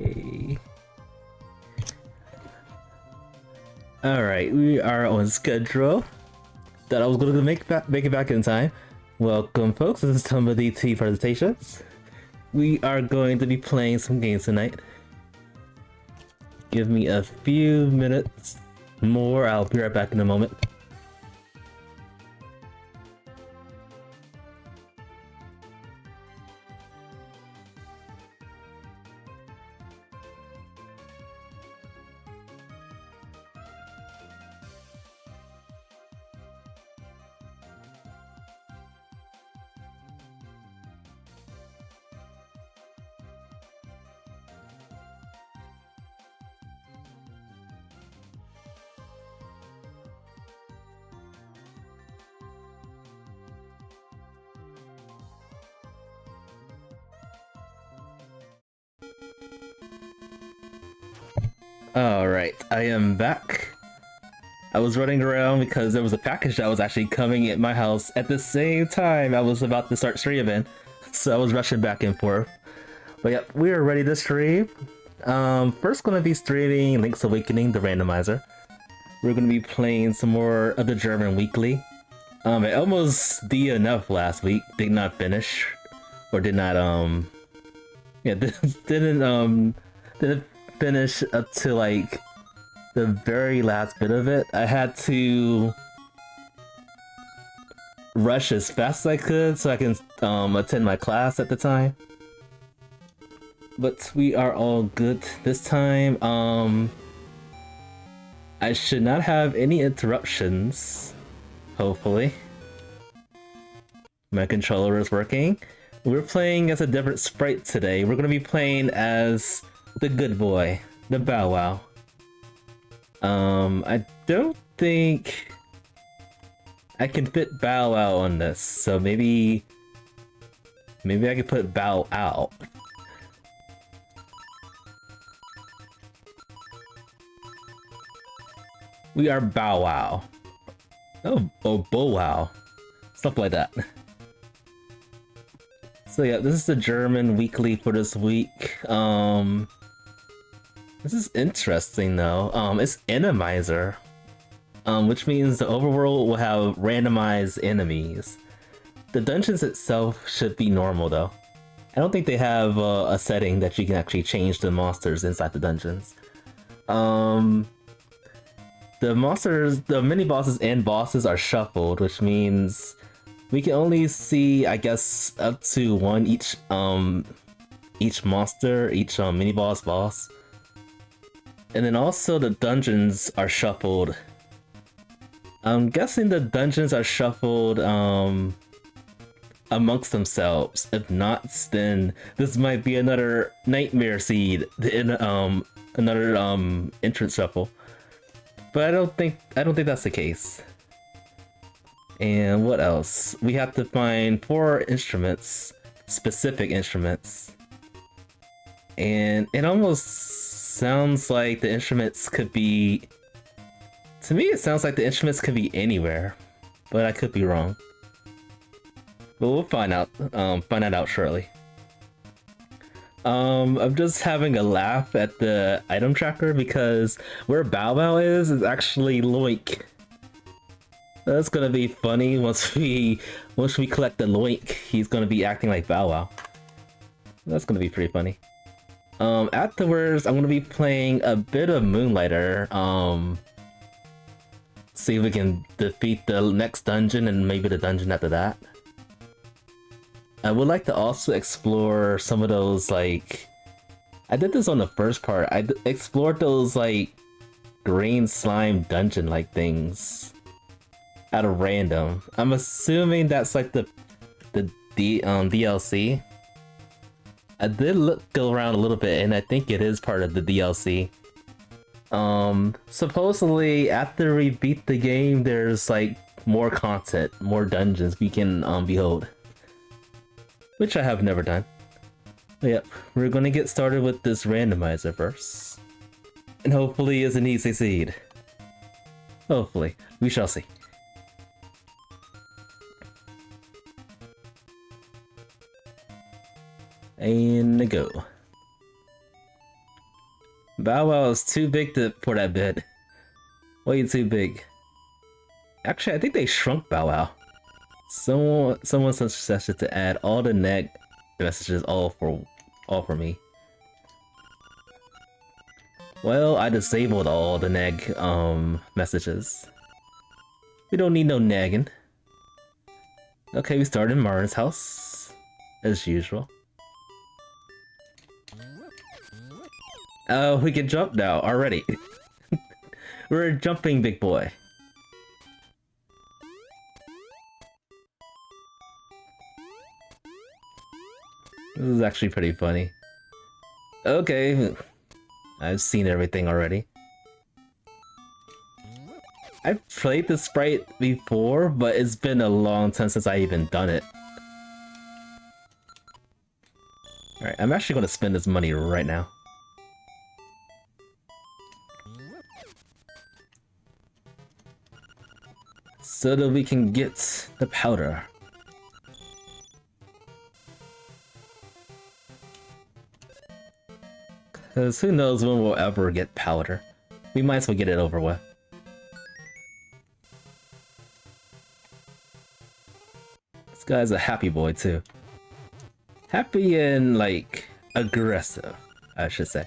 Okay. Alright, we are on schedule. Thought I was going to make it back in time. Welcome folks, this is Tom of DT Presentations. We are going to be playing some games tonight. Give me a few minutes more, I'll be right back in a moment. Alright, I am back. I was running around because there was a package that was actually coming at my house at the same time I was about to start streaming, so I was rushing back and forth. But yeah, we are ready to stream. First gonna be streaming Link's Awakening, the randomizer. We're gonna be playing some more of the German Wkly. I almost DNF last week, did not finish. Or did not, yeah, didn't finish up to like the very last bit of it. I had to rush as fast as I could so I can attend my class at the time. But we are all good this time. I should not have any interruptions, hopefully. My controller is working. We're playing as a different sprite today. We're gonna be playing as the good boy, the Bow Wow. I don't think I can fit Bow Wow on this, so maybe I could put Bow out. We are Bow Wow. Oh, Bow Wow. Stuff like that. So yeah, this is the German Wkly for this week. This is interesting though. It's Enemizer, which means the overworld will have randomized enemies. The dungeons itself should be normal though. I don't think they have a setting that you can actually change the monsters inside the dungeons. The monsters, the mini bosses and bosses are shuffled, which means we can only see, I guess, up to one each monster, each mini boss. And then also the dungeons are shuffled. I'm guessing the dungeons are shuffled amongst themselves. If not, then this might be another nightmare seed in another entrance shuffle. But I don't think that's the case. And what else? We have to find 4 instruments, specific instruments. And it almost sounds like the instruments could be... To me, it sounds like the instruments could be anywhere, but I could be wrong. But we'll find out shortly. I'm just having a laugh at the item tracker because where Bow Wow is actually Loink. That's gonna be funny once we collect the Loink. He's gonna be acting like Bow Wow. That's gonna be pretty funny. Afterwards, I'm gonna be playing a bit of Moonlighter. See if we can defeat the next dungeon and maybe the dungeon after that. I would like to also explore some of those, like... I did this on the first part. I explored those, like, green slime dungeon-like things out of random. I'm assuming that's like the DLC. I did go around a little bit, and I think it is part of the DLC. Supposedly, after we beat the game, there's like more content, more dungeons we can behold. Which I have never done. But yep, we're gonna get started with this randomizer first. And hopefully it's an easy seed. Hopefully. We shall see. And go. Bow Wow is too big for that bed. Way too big. Actually, I think they shrunk Bow Wow. Someone suggested to add all the neg messages all for me. Well, I disabled all the neg messages. We don't need no nagging. Okay, we started in Martin's house as usual. Oh, we can jump now already. We're jumping, big boy. This is actually pretty funny. Okay, I've seen everything already. I've played the sprite before, but it's been a long time since I even done it. Alright, I'm actually gonna spend this money right now. So that we can get the powder. Cause who knows when we'll ever get powder. We might as well get it over with. This guy's a happy boy too. Happy and like aggressive, I should say.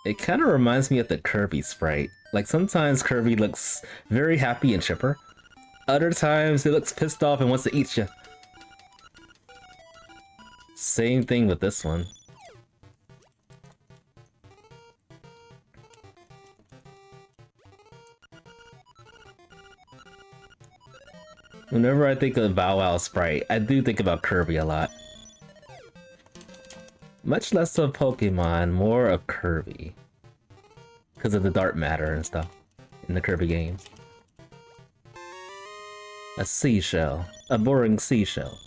It kind of reminds me of the Kirby sprite. Like sometimes Kirby looks very happy and chipper. Other times he looks pissed off and wants to eat you. Same thing with this one. Whenever I think of Bow Wow sprite, I do think about Kirby a lot. Much less of Pokemon, more of Kirby. Because of the dark matter and stuff in the Kirby games. A seashell. A boring seashell.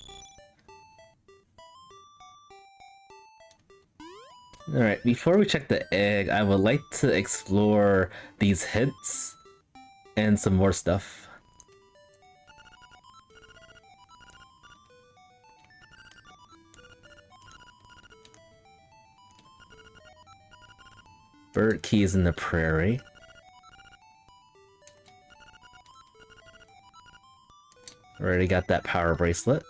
Alright, before we check the egg, I would like to explore these hints and some more stuff. Bird keys in the prairie. Already got that power bracelet.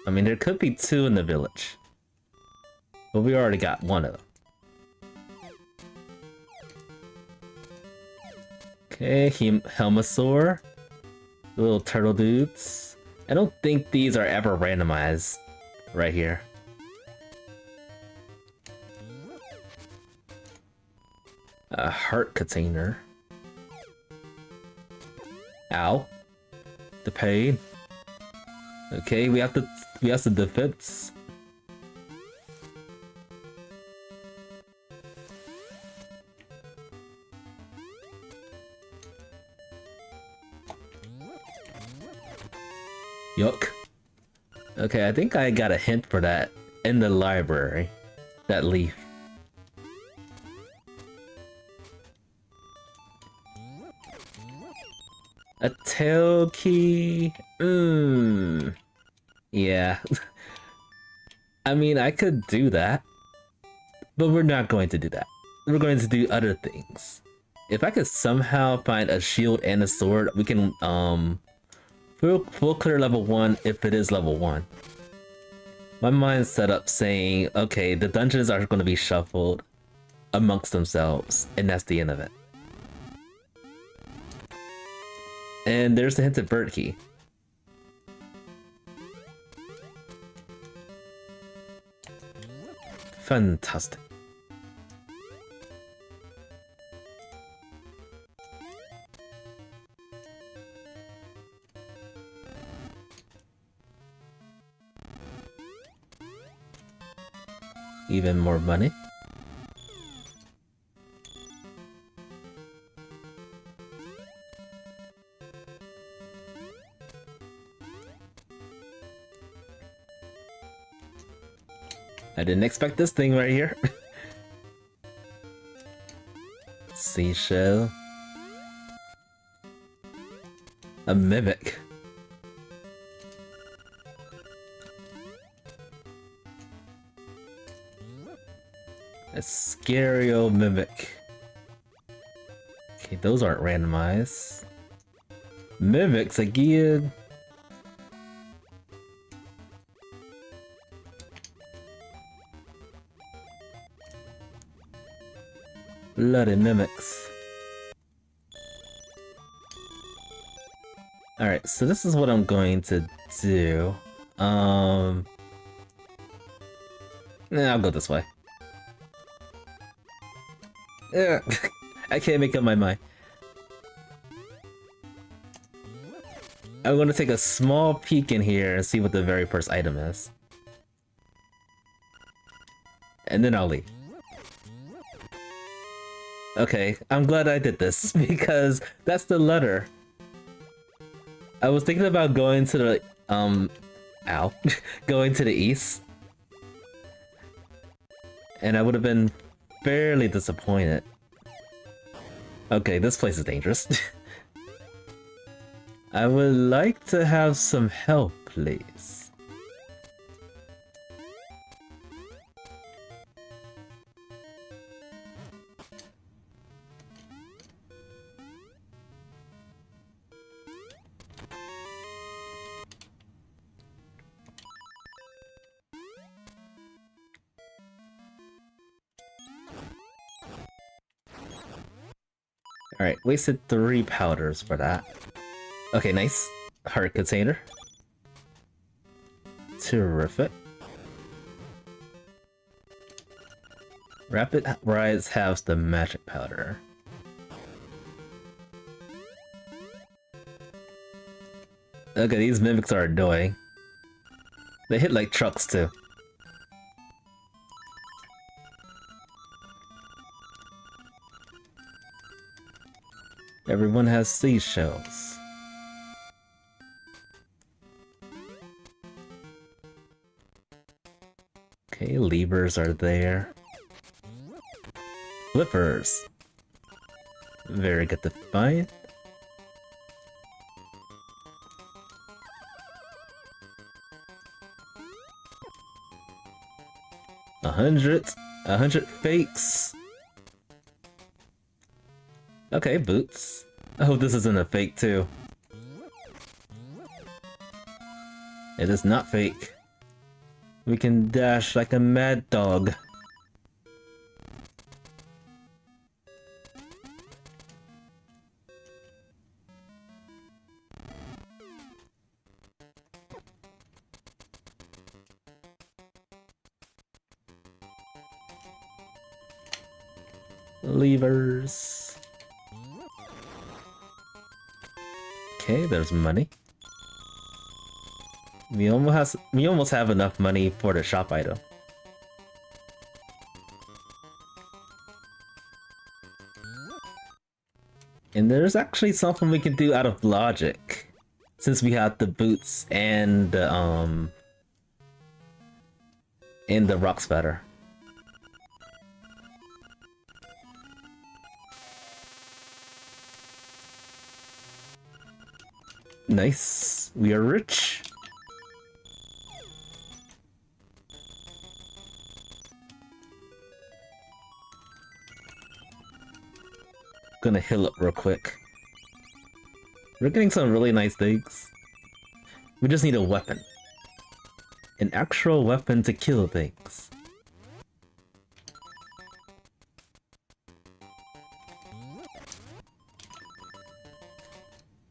I mean, there could be two in the village. But we already got one of them. Okay, Helmasaur. Little turtle dudes. I don't think these are ever randomized right here. A heart container. Ow. The pain. Okay, we have the defense. Yuck. Okay, I think I got a hint for that in the library. That leaf. A tail key? Yeah. I mean, I could do that. But we're not going to do that. We're going to do other things. If I could somehow find a shield and a sword, we can, we'll clear level 1 if it is level 1. My mind's set up saying, okay, the dungeons are going to be shuffled amongst themselves, and that's the end of it. And there's the hinted bird key. Fantastic. Even more money. I didn't expect this thing right here. Seashell. A mimic. A scary old mimic. Okay, those aren't randomized. Mimics again. Bloody mimics. Alright, so this is what I'm going to do. I'll go this way. Yeah, I can't make up my mind. I'm gonna take a small peek in here and see what the very first item is. And then I'll leave. Okay, I'm glad I did this, because that's the letter. I was thinking about going to the, ow, going to the east. And I would have been fairly disappointed. Okay, this place is dangerous. I would like to have some help, please. Alright, wasted 3 powders for that. Okay, nice. Heart container. Terrific. Rapid Rise has the magic powder. Okay, these mimics are annoying. They hit like trucks too. Everyone has seashells. Okay, levers are there. Flippers. Very good to find. A hundred fakes. Okay, boots. I hope this isn't a fake too. It is not fake. We can dash like a mad dog. Levers. Okay, there's money. We almost have enough money for the shop item. And there's actually something we can do out of logic, since we have the boots and the rock spatter. Nice. We are rich. Gonna heal up real quick. We're getting some really nice things. We just need a weapon. An actual weapon to kill things.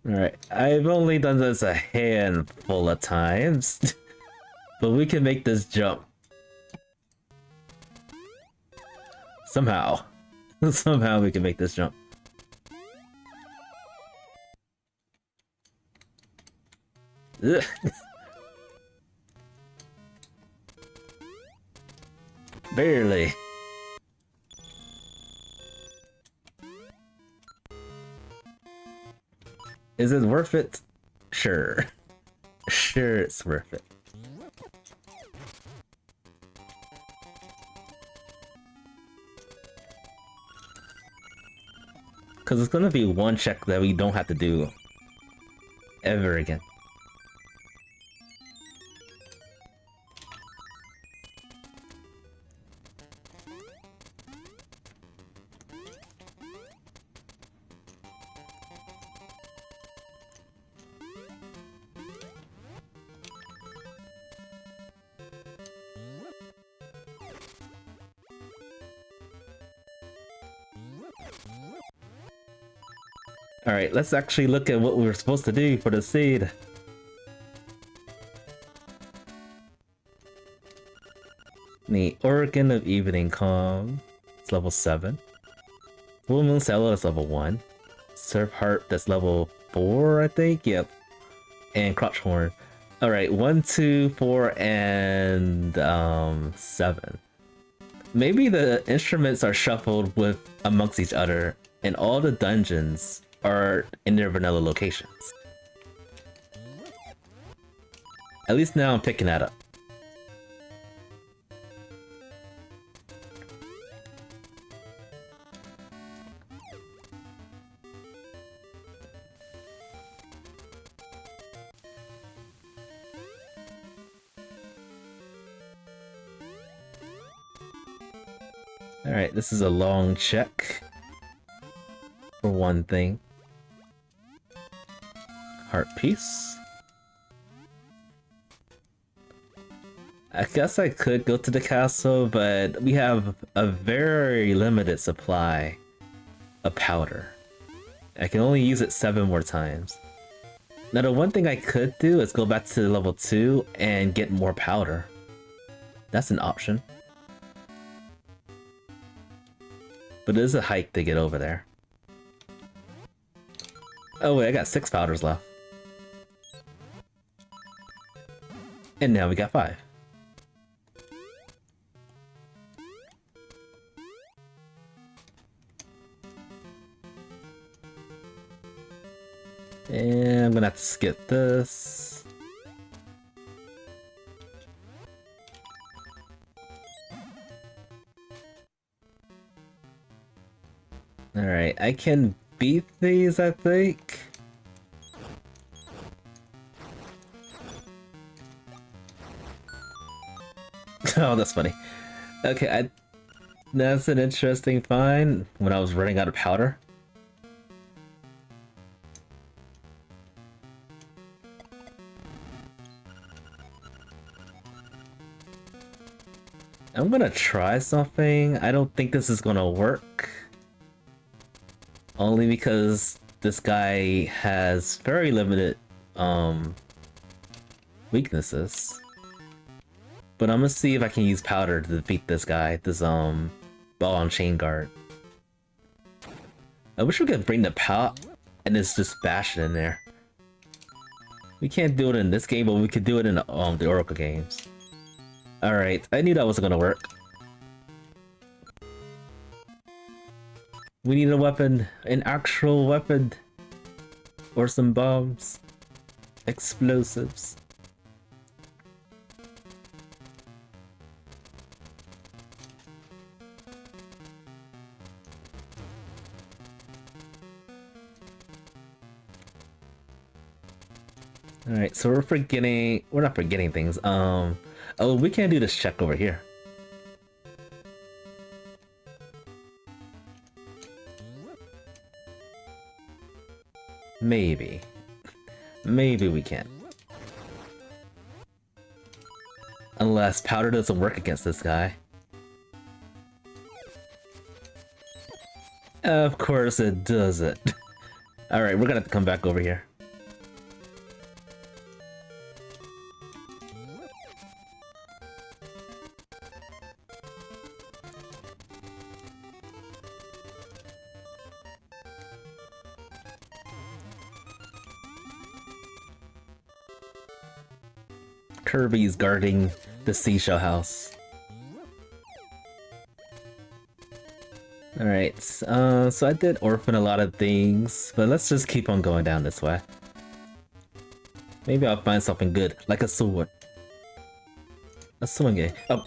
Alright, I've only done this a handful of times, but we can make this jump. Somehow. Somehow we can make this jump. Ugh. Barely. Is it worth it? Sure. Sure, it's worth it. Because it's gonna be one check that we don't have to do. ever again. Alright, let's actually look at what we were supposed to do for the seed. The Organ of Evening Calm. It's level 7. Full Moon Cello is level 1. Surf Heart, that's level 4, I think? Yep. And Crotch Horn. Alright, 1, 2, 4, and 7. Maybe the instruments are shuffled with amongst each other, and all the dungeons are in their vanilla locations. At least now I'm picking that up. Alright, this is a long check. For one thing. Heart piece. I guess I could go to the castle, but we have a very limited supply of powder. I can only use it 7 more times. Now the one thing I could do is go back to level 2 and get more powder. That's an option. But it is a hike to get over there. Oh wait, I got 6 powders left. And now we got 5. And I'm gonna have to skip this. Alright, I can beat these, I think. Oh, that's funny. Okay, that's an interesting find when I was running out of powder. I'm gonna try something. I don't think this is gonna work. Only because this guy has very limited weaknesses. But I'm gonna see if I can use powder to defeat this guy, this ball and chain guard. I wish we could bring the pow and just bash it in there. We can't do it in this game, but we could do it in the Oracle games. Alright, I knew that wasn't gonna work. We need a weapon, an actual weapon. Or some bombs. Explosives. Alright, so we're not forgetting things. Oh, we can't do this check over here. Maybe. Maybe we can. Unless powder doesn't work against this guy. Of course it doesn't. Alright, we're gonna have to come back over here. Kirby's guarding the seashell house. Alright, so I did orphan a lot of things, but let's just keep on going down this way. Maybe I'll find something good, like a sword. A swing. Oh,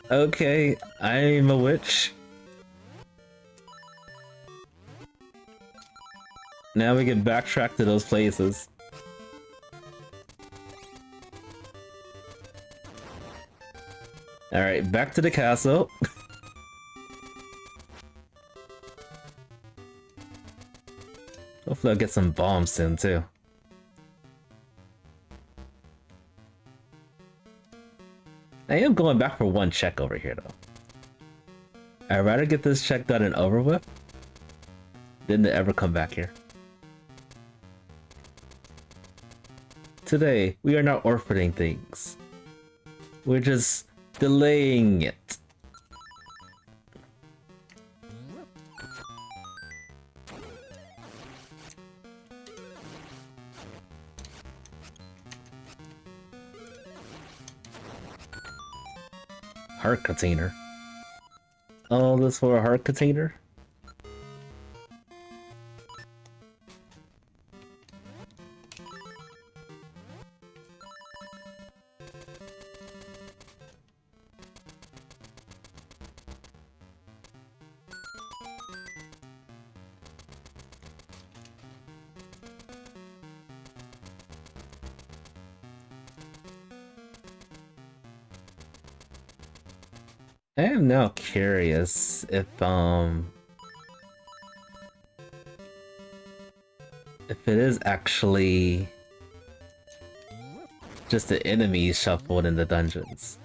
okay, I'm a witch. Now we can backtrack to those places. Alright, back to the castle. Hopefully I'll get some bombs soon too. I am going back for one check over here though. I'd rather get this check done and over with than to ever come back here. Today, we are not orphaning things. We're just delaying it. Heart container. All this for a heart container? I am now curious if it is actually just the enemies shuffled in the dungeons.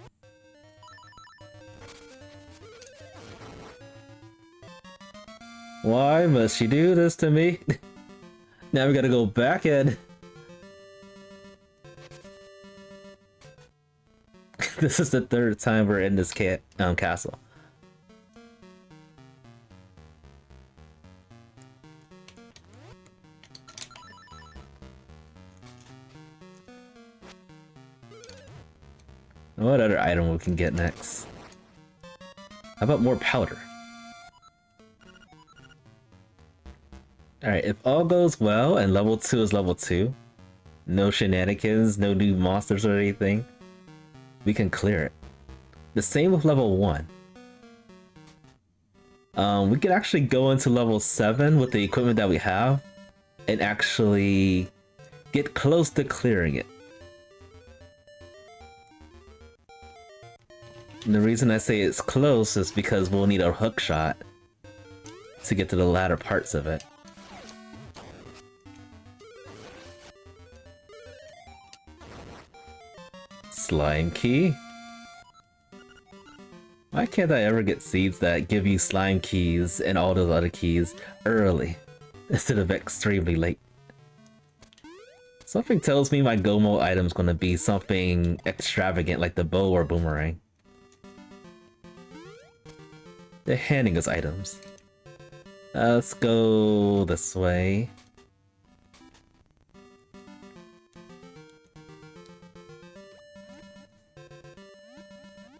Why must she do this to me? Now we gotta go back in. This is the third time we're in this castle. What other item we can get next? How about more powder? Alright, if all goes well and level 2 is level 2, no shenanigans, no new monsters or anything, we can clear it. The same with level 1. We could actually go into level 7 with the equipment that we have and actually get close to clearing it. And the reason I say it's close is because we'll need a hook shot to get to the latter parts of it. Slime key? Why can't I ever get seeds that give you slime keys and all those other keys early instead of extremely late? Something tells me my go mode item's gonna be something extravagant like the bow or boomerang. They're handing us items. Let's go this way.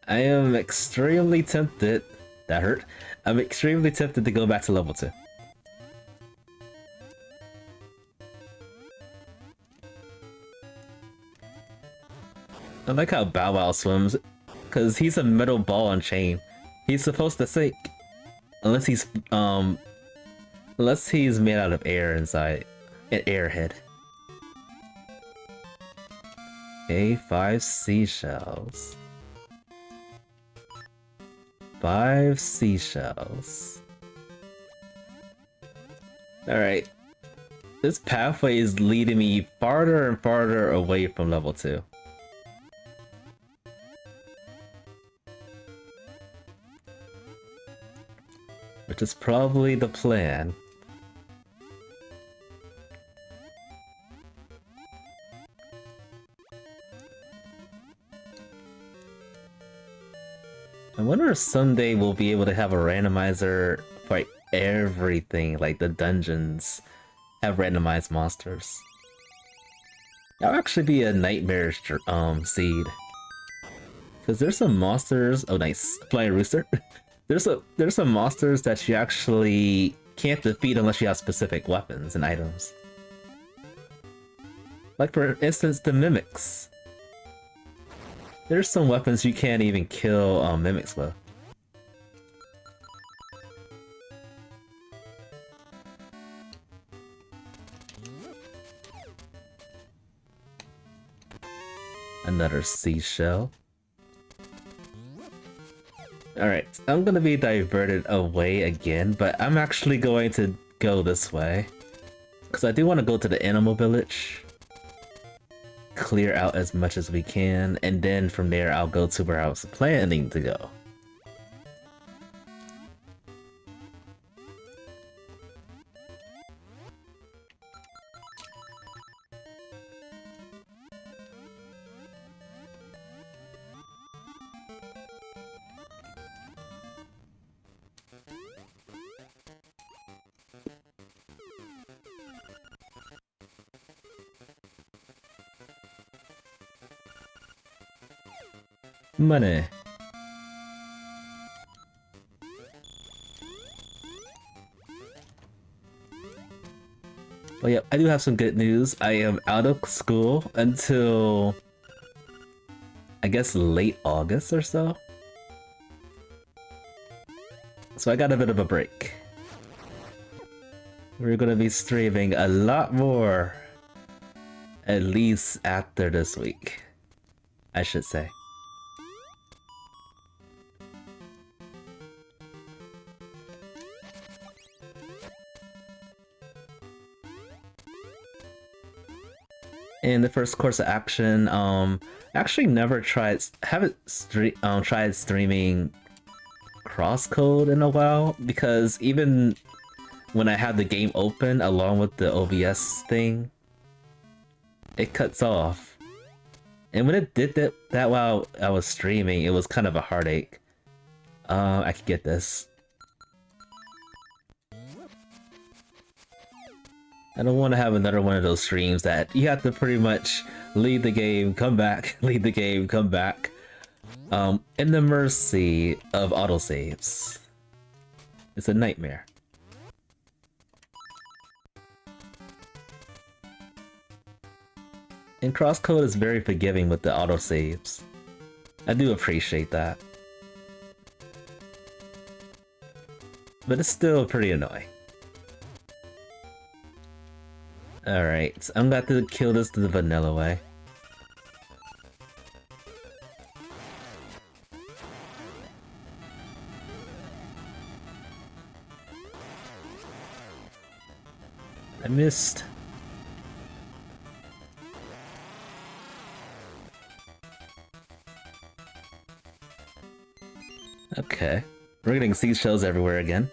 I am extremely tempted. That hurt. I'm extremely tempted to go back to level 2. I like how Bow Wow swims, because he's a metal ball on chain. He's supposed to sink. Unless he's made out of air inside. An airhead. Okay, 5 seashells. 5 seashells. Alright. This pathway is leading me farther and farther away from level 2. Which is probably the plan. I wonder if someday we'll be able to have a randomizer for everything, like the dungeons have randomized monsters. That'll actually be a nightmare seed. Because there's some monsters. Oh, nice. Flying Rooster. There's some monsters that you actually can't defeat unless you have specific weapons and items. Like for instance, the mimics. There's some weapons you can't even kill mimics with. Another seashell. Alright, I'm gonna be diverted away again, but I'm actually going to go this way. Because I do want to go to the animal village. Clear out as much as we can, and then from there I'll go to where I was planning to go. Money. Well, yeah, I do have some good news. I am out of school until, I guess, late August or so. So I got a bit of a break. We're gonna be streaming a lot more, at least after this week, I should say. In the first course of action, actually never haven't tried streaming crosscode in a while, because even when I have the game open along with the OBS thing, it cuts off. And when it did that while I was streaming, it was kind of a heartache. I could get this. I don't want to have another one of those streams that you have to pretty much leave the game, come back, leave the game, come back. In the mercy of autosaves. It's a nightmare. And Crosscode is very forgiving with the autosaves. I do appreciate that. But it's still pretty annoying. Alright, so I'm going to have to kill this the vanilla way. I missed. Okay. We're getting seashells everywhere again.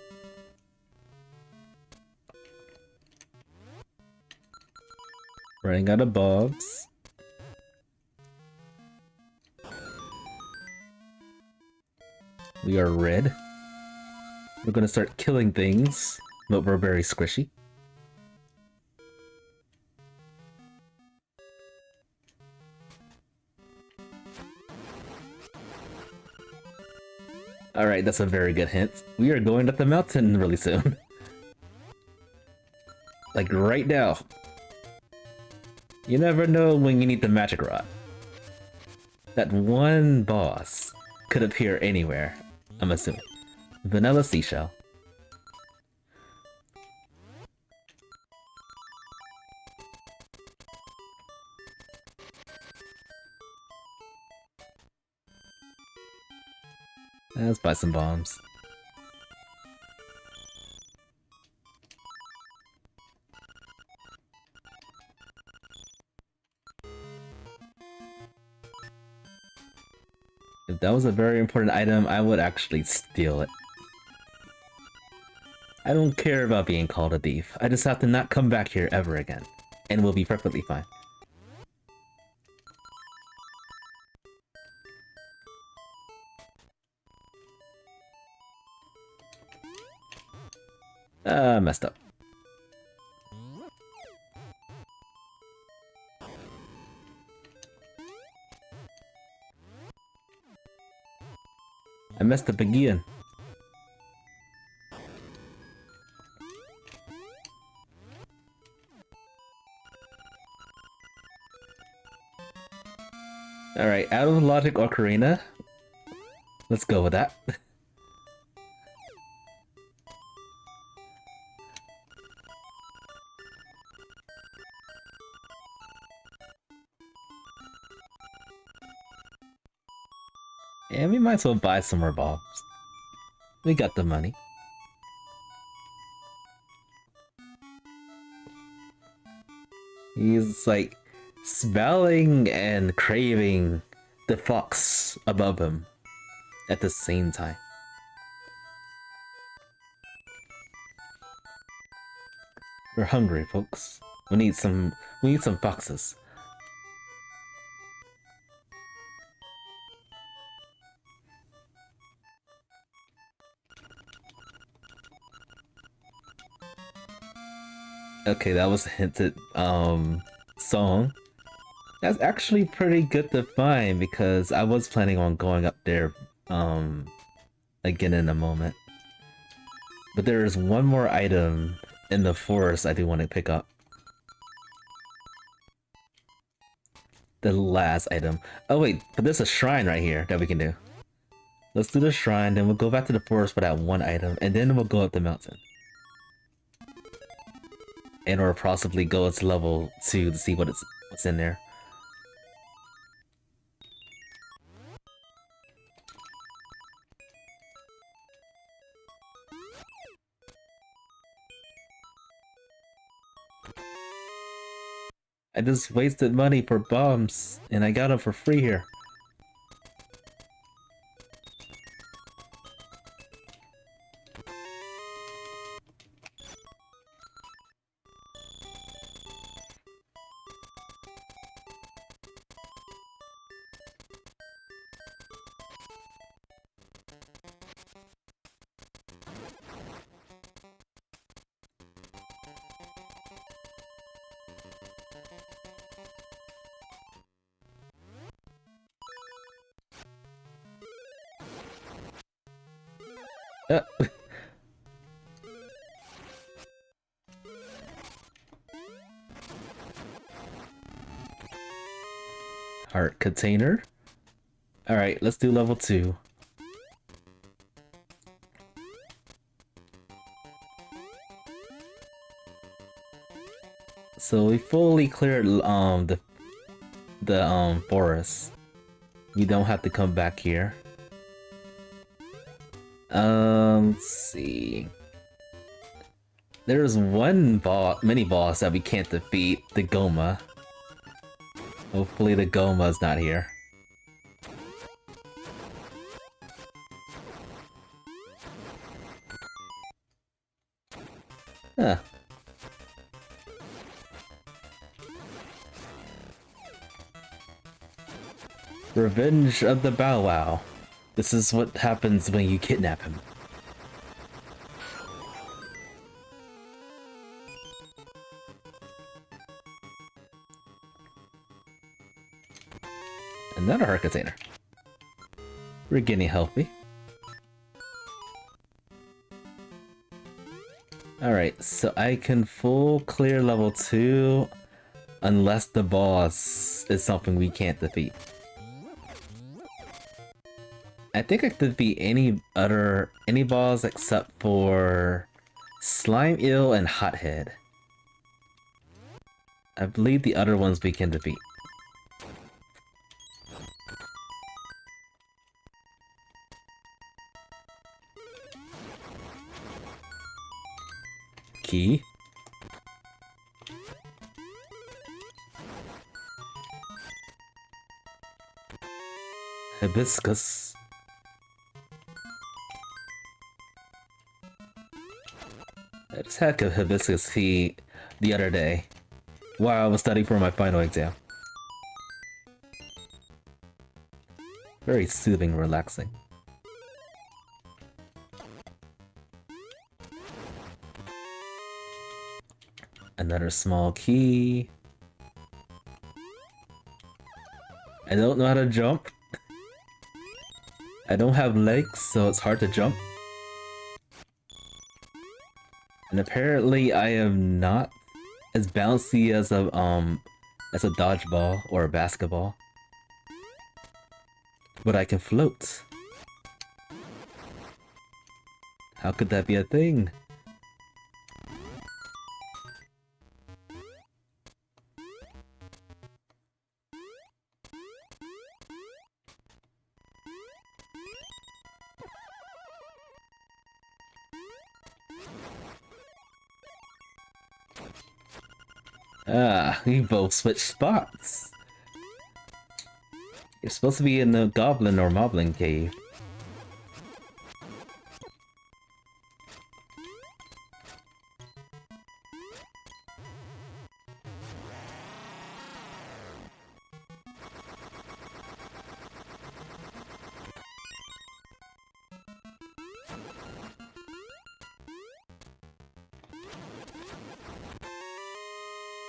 Running out of bombs. We are red. We're gonna start killing things, but we're very squishy. Alright, that's a very good hint. We are going up the mountain really soon. Like right now. You never know when you need the magic rod. That one boss could appear anywhere, I'm assuming. Vanilla seashell. Let's buy some bombs. If that was a very important item, I would actually steal it. I don't care about being called a thief. I just have to not come back here ever again. And we'll be perfectly fine. Messed up. I messed up again. Alright, out of logic ocarina. Let's go with that. And we might as well buy some more bombs. We got the money. He's like smelling and craving the fox above him at the same time. We're hungry, folks. We need some foxes. Okay, that was a hinted song. That's actually pretty good to find because I was planning on going up there again in a moment. But there is one more item in the forest I do want to pick up. The last item. Oh wait, but there's a shrine right here that we can do. Let's do the shrine, then we'll go back to the forest for that one item, and then we'll go up the mountain. And or possibly go to level 2 to see what's in there. I just wasted money for bombs, and I got them for free here. Heart container. Alright, let's do level 2. So we fully cleared the forest. We don't have to come back here. Let's see. There's one mini boss that we can't defeat, the Goma. Hopefully the Goma's not here. Huh. Revenge of the Bow Wow. This is what happens when you kidnap him. Another heart container. We're getting healthy. Alright, so I can full clear level 2 unless the boss is something we can't defeat. I think I could defeat any boss except for Slime Eel and Hothead. I believe the other ones we can defeat. Key. Hibiscus. I just had a hibiscus tea the other day while I was studying for my final exam. Very soothing, relaxing. Another small key. I don't know how to jump. I don't have legs, so it's hard to jump. And apparently I am not as bouncy as a dodgeball or a basketball. But I can float. How could that be a thing? Ah, we both switched spots. You're supposed to be in the Goblin or Moblin cave.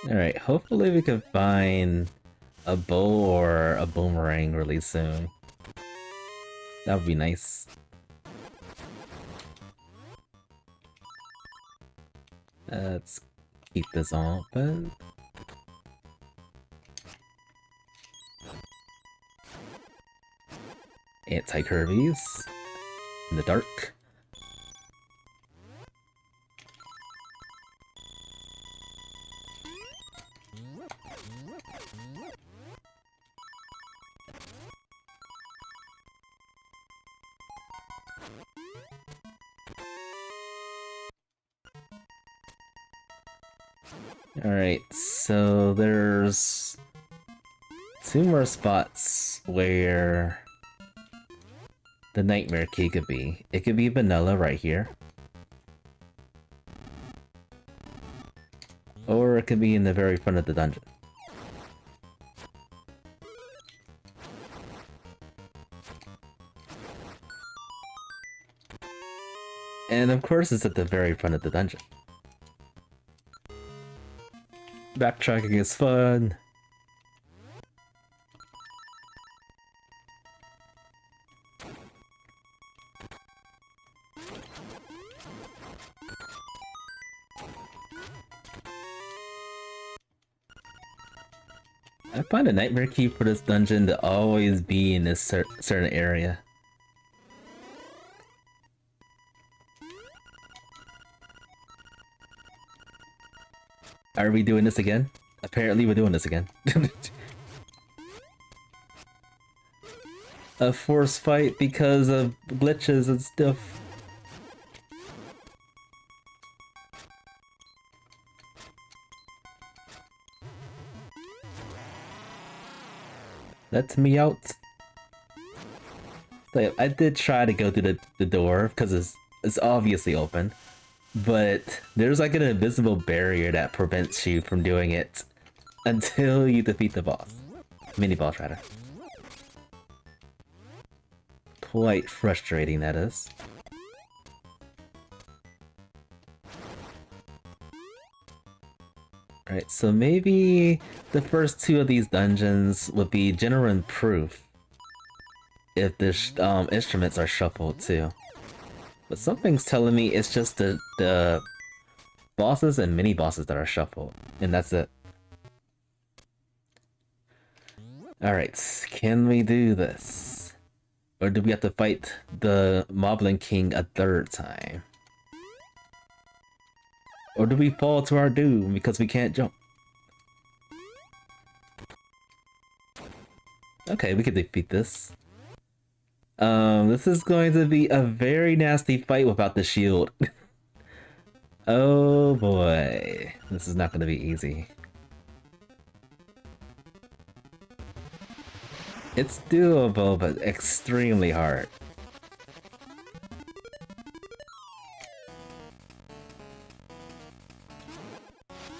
Alright, hopefully we can find a bow or a boomerang really soon. That would be nice. Let's keep this open. Anti-curvies in the dark. Alright, so there's 2 more spots where the Nightmare Key could be. It could be vanilla right here. Or it could be in the very front of the dungeon. And of course it's at the very front of the dungeon. Backtracking is fun. I find a nightmare key for this dungeon to always be in this certain area. Are we doing this again? Apparently we're doing this again. A force fight because of glitches and stuff. Let me out. So I did try to go through the door because it's obviously open. But there's like an invisible barrier that prevents you from doing it until you defeat the boss. Mini boss rather. Quite frustrating, that is. Alright, so maybe the first 2 of these dungeons would be genuine proof if the instruments are shuffled too. But something's telling me it's just the bosses and mini bosses that are shuffled, and that's it. Alright, can we do this? Or do we have to fight the Moblin King a 3rd time? Or do we fall to our doom because we can't jump? Okay, we can defeat this. This is going to be a very nasty fight without the shield. Oh boy, this is not going to be easy. It's doable, but extremely hard.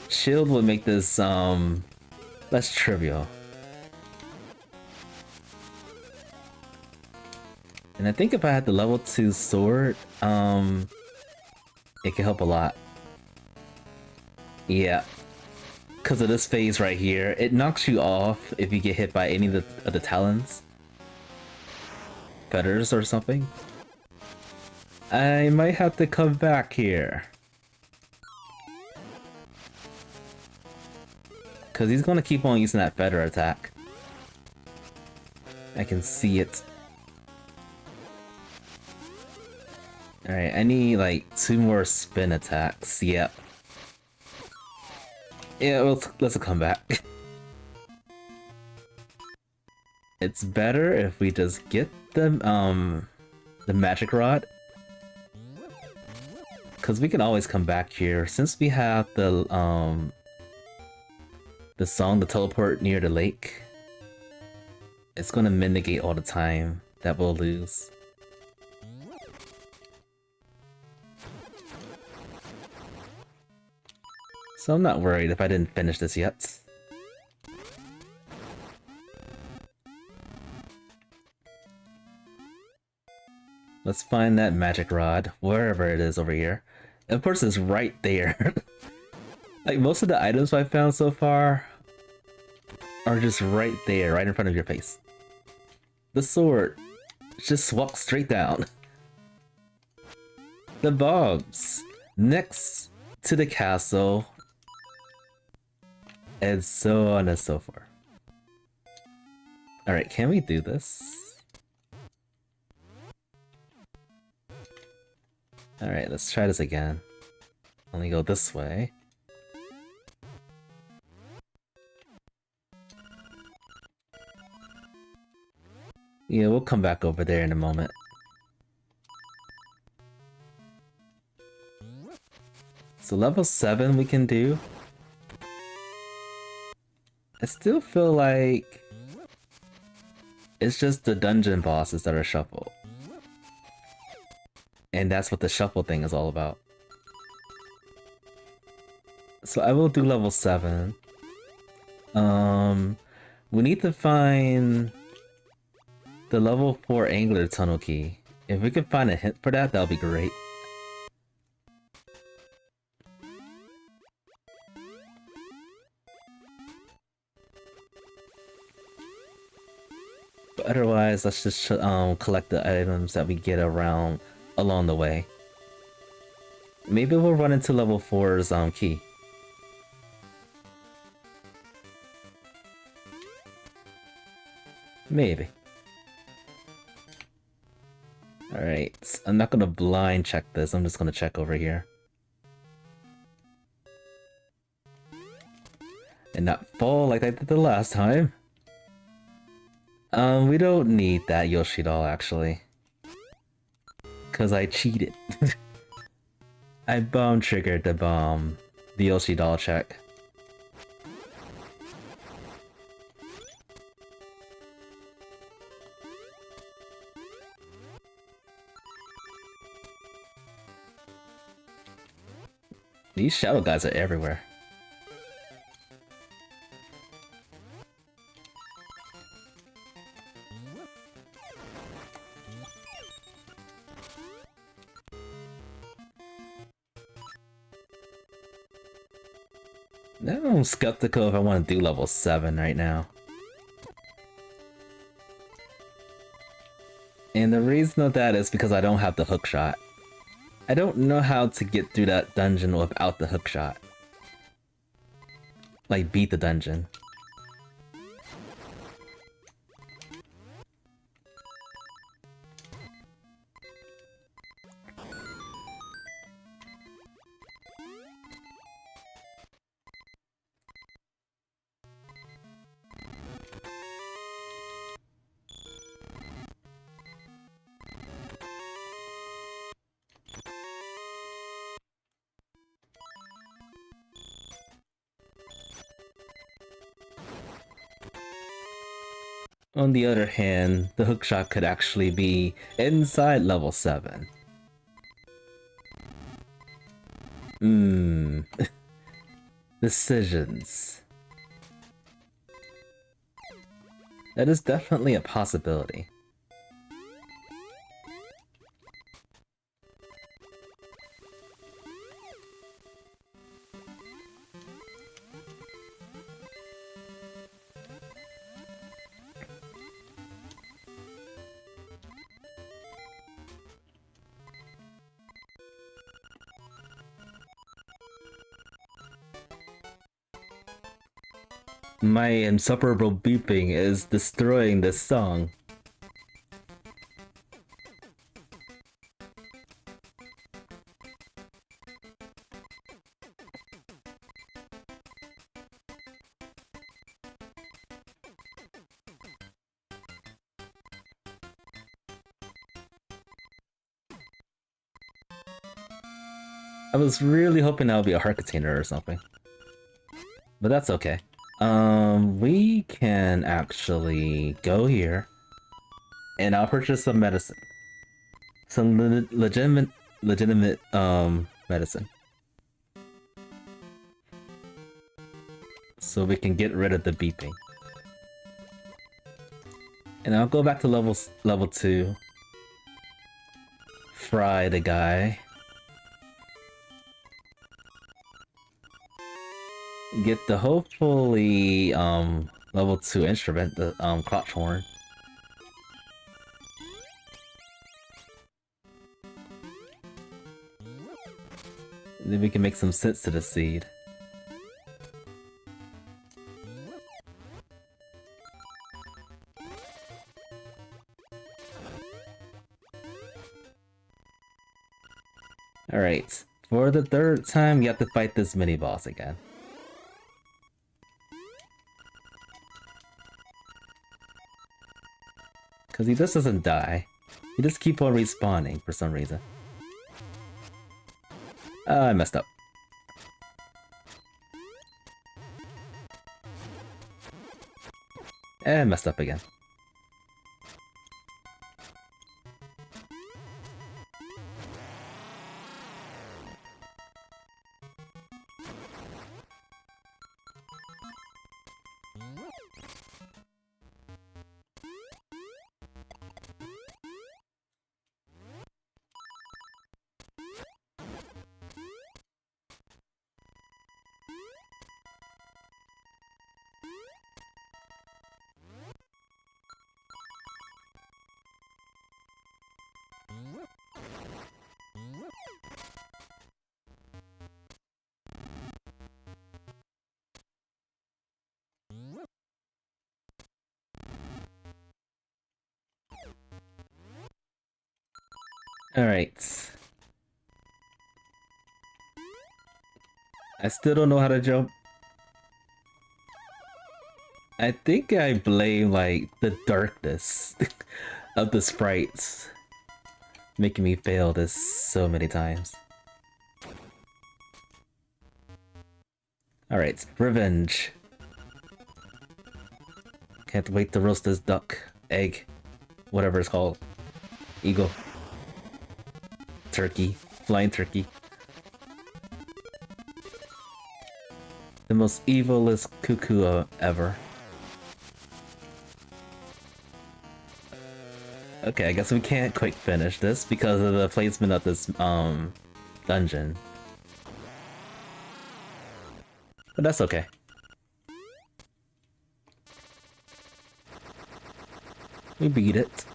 Shield would make this, less trivial. And I think if I had the level 2 sword, it could help a lot. Yeah. Because of this phase right here, it knocks you off if you get hit by any of the talons. Feathers or something. I might have to come back here. Because he's going to keep on using that feather attack. I can see it. Alright, I need like 2 more spin attacks. Yep. Yeah, let's come back. It's better if we just get the magic rod. Because we can always come back here. Since we have the song, the teleport near the lake, it's gonna mitigate all the time that we'll lose. So I'm not worried if I didn't finish this yet. Let's find that magic rod, wherever it is over here. Of course, it's right there. Like, most of the items I've found so far are just right there, right in front of your face. The sword just walks straight down. The bombs next to the castle, and so on and so forth. Alright, can we do this? Alright, let's try this again. Let me go this way. Yeah, we'll come back over there in a moment. So level 7 we can do. I still feel like it's just the dungeon bosses that are shuffled. And that's what the shuffle thing is all about. So I will do level 7. We need to find the level 4 Angler Tunnel Key. If we could find a hint for that, that would be great. But otherwise, let's just collect the items that we get along the way. Maybe we'll run into level 4's key. Maybe. Alright, I'm not gonna blind check this, I'm just gonna check over here. And not fall like I did the last time. We don't need that Yoshi doll actually. Cause I cheated. I bomb triggered the Yoshi doll check. These shadow guys are everywhere. Now I'm skeptical if I want to do level 7 right now. And the reason of that is because I don't have the hook shot. I don't know how to get through that dungeon without the hook shot. Like, beat the dungeon. On the other hand, the hookshot could actually be inside level 7. Decisions. That is definitely a possibility. My insufferable beeping is destroying this song. I was really hoping that would be a heart container or something. But that's okay. We can actually go here, and I'll purchase some medicine. Some legitimate, medicine. So we can get rid of the beeping. And I'll go back to level 2. Fry the guy. Get the hopefully level 2 instrument, the crotch horn. And then we can make some sense to the seed. Alright, for the 3rd time, you have to fight this mini-boss again. Because he just doesn't die. He just keep on respawning for some reason. I messed up. And messed up again. Alright. I still don't know how to jump. I think I blame, like, the darkness of the sprites making me fail this so many times. Alright, revenge. Can't wait to roast this duck, egg, whatever it's called. Eagle. Turkey. Flying turkey. The most evilest cuckoo ever. Okay, I guess we can't quick finish this because of the placement of this dungeon. But that's okay. We beat it.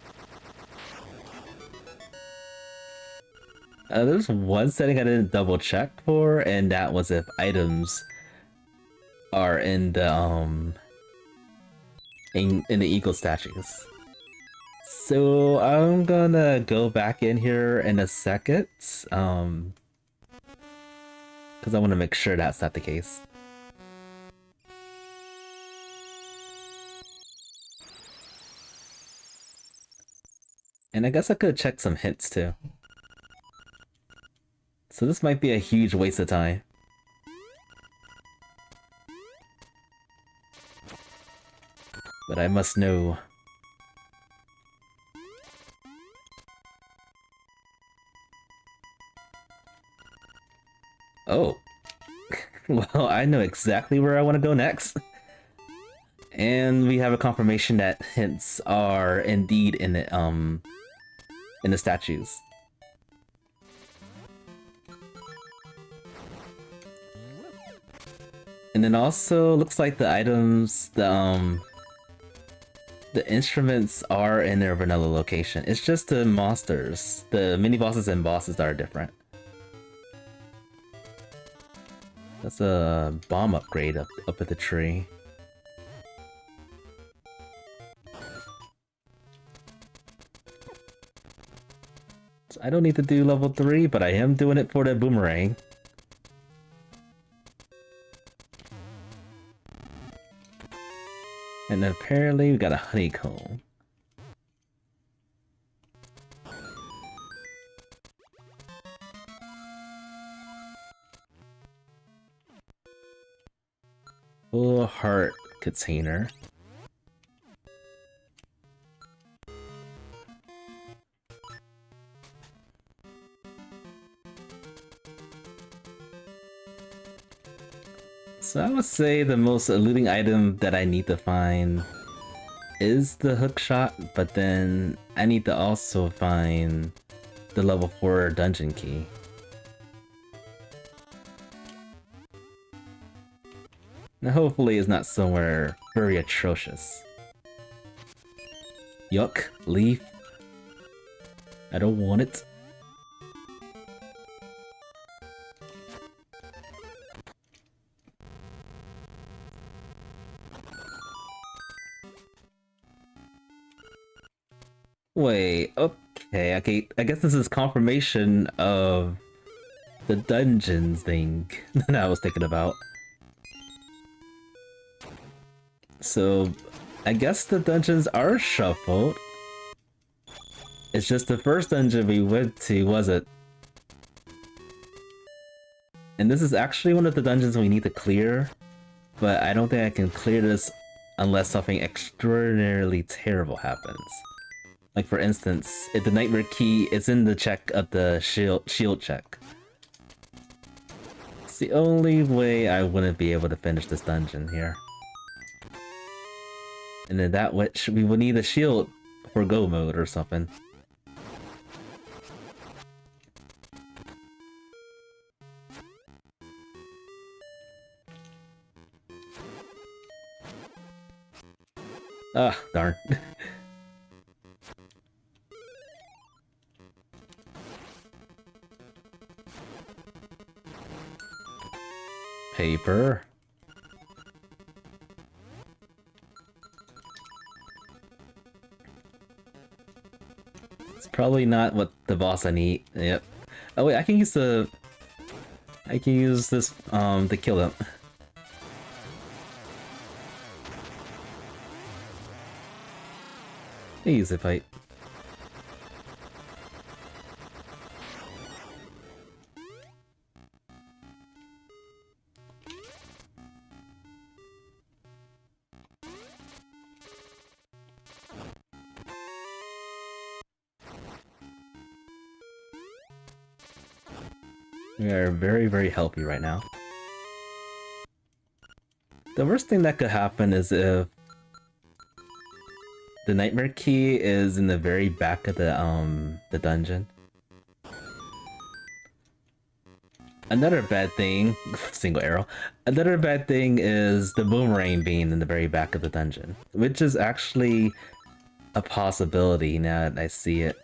There's one setting I didn't double check for, and that was if items are in the in the eagle statues. So I'm gonna go back in here in a second, because I want to make sure that's not the case. And I guess I could check some hints too. So this might be a huge waste of time. But I must know. Oh. Well, I know exactly where I want to go next. And we have a confirmation that hints are indeed in the statues. And then also looks like the items, the instruments are in their vanilla location. It's just the monsters, the mini bosses and bosses that are different. That's a bomb upgrade up at the tree. So I don't need to do level 3, but I am doing it for the boomerang. And apparently we got a honeycomb. Full heart container. So I would say the most eluding item that I need to find is the hook shot, but then I need to also find the level 4 dungeon key. Now hopefully it's not somewhere very atrocious. Yuck, leaf. I don't want it. Wait, okay, I guess this is confirmation of the dungeons thing that I was thinking about. So, I guess the dungeons are shuffled. It's just the first dungeon we went to, was it? And this is actually one of the dungeons we need to clear, but I don't think I can clear this unless something extraordinarily terrible happens. Like for instance, if the Nightmare Key is in the check of the shield check. It's the only way I wouldn't be able to finish this dungeon here. And then that which we would need a shield for go mode or something. Ah, darn. Paper. It's probably not what the boss I need. Yep. Oh wait, I can use this to kill him. Easy fight. We are very, very healthy right now. The worst thing that could happen is if the Nightmare Key is in the very back of the dungeon. Another bad thing, single arrow. Another bad thing is the boomerang being in the very back of the dungeon, which is actually a possibility now that I see it.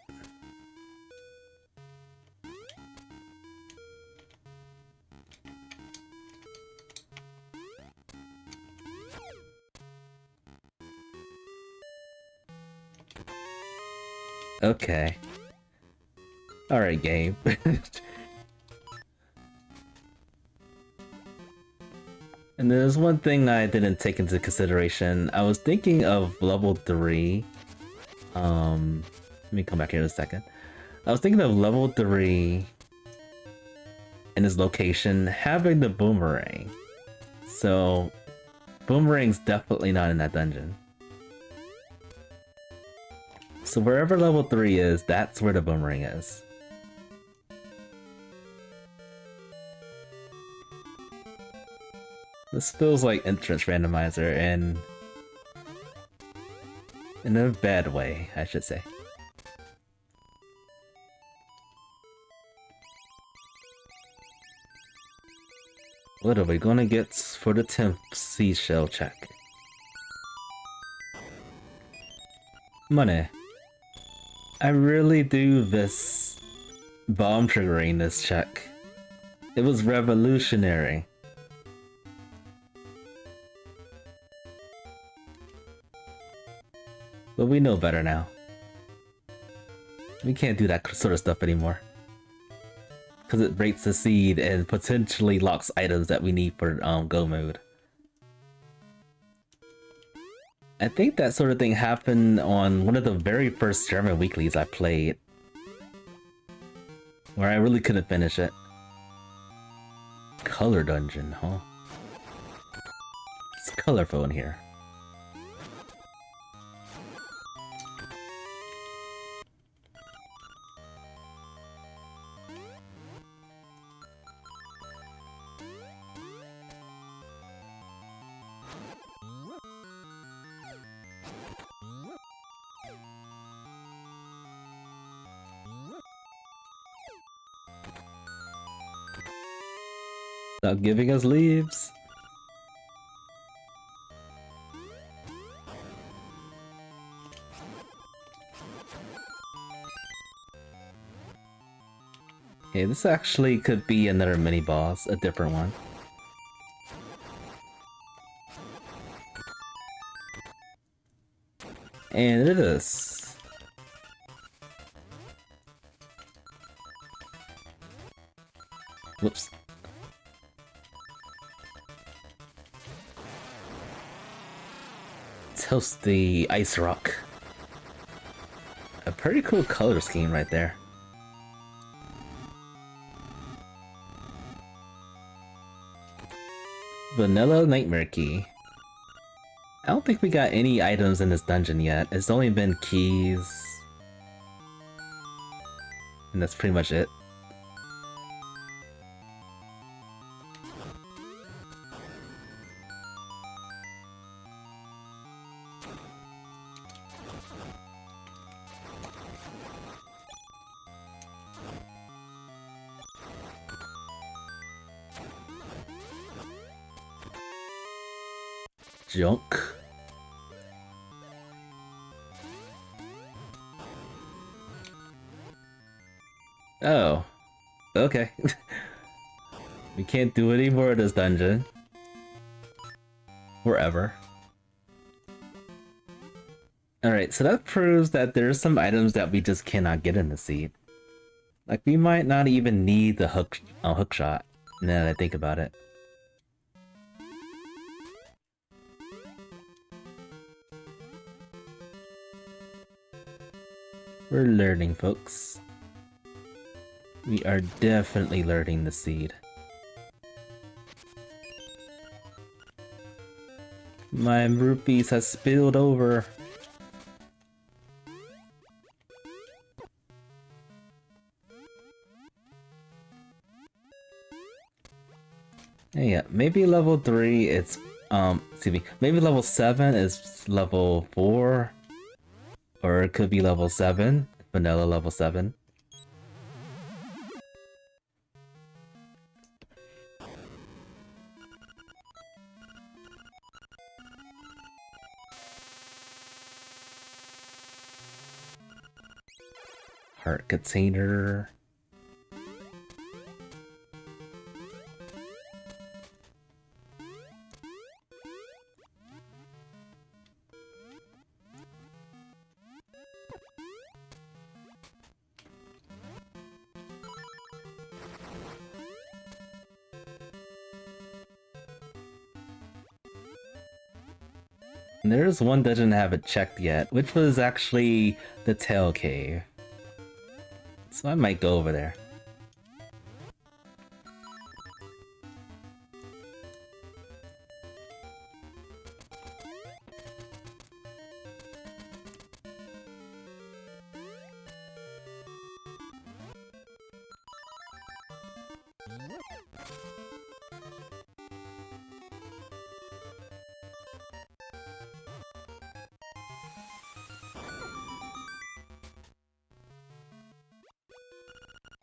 Okay. Alright, game. And there's one thing I didn't take into consideration. I was thinking of level 3. Let me come back here in a second. I was thinking of level 3 in this location having the boomerang. So, boomerang's definitely not in that dungeon. So wherever level 3 is, that's where the boomerang is. This feels like entrance randomizer and in a bad way, I should say. What are we gonna get for the 10th seashell check? Money. I really do miss bomb triggering this check. It was revolutionary. But we know better now. We can't do that sort of stuff anymore. Because it breaks the seed and potentially locks items that we need for go mode. I think that sort of thing happened on one of the very first German weeklies I played. Where I really couldn't finish it. Color dungeon, huh? It's colorful in here. Stop giving us leaves. Okay, this actually could be another mini boss, a different one. And it is. Whoops. Toast the ice rock. A pretty cool color scheme right there. Vanilla Nightmare Key. I don't think we got any items in this dungeon yet. It's only been keys. And that's pretty much it. Junk. Oh. Okay. We can't do any more of this dungeon. Forever. Alright, so that proves that there's some items that we just cannot get in the seed. Like, we might not even need the hook shot, now that I think about it. We're learning, folks. We are definitely learning the seed. My rupees has spilled over. Yeah, maybe level 3 it's excuse me, maybe level 7 is level 4. Or it could be level 7, vanilla level 7. Heart container. There's one dungeon I haven't checked yet, which was actually the Tail Cave. So I might go over there.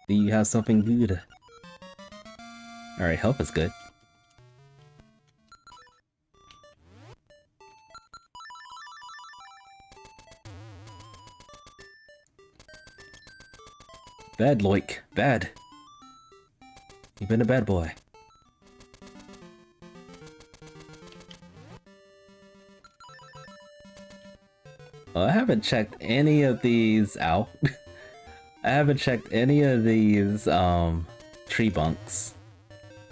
Do you have something good? Alright, health is good. Bad, Loik. Bad. You've been a bad boy. Well, I haven't checked any of these out. I haven't checked any of these tree bunks.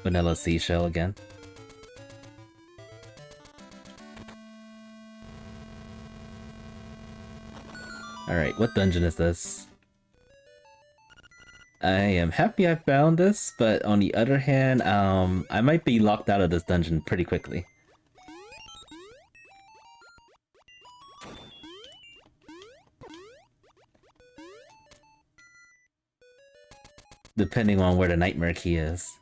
Vanilla seashell again. Alright, what dungeon is this? I am happy I found this, but on the other hand, I might be locked out of this dungeon pretty quickly. depending on where the nightmare key is.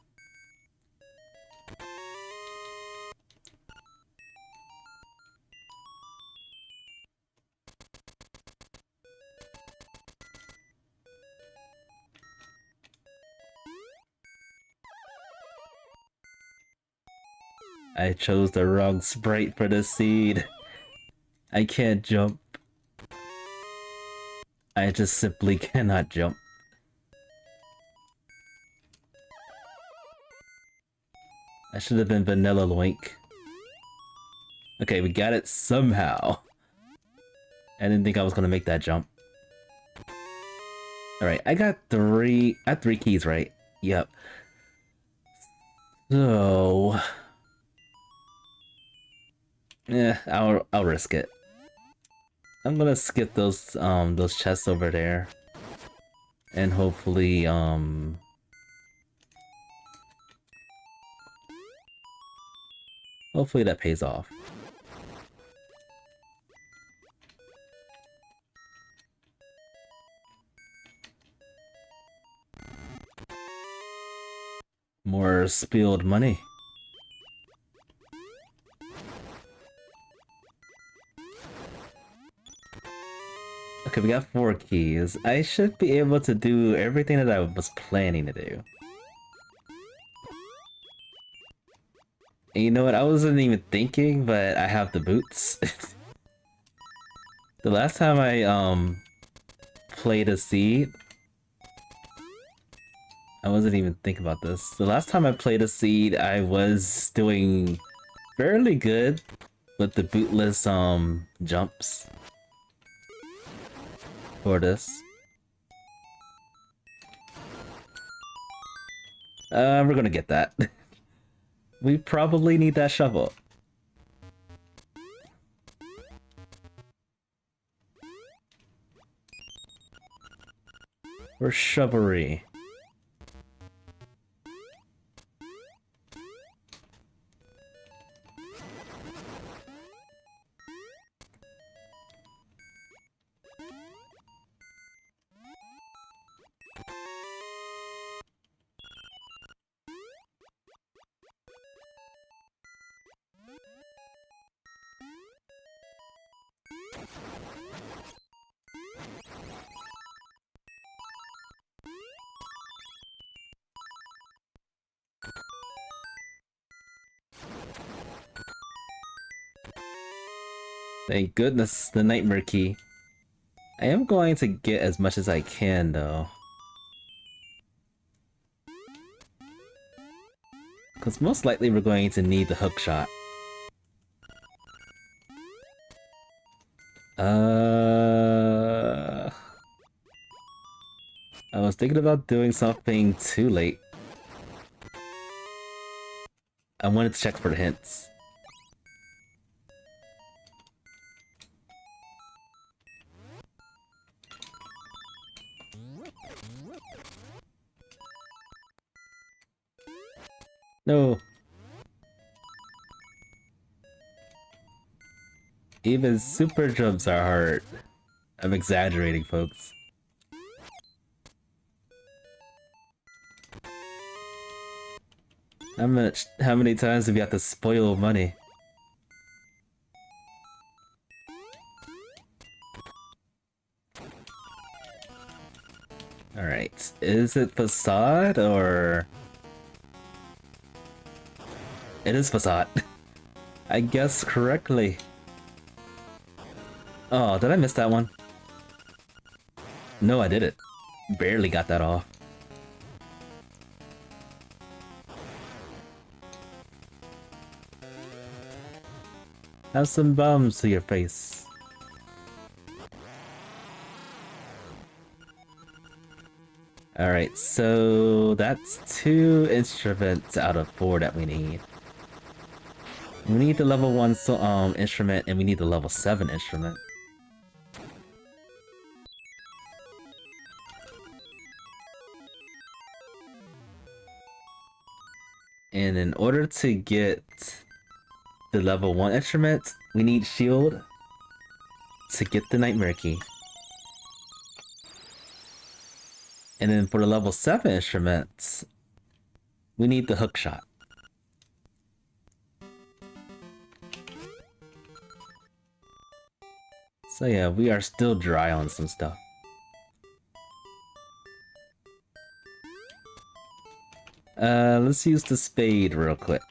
I chose the wrong sprite for the seed. I can't jump. I just simply cannot jump. I should have been Vanilla Link. Okay, we got it somehow. I didn't think I was gonna make that jump. Alright, I got three keys, right? Yep. So... yeah, I'll risk it. I'm gonna skip those chests over there. And hopefully, hopefully that pays off. More spilled money. Okay, we got 4 keys. I should be able to do everything that I was planning to do. And you know what? I wasn't even thinking, but I have the boots. The last time I played a seed, I wasn't even thinking about this. The last time I played a seed, I was doing fairly good with the bootless jumps for this. We're gonna get that. We probably need that shovel. Or shovelry. Thank goodness, the nightmare key. I am going to get as much as I can, though. Because most likely we're going to need the hook shot. I was thinking about doing something too late. I wanted to check for the hints. No. Even super jumps are hard. I'm exaggerating, folks. How many times have you had to spoil money? Alright, is it facade or... It is facade. I guessed correctly. Oh, did I miss that one? No, I didn't. Barely got that off. Have some bums to your face. Alright, so that's 2 instruments out of 4 that we need. We need the level 1 instrument and we need the level 7 instrument. And in order to get the level 1 instrument, we need shield to get the nightmare key. And then for the level 7 instruments, we need the hook shot. So yeah, we are still dry on some stuff. Let's use the spade real quick.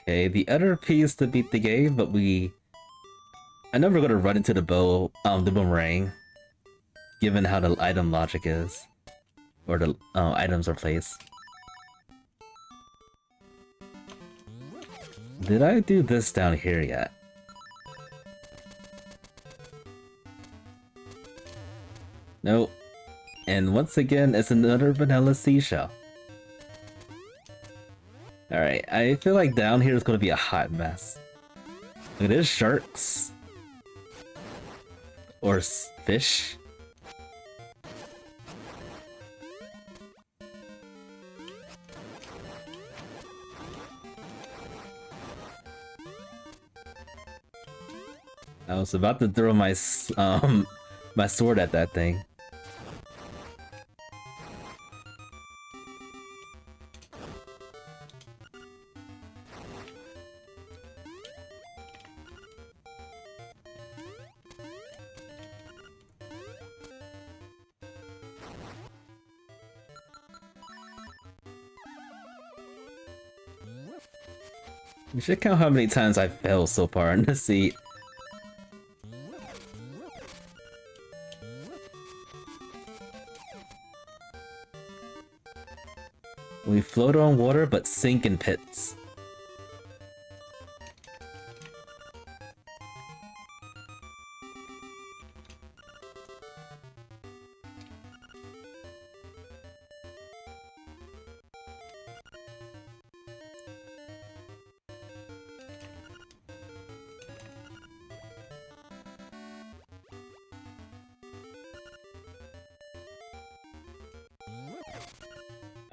Okay, the other piece to beat the game, but I know we're gonna run into the boomerang, given how the item logic is, or the items are placed. Did I do this down here yet? Nope. And once again, it's another vanilla seashell. Alright, I feel like down here is gonna be a hot mess. Look at this, sharks. Or fish. I was about to throw my my sword at that thing. You should count how many times I've failed so far in this seat. We float on water but sink in pits.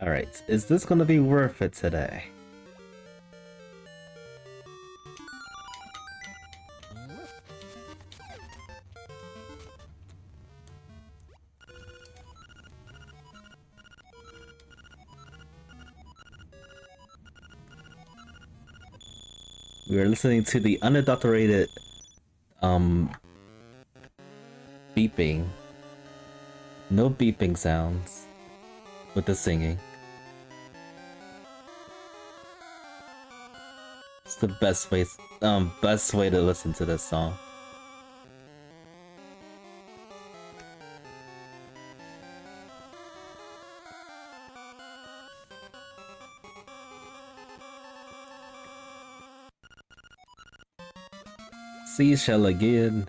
Alright, is this gonna be worth it today? We are listening to the unadulterated beeping. No beeping sounds with the singing. It's the best way to listen to this song. Seashell again.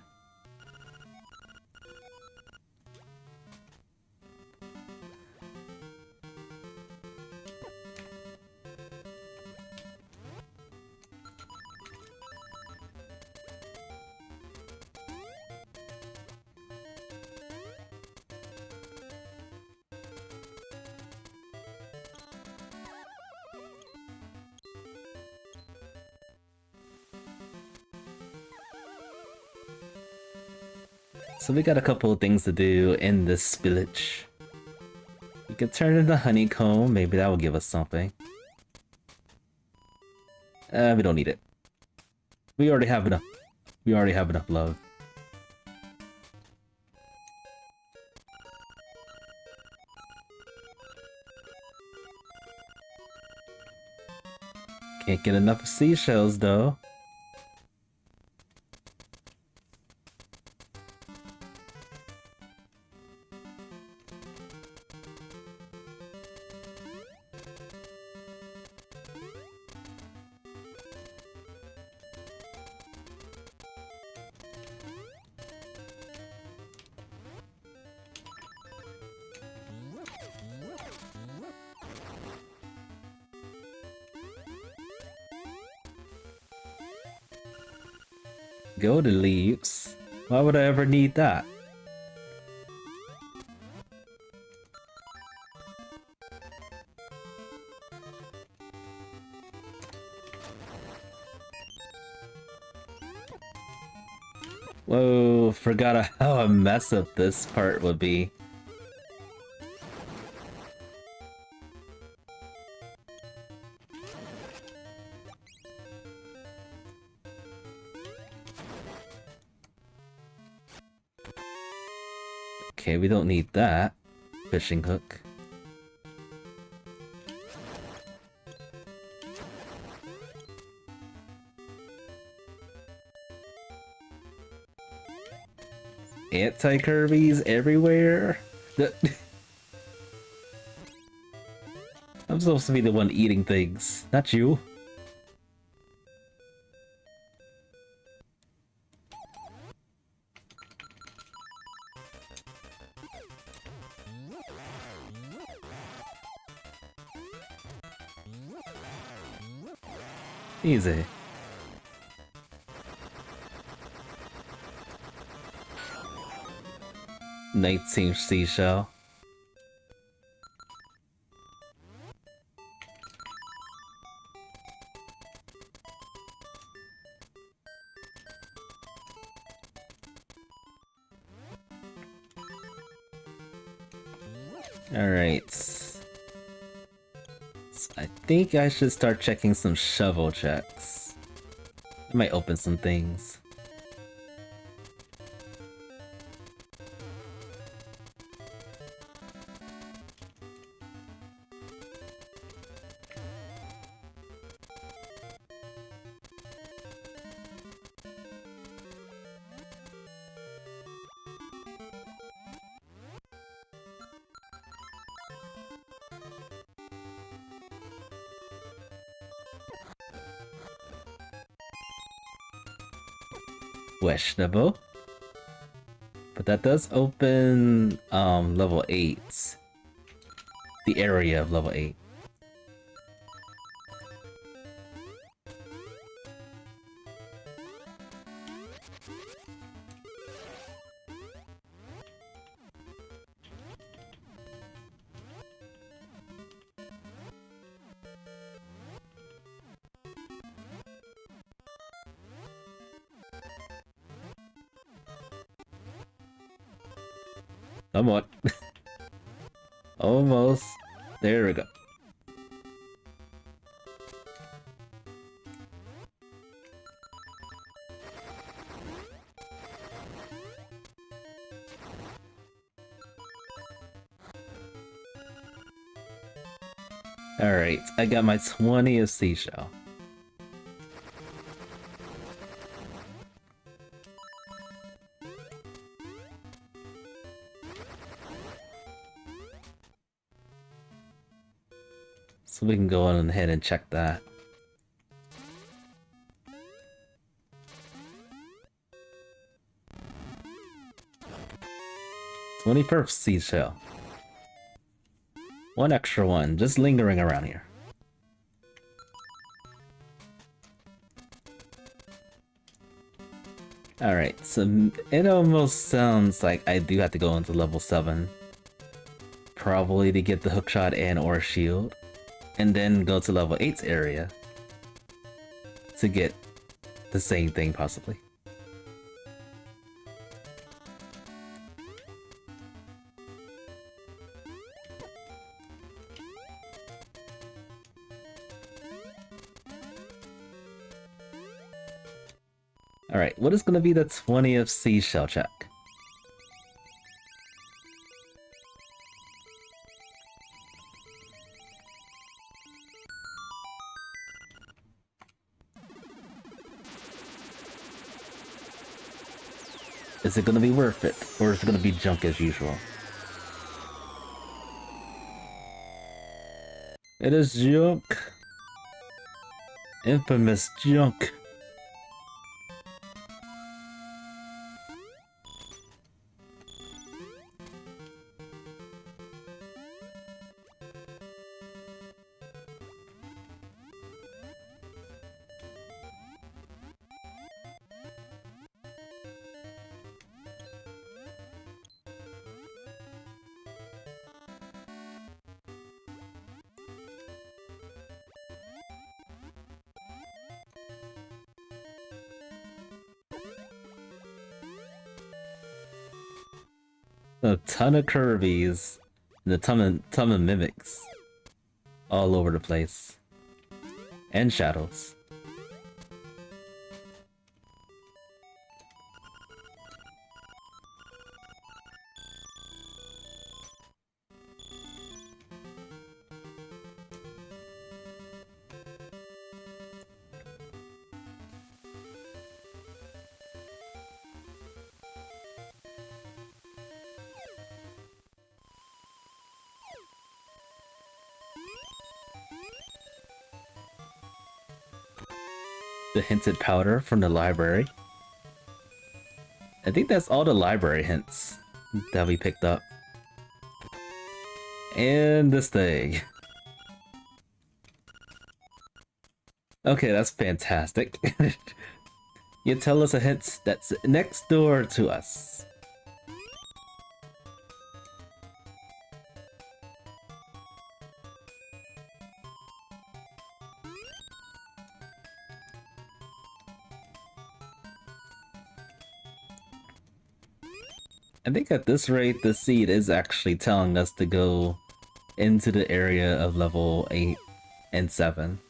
So we got a couple of things to do in this spillage. We could turn into honeycomb, maybe that will give us something. We don't need it. We already have enough. We already have enough love. Can't get enough seashells though. Go to leaves. Why would I ever need that? Whoa, forgot how a mess up this part would be. Okay, we don't need that fishing hook. Anti-Kirby's everywhere. I'm supposed to be the one eating things, not you. Easy. Night-themed seashell. Alright. So I think I should start checking some shovel checks. I might open some things. Questionable. But that does open level 8. The area of level 8. Somewhat. Almost. There we go. Alright, I got my 20th seashell. So we can go on ahead and check that. "21st seashell. One extra one, just lingering around here. Alright, so it almost sounds like I do have to go into level 7. Probably to get the hookshot and or shield. And then go to level 8's area to get the same thing, possibly. Alright, what is going to be the 20th seashell check? Is it gonna be worth it, or is it gonna be junk as usual? It is junk. Infamous junk. A ton of Kirby's and a ton of mimics all over the place. And shadows. The hinted powder from the library. I think that's all the library hints that we picked up. And this thing. Okay, that's fantastic. You tell us a hint that's next door to us. I think at this rate, the seed is actually telling us to go into the area of level 8 and 7.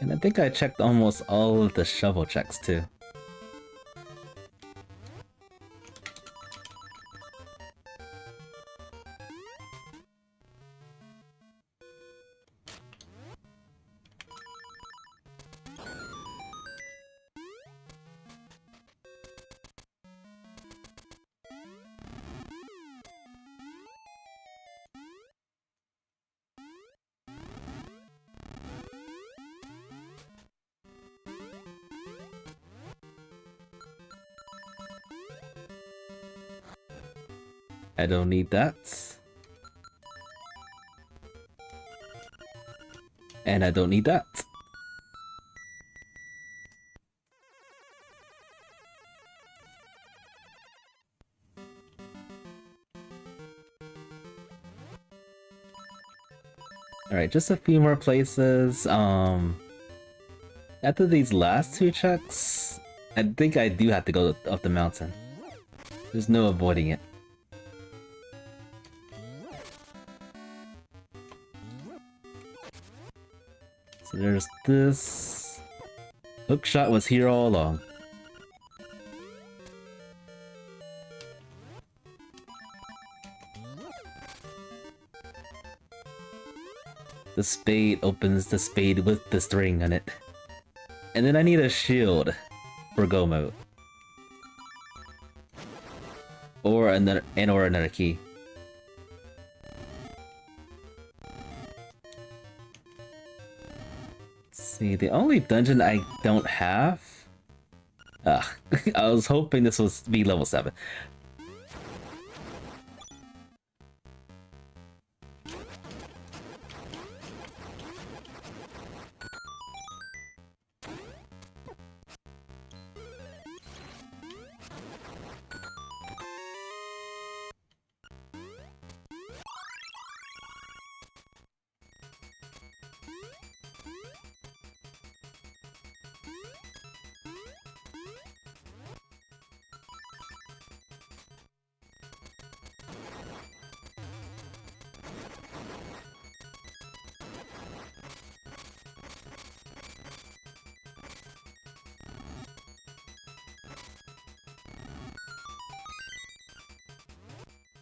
And I think I checked almost all of the shovel checks too. I don't need that. And I don't need that. Alright, just a few more places. After these last two checks, I think I do have to go up the mountain. There's no avoiding it. So there's this. Hookshot was here all along. The spade opens the spade with the string on it. And then I need a shield for go mode. Or another key. See, the only dungeon I don't have... I was hoping this was be level 7.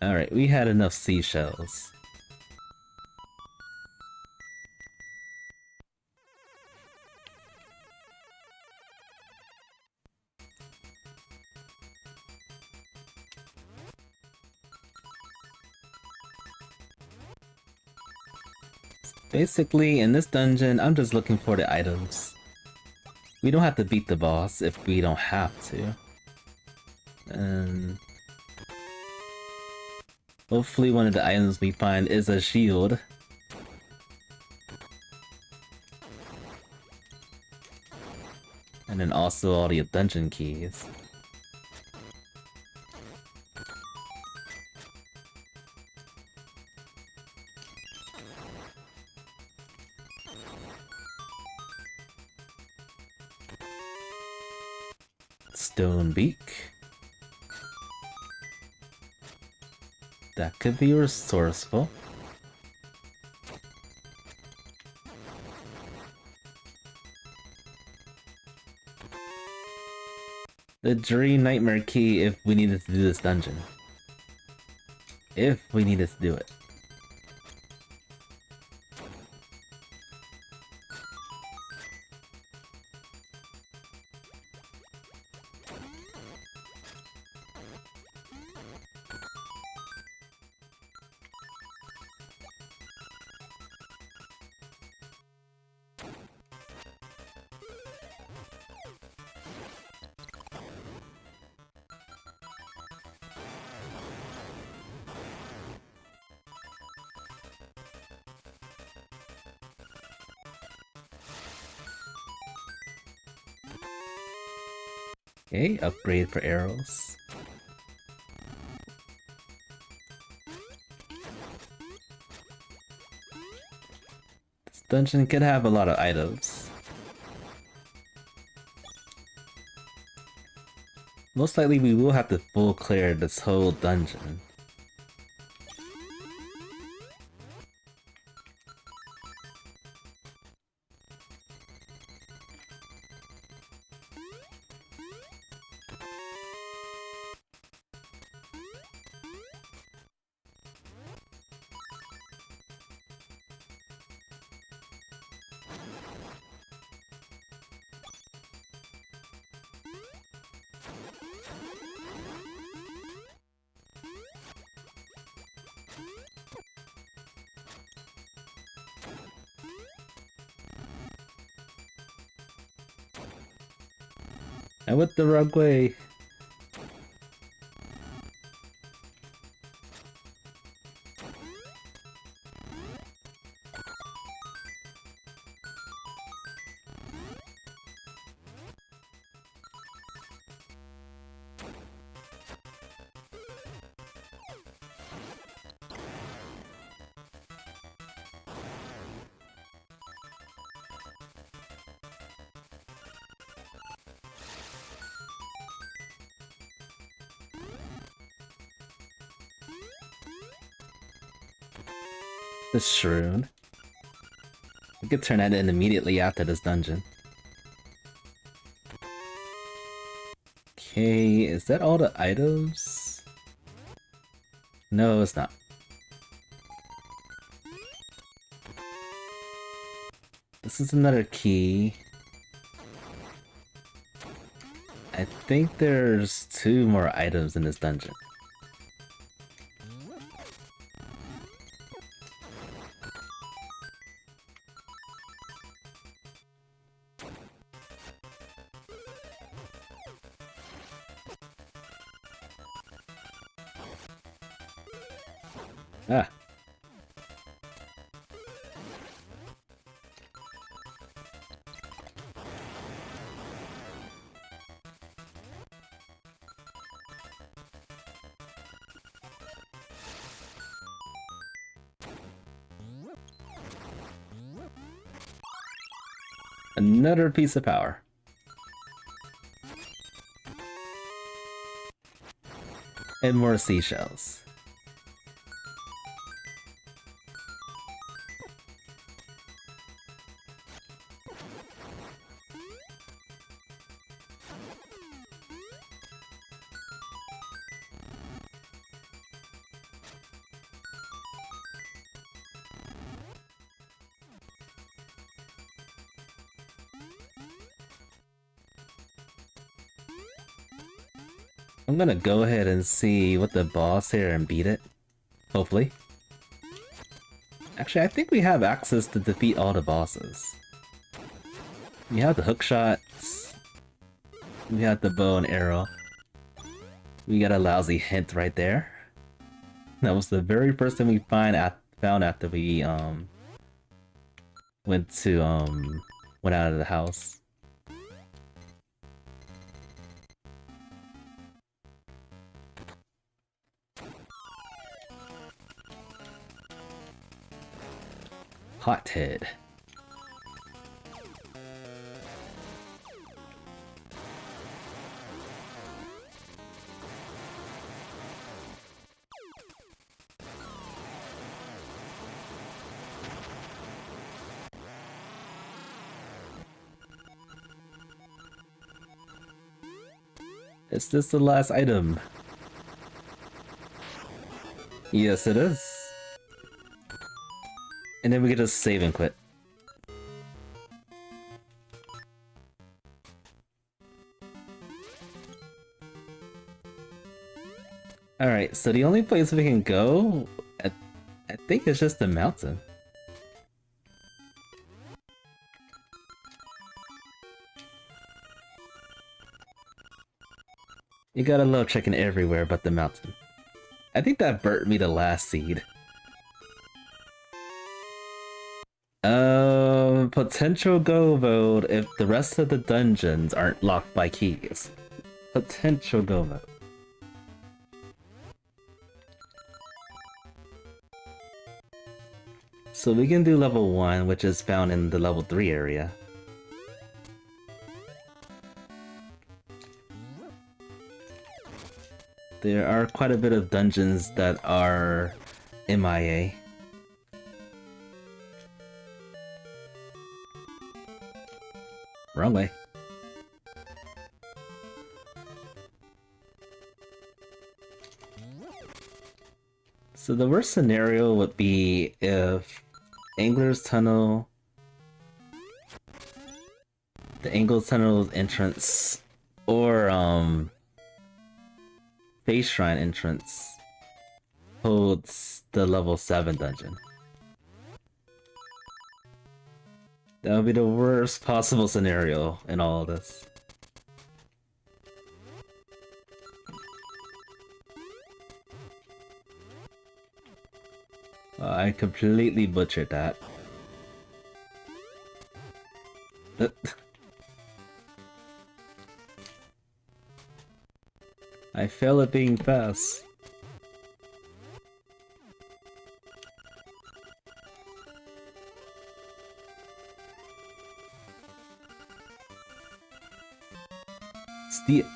Alright, we had enough seashells. Basically, in this dungeon, I'm just looking for the items. We don't have to beat the boss if we don't have to. And... Hopefully one of the items we find is a shield. And then also all the dungeon keys. Stone beak. That could be resourceful. The Dream Nightmare key if we needed to do this dungeon. If we needed to do it. Okay, upgrade for arrows. This dungeon could have a lot of items. Most likely we will have to full clear this whole dungeon. I went the wrong way. The shroom. We could turn that in immediately after this dungeon. Okay, is that all the items? No, it's not. This is another key. I think there's 2 more items in this dungeon. Ah. Another piece of power. And more seashells. I'm gonna go ahead and see what the boss here and beat it. Hopefully. Actually, I think we have access to defeat all the bosses. We have the hook shots. We have the bow and arrow. We got a lousy hint right there. That was the very first thing we found after we went out of the house. Hothead. Is this the last item? Yes, it is. And then we can just save and quit. Alright, so the only place we can go, I think it's just the mountain. You gotta love checking everywhere but the mountain. I think that burnt me the last seed. Potential go mode if the rest of the dungeons aren't locked by keys. Potential go mode. So we can do level 1, which is found in the level 3 area. There are quite a bit of dungeons that are MIA. Wrong way. So the worst scenario would be if Angler's Tunnel, the Angler's Tunnel entrance, or Face Shrine entrance holds the level 7 dungeon. That would be the worst possible scenario in all of this. I completely butchered that. I fail at being fast. Stick.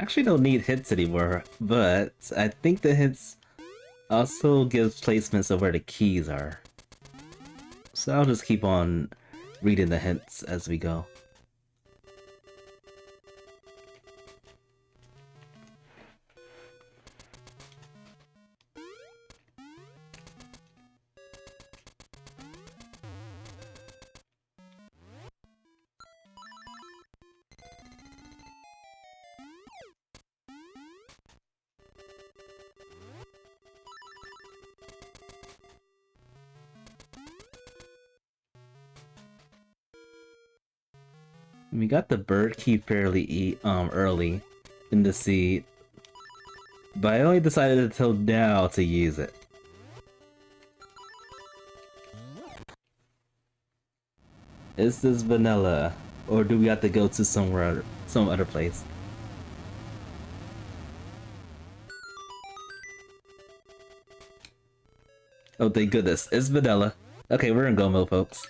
Actually don't need hits anymore, but I think the hits also gives placements of where the keys are. So I'll just keep on reading the hints as we go. We got the bird key fairly early in the seed, but I only decided until now to use it. Is this vanilla, or do we have to go to some other place? Oh, thank goodness, it's vanilla. Okay, we're in Gomo, folks.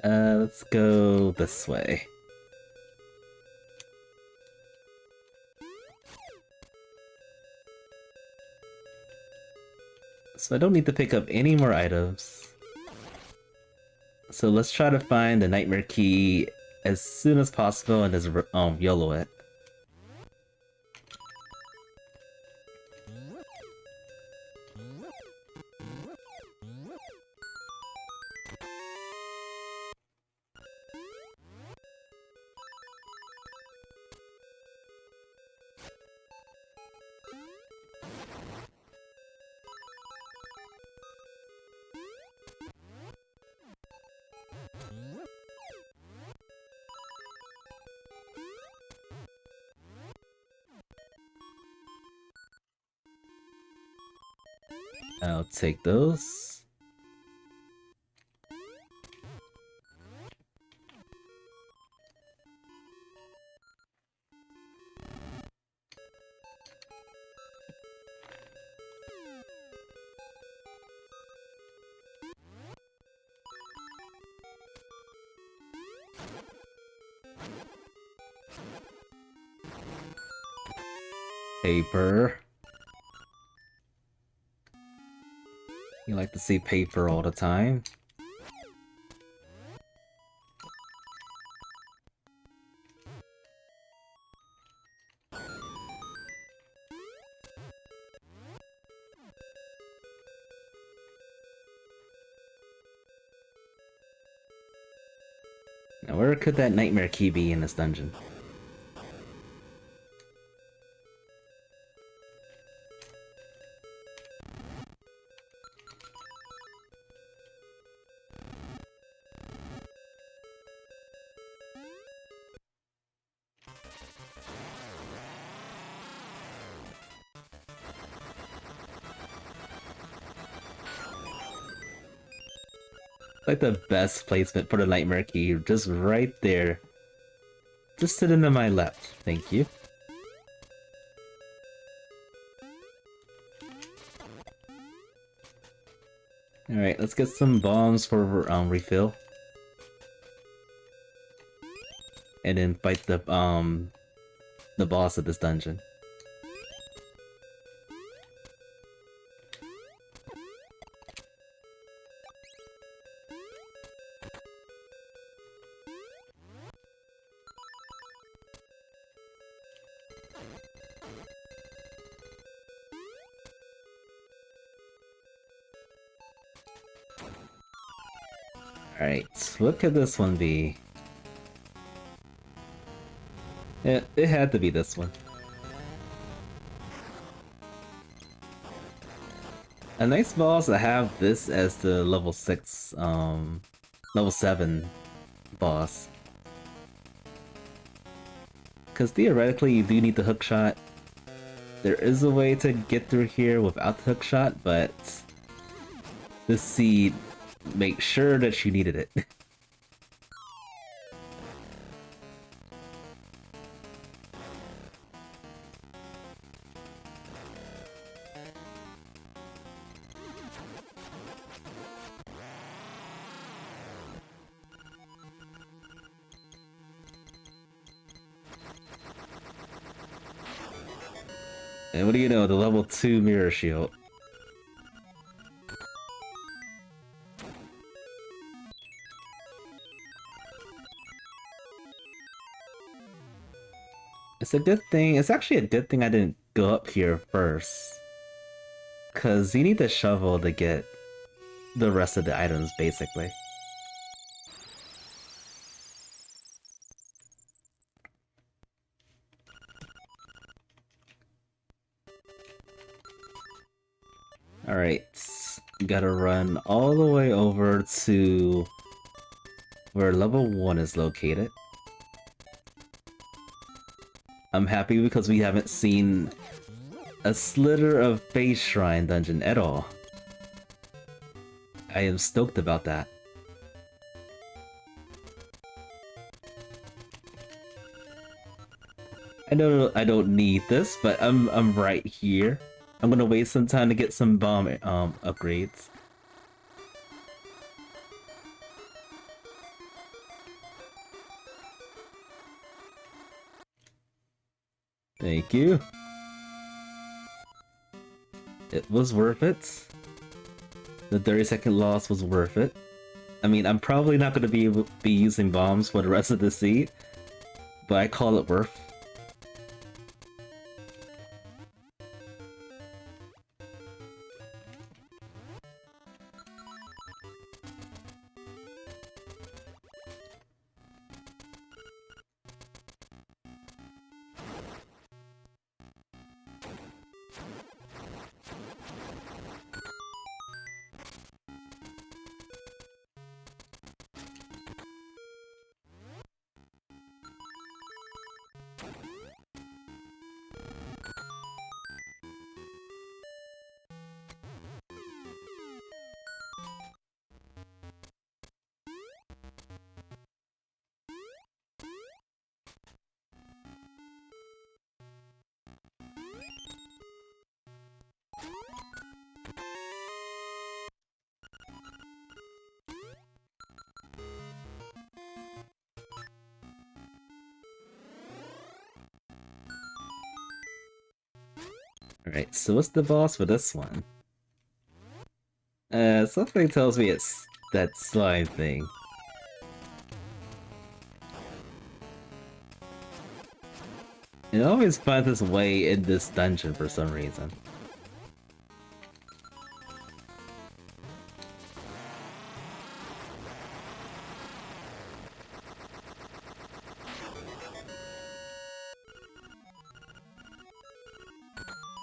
Let's go this way. So I don't need to pick up any more items. So let's try to find the nightmare key as soon as possible and just YOLO it. I'll take those. Paper. You like to see paper all the time. Now where could that nightmare key be in this dungeon? Like the best placement for the nightmare key, just right there. Just sitting to my left, thank you. Alright, let's get some bombs for refill. And then fight the boss of this dungeon. Alright, what could this one be? It had to be this one. A nice boss to have this as the level 6, level 7 boss. Because theoretically you do need the hookshot. There is a way to get through here without the hookshot, but this seed makes sure that you needed it. And what do you know, the level 2 mirror shield. It's a good thing, it's actually a good thing I didn't go up here first. Cause you need the shovel to get the rest of the items, basically. Alright, gotta run all the way over to where level 1 is located. I'm happy because we haven't seen a slither of Phase Shrine dungeon at all. I am stoked about that. I know I don't need this, but I'm right here. I'm gonna wait some time to get some bomb upgrades. Thank you. It was worth it. The 30-second loss was worth it. I mean, I'm probably not going to be using bombs for the rest of the seat, but I call it worth. Alright, so what's the boss for this one? Something tells me it's that slime thing. It always finds its way in this dungeon for some reason.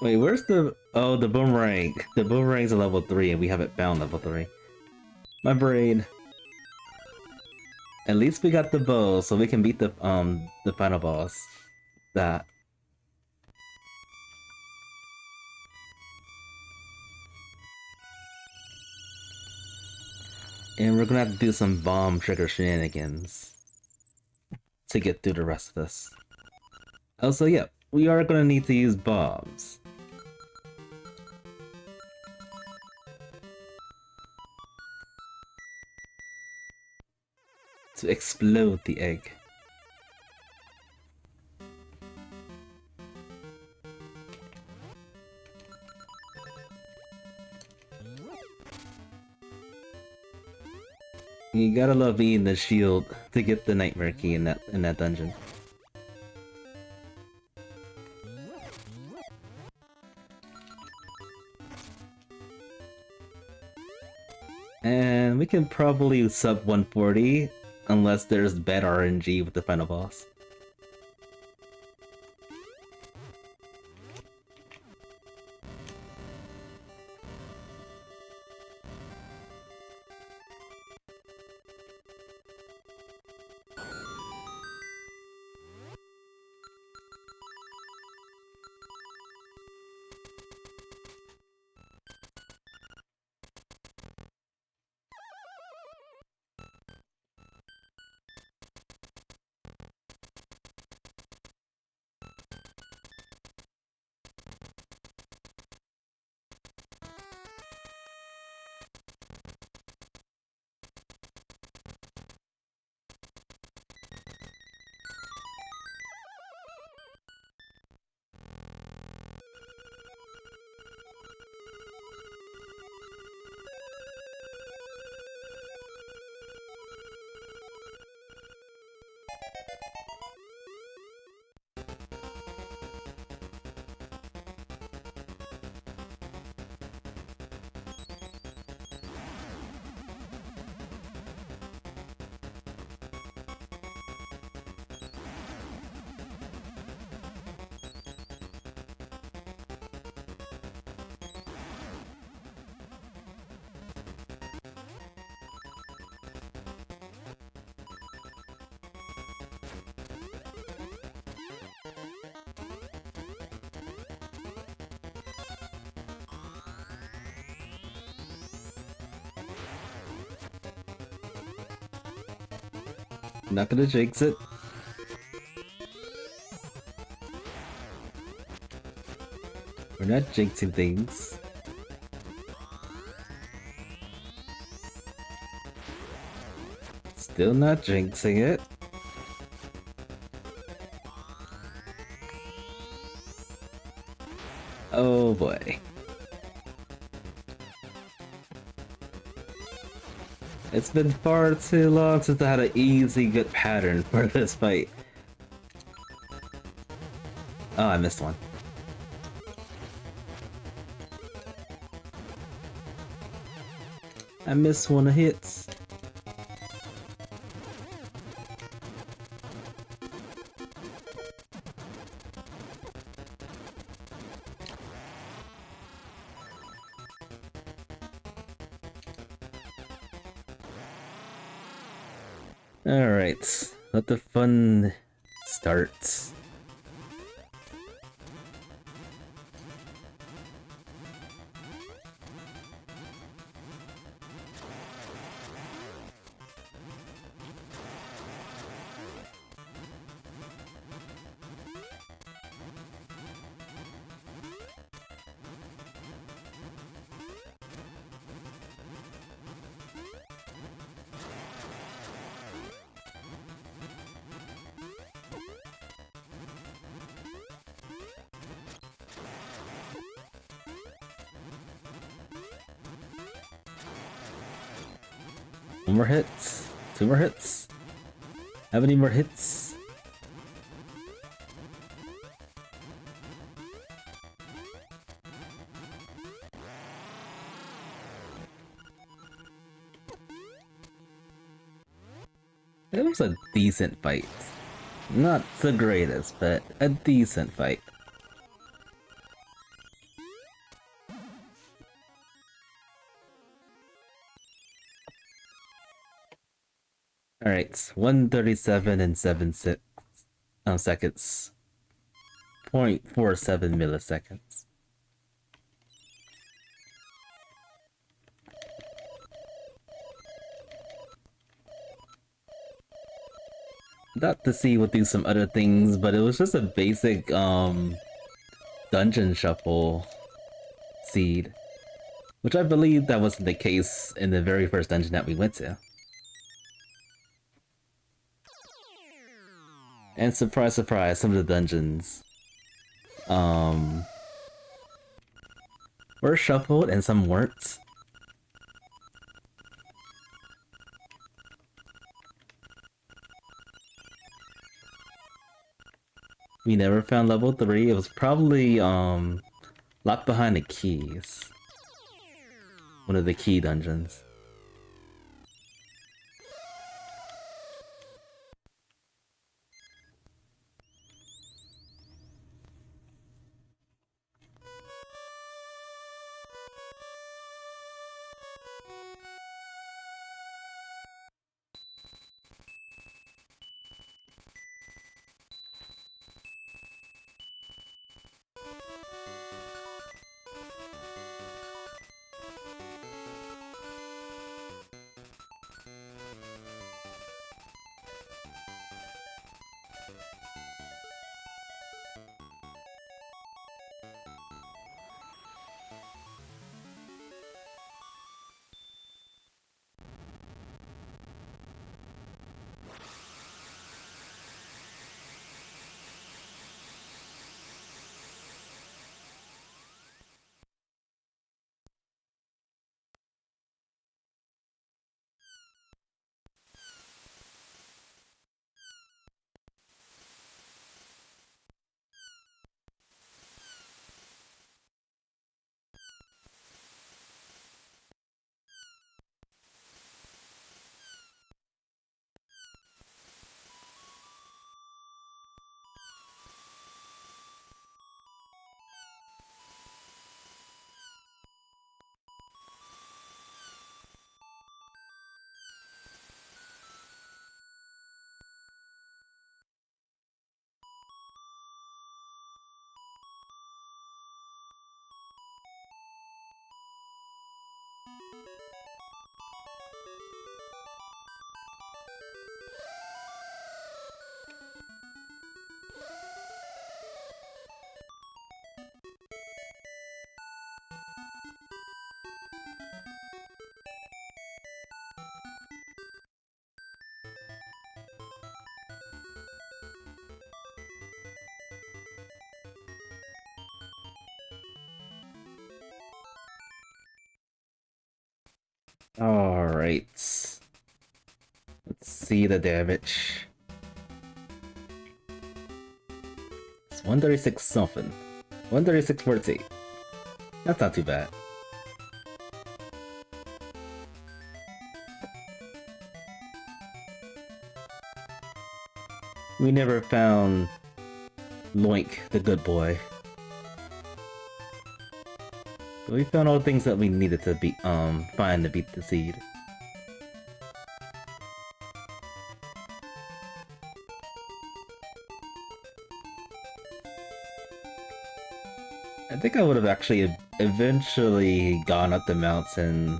Wait, where's the... Oh, the boomerang. The boomerang's a level 3 and we haven't found level 3. My brain. At least we got the bow, so we can beat the final boss. That. And we're gonna have to do some bomb trigger shenanigans to get through the rest of this. Also, yeah, we are gonna need to use bombs. To explode the egg. You gotta love being the shield to get the nightmare key in that dungeon. And we can probably sub 140 unless there's bad RNG with the final boss. Not gonna jinx it. We're not jinxing things. Still not jinxing it. Oh boy. It's been far too long since I had an easy, good pattern for this fight. Oh, I missed one. I missed one of hits. Alright, let the fun start. One more hits. Two more hits. Have any more hits? It was a decent fight. Not the greatest, but a decent fight. Alright, 137 and 7 seconds. 0.47 milliseconds. Got to see we'll do some other things, but it was just a basic dungeon shuffle seed. Which I believe that wasn't the case in the very first dungeon that we went to. And surprise, surprise, some of the dungeons were shuffled and some weren't. We never found level 3. It was probably locked behind the keys. One of the key dungeons. Alright. Let's see the damage. It's 136 something. 136.48. That's not too bad. We never found Loink, the good boy. But we found all the things that we needed to find to beat the seed. I think I would have actually eventually gone up the mountain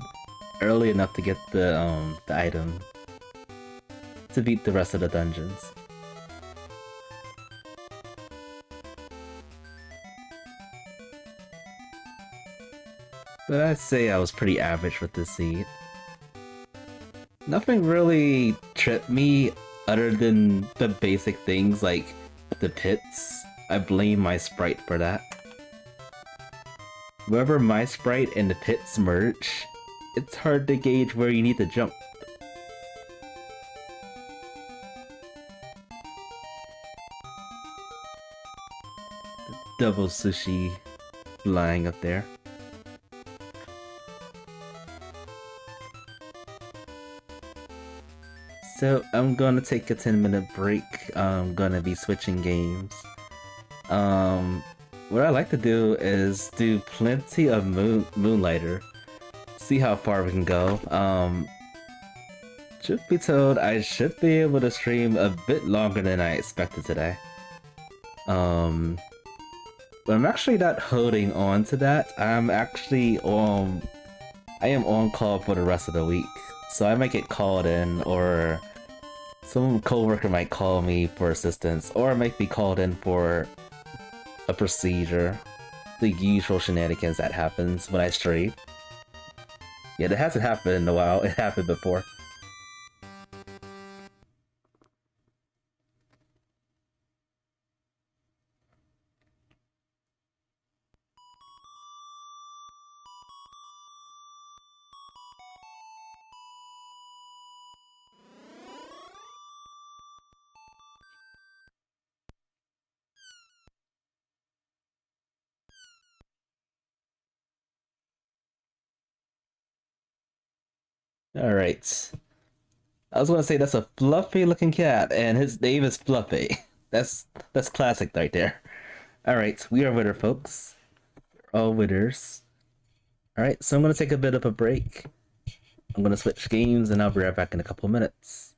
early enough to get the item to beat the rest of the dungeons. But I'd say I was pretty average with this seed. Nothing really tripped me other than the basic things like the pits. I blame my sprite for that. Wherever my sprite and the pits merge, it's hard to gauge where you need to jump. Double sushi flying up there. So I'm gonna take a 10-minute break. I'm gonna be switching games. What I like to do is do plenty of Moonlighter. See how far we can go. Truth be told, I should be able to stream a bit longer than I expected today. But I'm actually not holding on to that. I am on call for the rest of the week. So I might get called in, or some coworker might call me for assistance, or I might be called in for a procedure. The usual shenanigans that happens when I stream. Yeah, that hasn't happened in a while. It happened before. Alright. I was gonna say that's a fluffy looking cat, and his name is Fluffy. That's classic right there. Alright, we are winner, folks. We're all winners. Alright, so I'm gonna take a bit of a break. I'm gonna switch games, and I'll be right back in a couple minutes.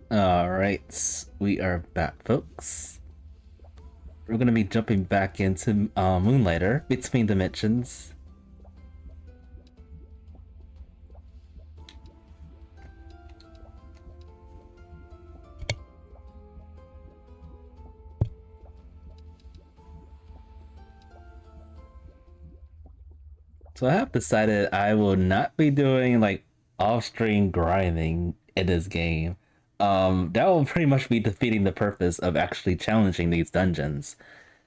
Alright, we are back, folks. We're gonna be jumping back into Moonlighter between dimensions. So I have decided I will not be doing like off-screen grinding in this game. That will pretty much be defeating the purpose of actually challenging these dungeons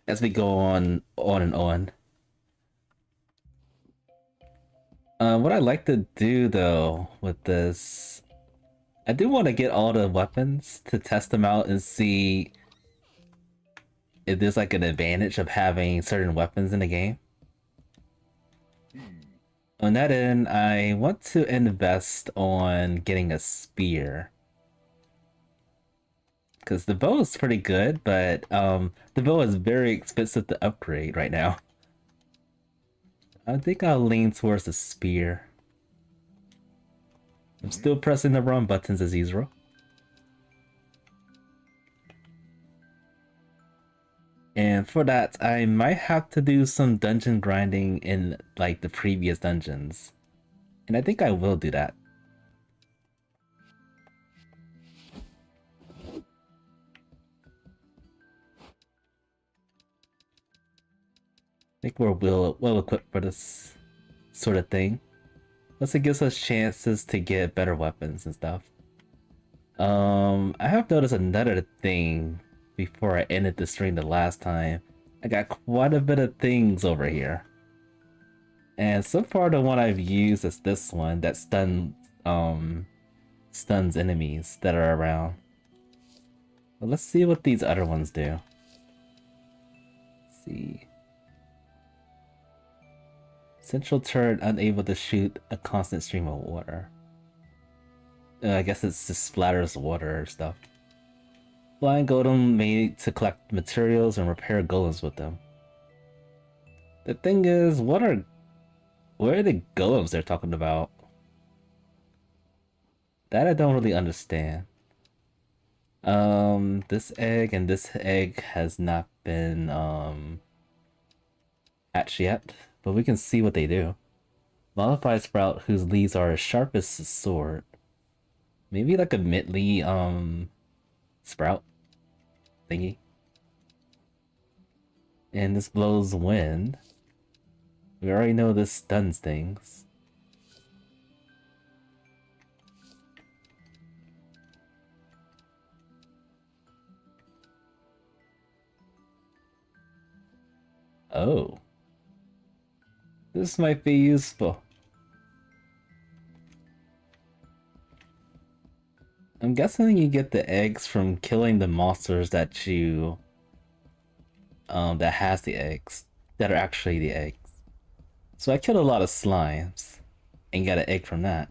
as we go on and on. What I like to do though with this, I do want to get all the weapons to test them out and see if there's like an advantage of having certain weapons in the game. On that end, I want to invest on getting a spear. Because the bow is pretty good, but the bow is very expensive to upgrade right now. I think I'll lean towards the spear. I'm still pressing the wrong buttons as usual. And for that, I might have to do some dungeon grinding in like the previous dungeons. And I think I will do that. I think we're well equipped for this sort of thing. Plus it gives us chances to get better weapons and stuff. I have noticed another thing before I ended the stream the last time. I got quite a bit of things over here. And so far the one I've used is this one that stuns enemies that are around. But let's see what these other ones do. Let's see. Central turret unable to shoot a constant stream of water. I guess it just splatters water or stuff. Flying golem made to collect materials and repair golems with them. The thing is, where are the golems they're talking about? That I don't really understand. This egg and this egg has not been hatched yet, but we can see what they do. Modified sprout whose leaves are as sharp as a sword. Maybe like a Midley sprout thingy. And this blows wind. We already know this stuns things. Oh. This might be useful. I'm guessing you get the eggs from killing the monsters that you that has the eggs that are actually the eggs. So I killed a lot of slimes and got an egg from that.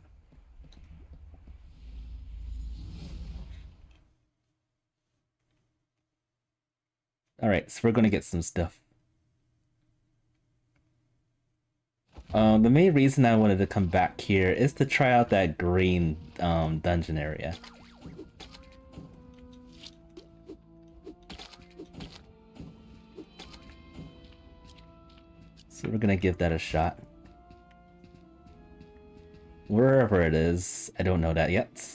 Alright, so we're gonna get some stuff. The main reason I wanted to come back here is to try out that green dungeon area. So we're gonna give that a shot. Wherever it is, I don't know that yet.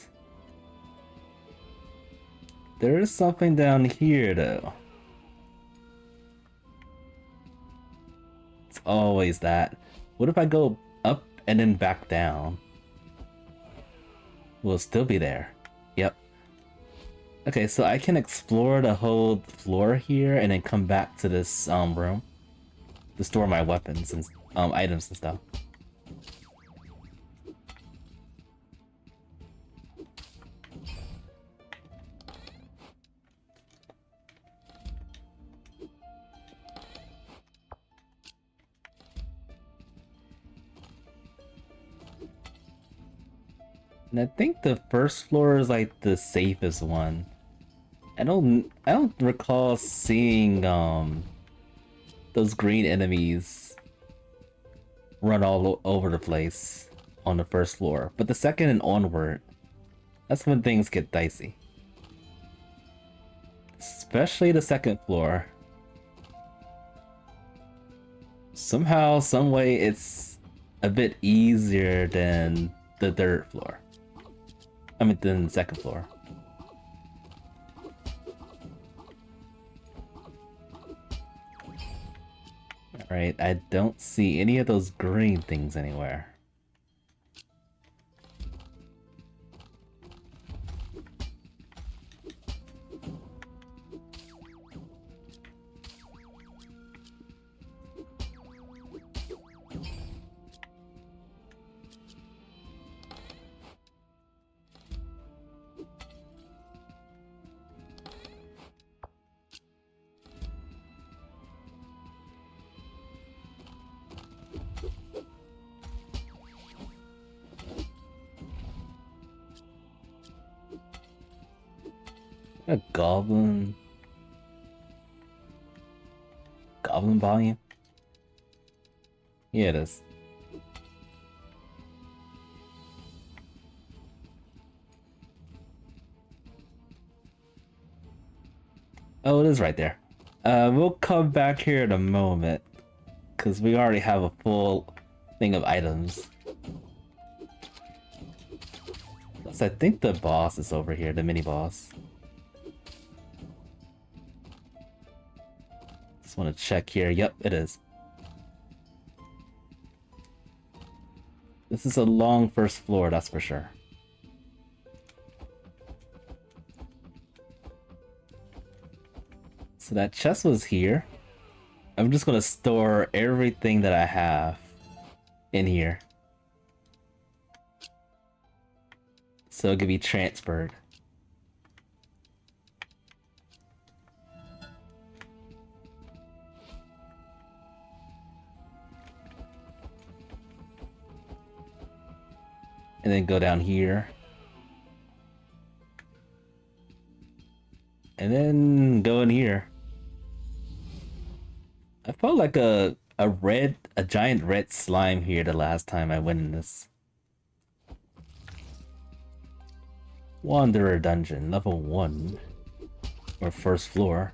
There is something down here though. It's always that. What if I go up and then back down? We'll still be there. Yep. Okay, so I can explore the whole floor here and then come back to this room to store my weapons and items and stuff. And I think the first floor is like the safest one. I don't recall seeing those green enemies run all over the place on the first floor. But the second and onward, that's when things get dicey. especially the second floor. Somehow, some way, it's a bit easier than the third floor. I mean, than the second floor. Alright, I don't see any of those green things anywhere. A goblin volume? Yeah, it is. Oh, it is right there. We'll come back here in a moment, because we already have a full thing of items. Plus, I think the boss is over here, the mini-boss. Just want to check here. Yep, it is. This is a long first floor, that's for sure. So that chest was here. I'm just gonna store everything that I have in here, so it can be transferred. And then go down here. And then go in here. I felt like a giant red slime here the last time I went in this. Wanderer dungeon, level 1. Or first floor.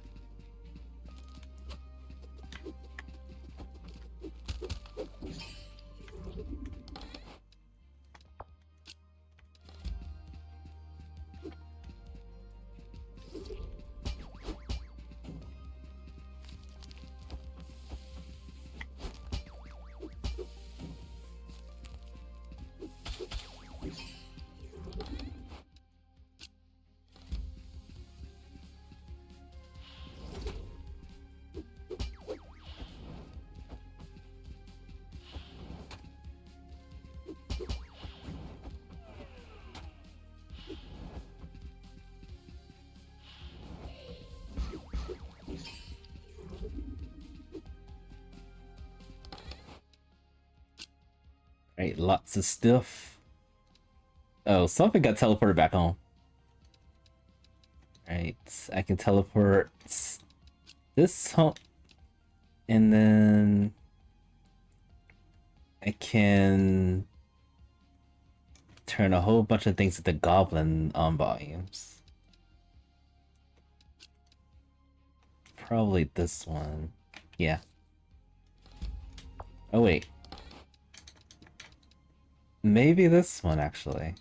Right, lots of stuff. Oh, something got teleported back home. Right, I can teleport this home, and then I can turn a whole bunch of things into goblin volumes. Probably this one. Yeah. Oh wait. Maybe this one, actually.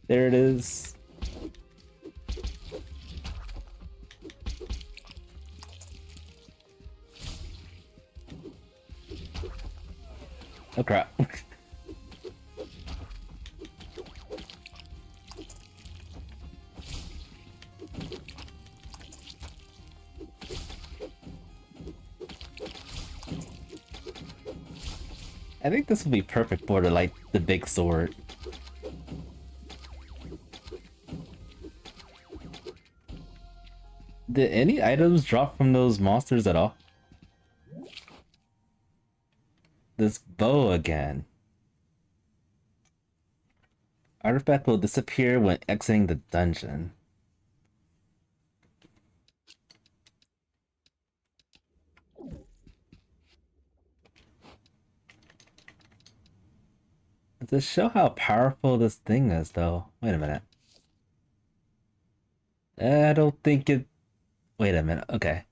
There it is. Oh crap. I think this would be perfect for the big sword. Did any items drop from those monsters at all? This bow again. Artifact will disappear when exiting the dungeon. To show how powerful this thing is, though. Wait a minute. I don't think it. Wait a minute. Okay.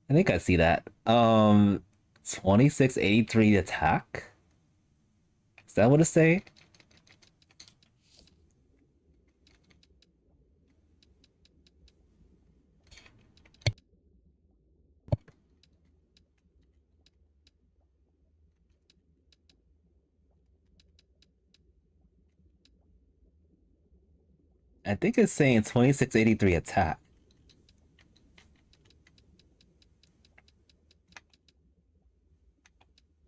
I think I see that. 2683 attack? Is that what it say? I think it's saying 2683 attack.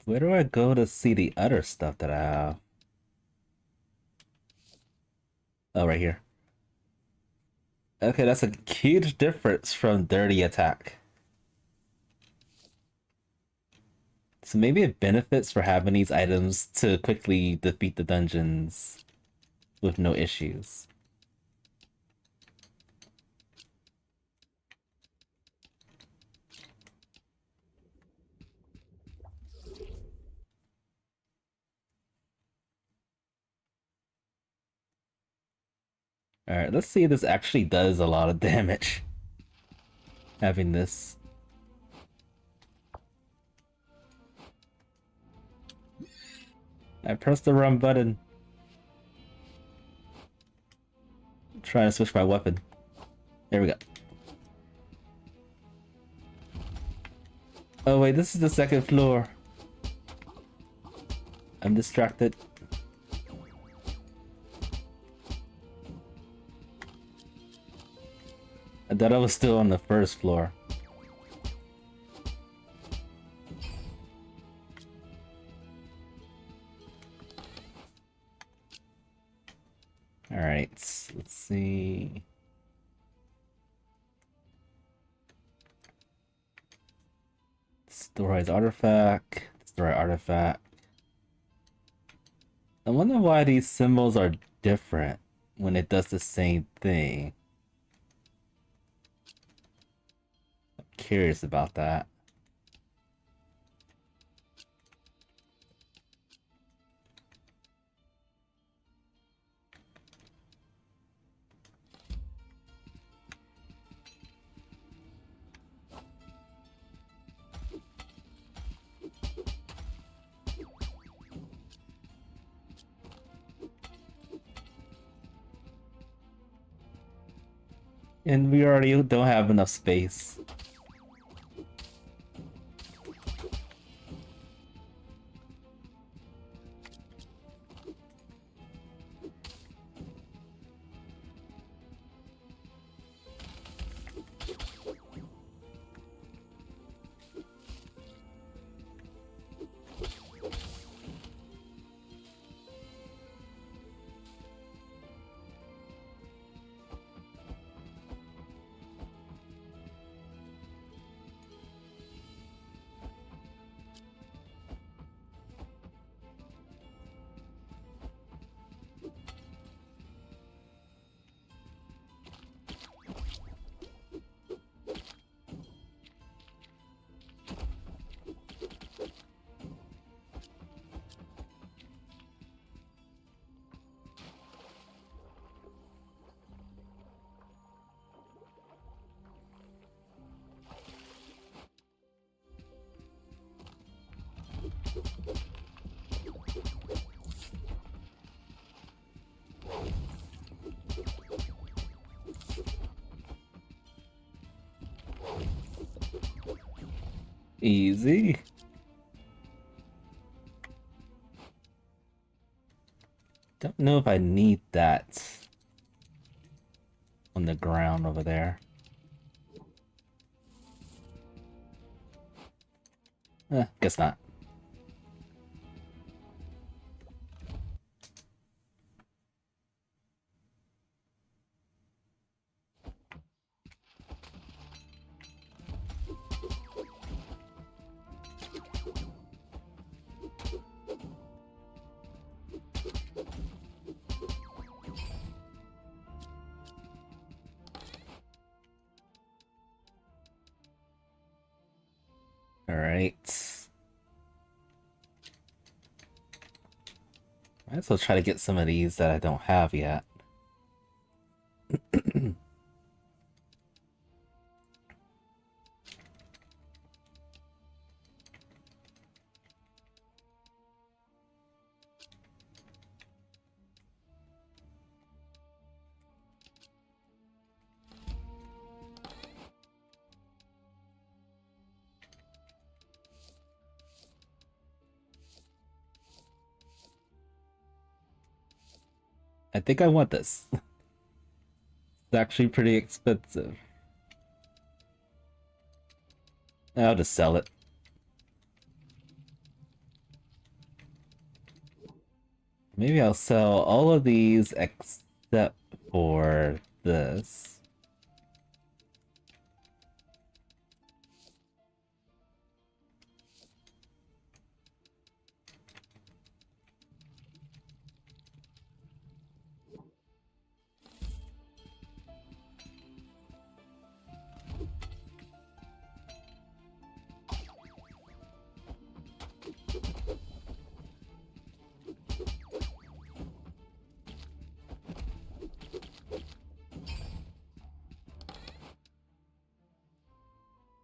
Where do I go to see the other stuff that I have? Oh, right here. Okay, that's a huge difference from dirty attack. So maybe it benefits for having these items to quickly defeat the dungeons with no issues. Alright, let's see if this actually does a lot of damage. Having this. I pressed the wrong button. I'm trying to switch my weapon. There we go. Oh wait, this is the second floor. I'm distracted. I thought I was still on the first floor. Alright, let's see. Storage artifact. Storage artifact. I wonder why these symbols are different when it does the same thing. I'm curious about that. And we already don't have enough space. Easy. Don't know if I need that on the ground over there. Guess not. Alright. Might as well try to get some of these that I don't have yet. I think I want this. It's actually pretty expensive. I'll just sell it. Maybe I'll sell all of these except for this.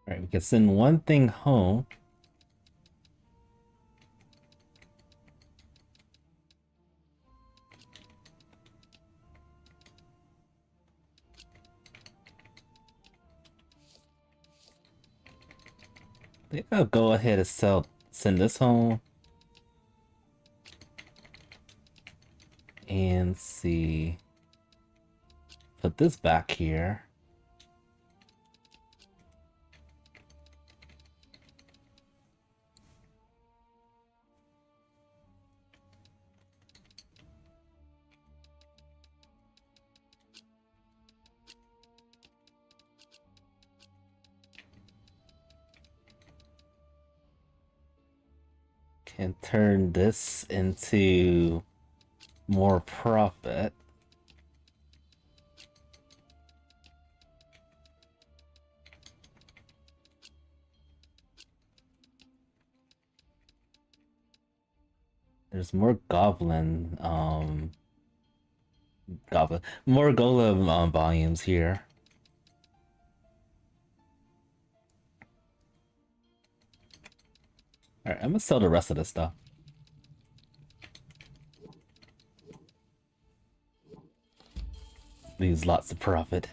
Alright, we can send one thing home. I think I'll go ahead and send this home. And see. Put this back here. Can turn this into more profit. There's more more golem volumes here. Alright, I'm gonna sell the rest of this stuff. Leaves lots of profit.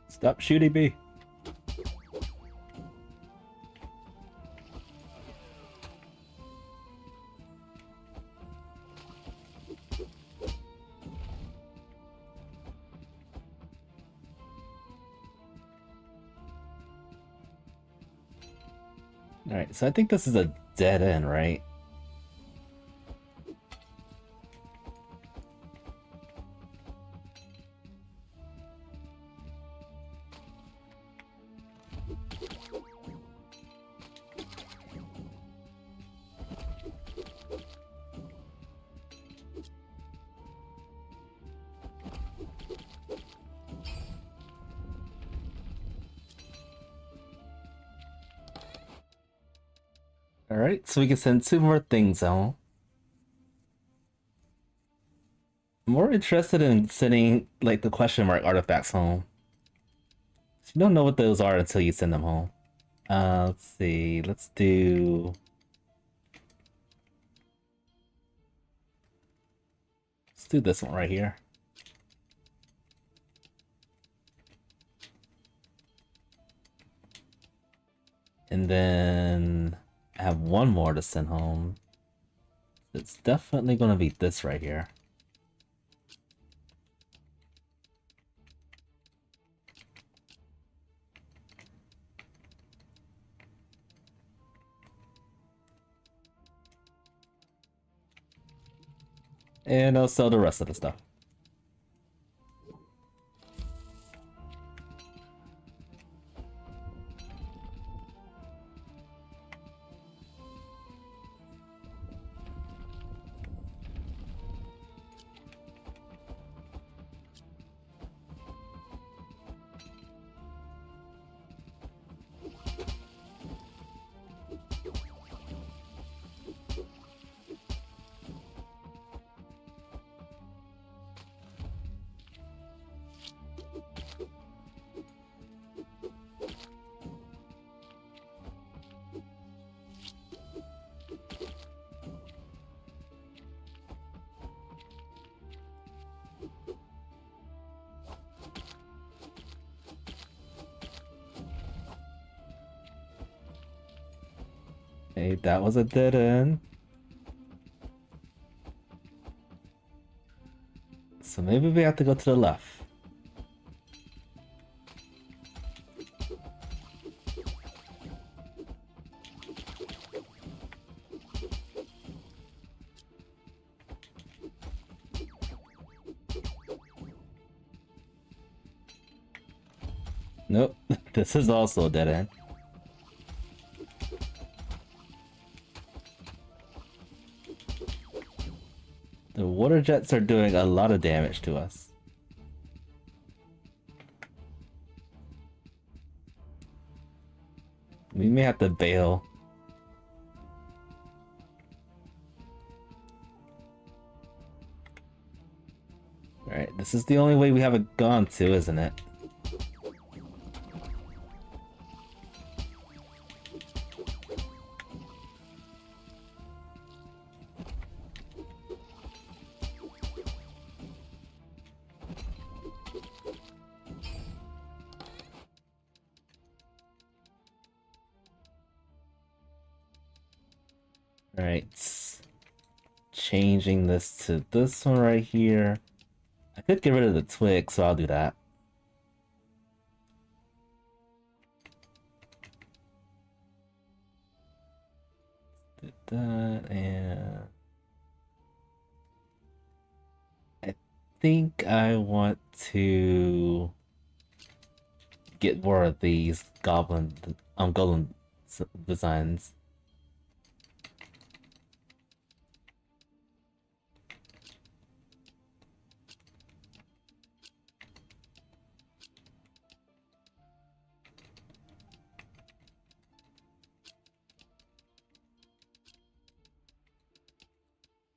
Stop shooting me. Alright, so I think this is a dead end, right? Alright, so we can send 2 more things home. I'm more interested in sending, like, the question mark artifacts home. You don't know what those are until you send them home. Let's see, let's do... Let's do this one right here. And then I have one more to send home. It's definitely gonna be this right here. And I'll sell the rest of the stuff. Hey, that was a dead end. So maybe we have to go to the left. Nope, this is also a dead end. The water jets are doing a lot of damage to us. We may have to bail. Alright, this is the only way we haven't gone to, isn't it? Alright. Changing this to this one right here. I could get rid of the twig, so I'll do that. Did that, and I think I want to get more of these golem designs.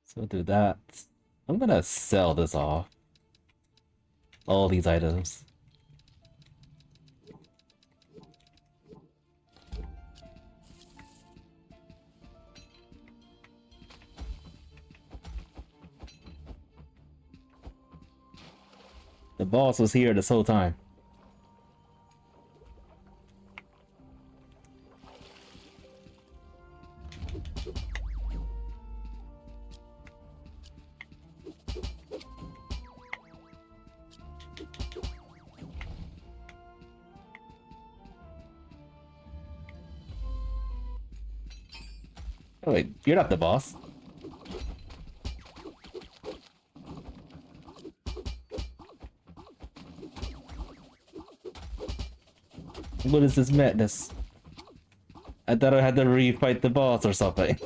So do that. I'm gonna sell this off. All these items. The boss was here this whole time. Oh wait, you're not the boss. What is this madness? I thought I had to refight the boss or something.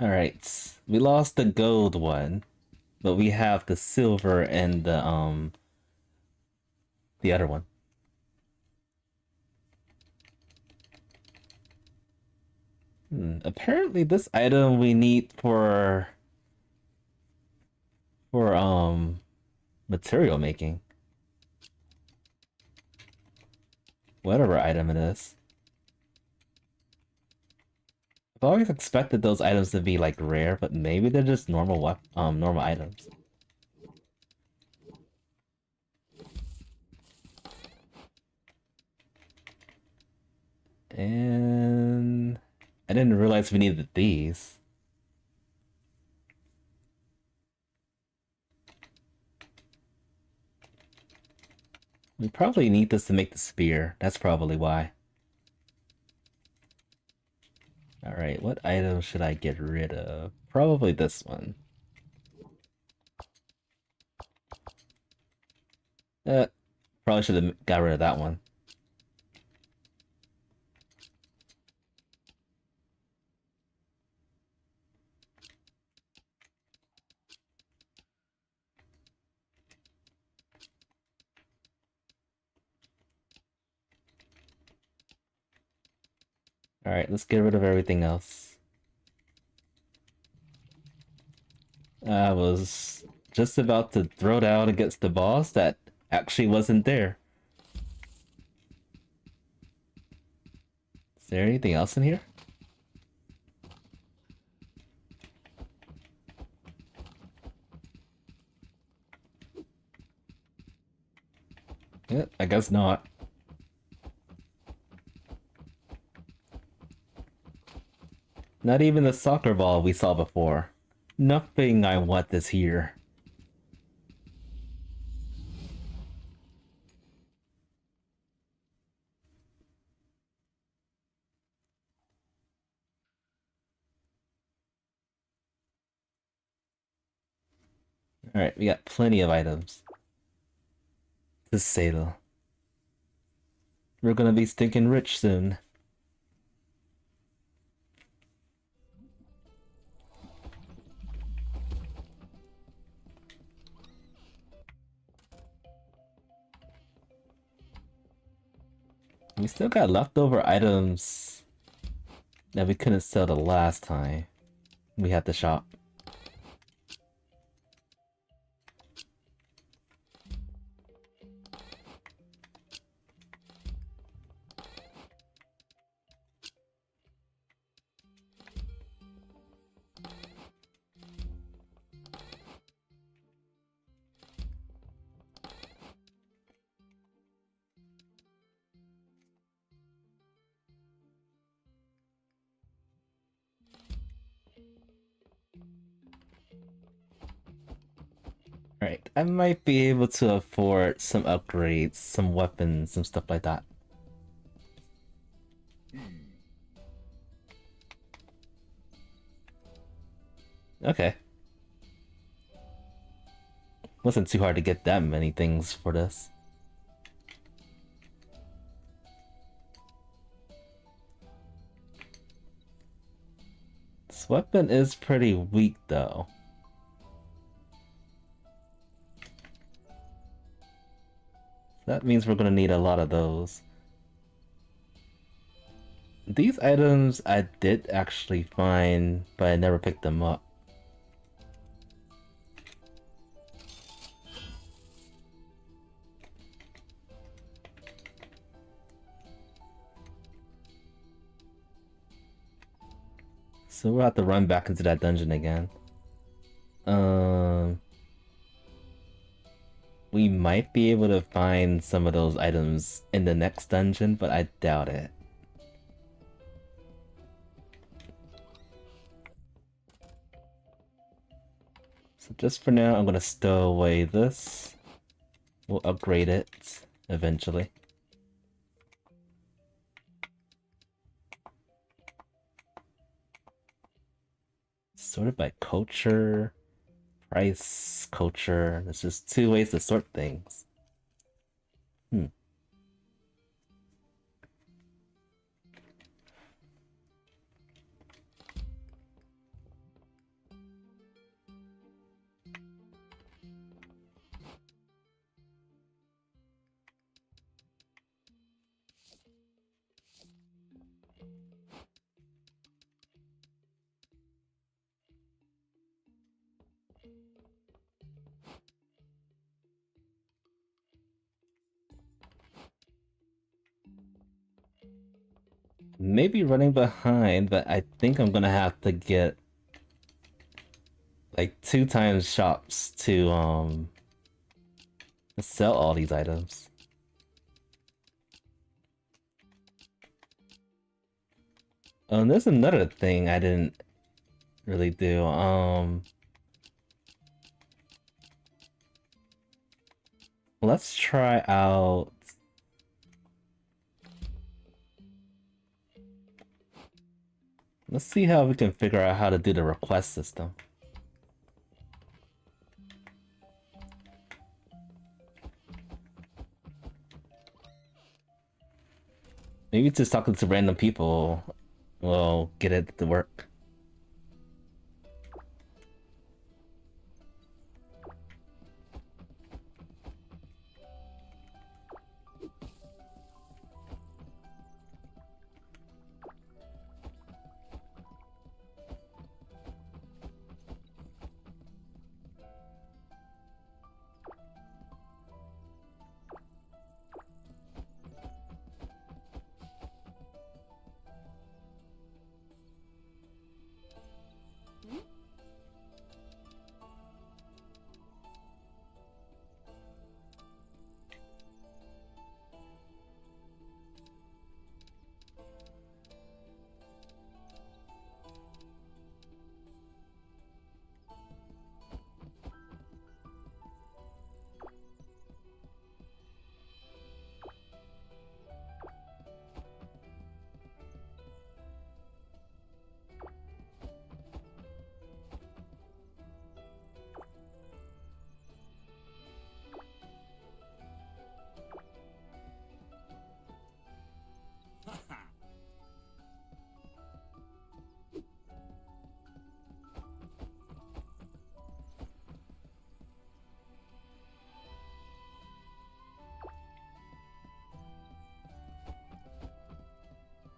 Alright, we lost the gold one, but we have the silver and the other one. Apparently this item we need for material making. Whatever item it is. I've always expected those items to be like rare, but maybe they're just normal items. And I didn't realize we needed these. We probably need this to make the spear. That's probably why. Alright, what item should I get rid of? Probably this one. Probably should have got rid of that one. Alright, let's get rid of everything else. I was just about to throw down against the boss that actually wasn't there. Is there anything else in here? Yeah, I guess not. Not even the soccer ball we saw before. Nothing I want is here. Alright, we got plenty of items to sell. We're gonna be stinking rich soon. We still got leftover items that we couldn't sell the last time we had the shop. Alright, I might be able to afford some upgrades, some weapons, some stuff like that. Okay. Wasn't too hard to get that many things for this. This weapon is pretty weak though. That means we're gonna need a lot of those. These items I did actually find, but I never picked them up. So we'll have to run back into that dungeon again. We might be able to find some of those items in the next dungeon, but I doubt it. So just for now, I'm gonna stow away this. We'll upgrade it eventually. Sorted by culture, price, culture. There's just two ways to sort things. Maybe running behind, but I think I'm gonna have to get like 2 times shops to sell all these items. Oh, and there's another thing I didn't really do. Let's try out. Let's see how we can figure out how to do the request system. Maybe just talking to random people will get it to work.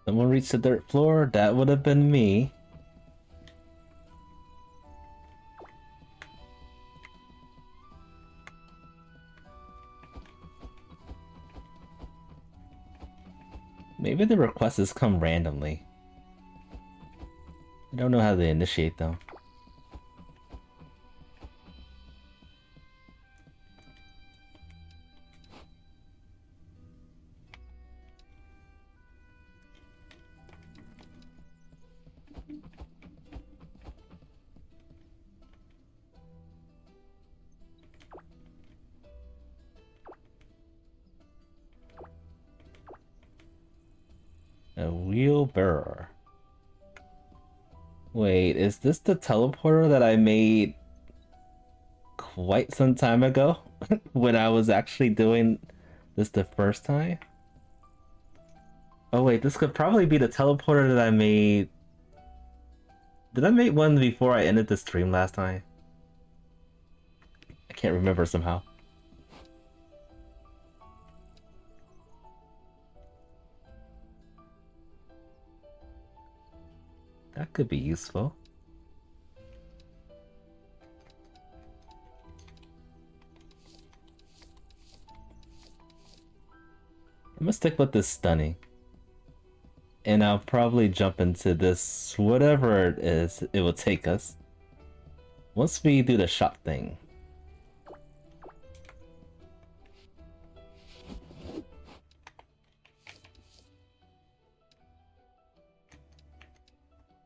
Someone reached the dirt floor? That would have been me. Maybe the requests come randomly. I don't know how they initiate them. A wheelbarrow. Wait, is this the teleporter that I made quite some time ago? When I was actually doing this the first time? Oh wait, this could probably be the teleporter that I made... Did I make one before I ended the stream last time? I can't remember somehow. That could be useful. I'm gonna stick with this stunning. And I'll probably jump into this, whatever it is, it will take us. Once we do the shop thing.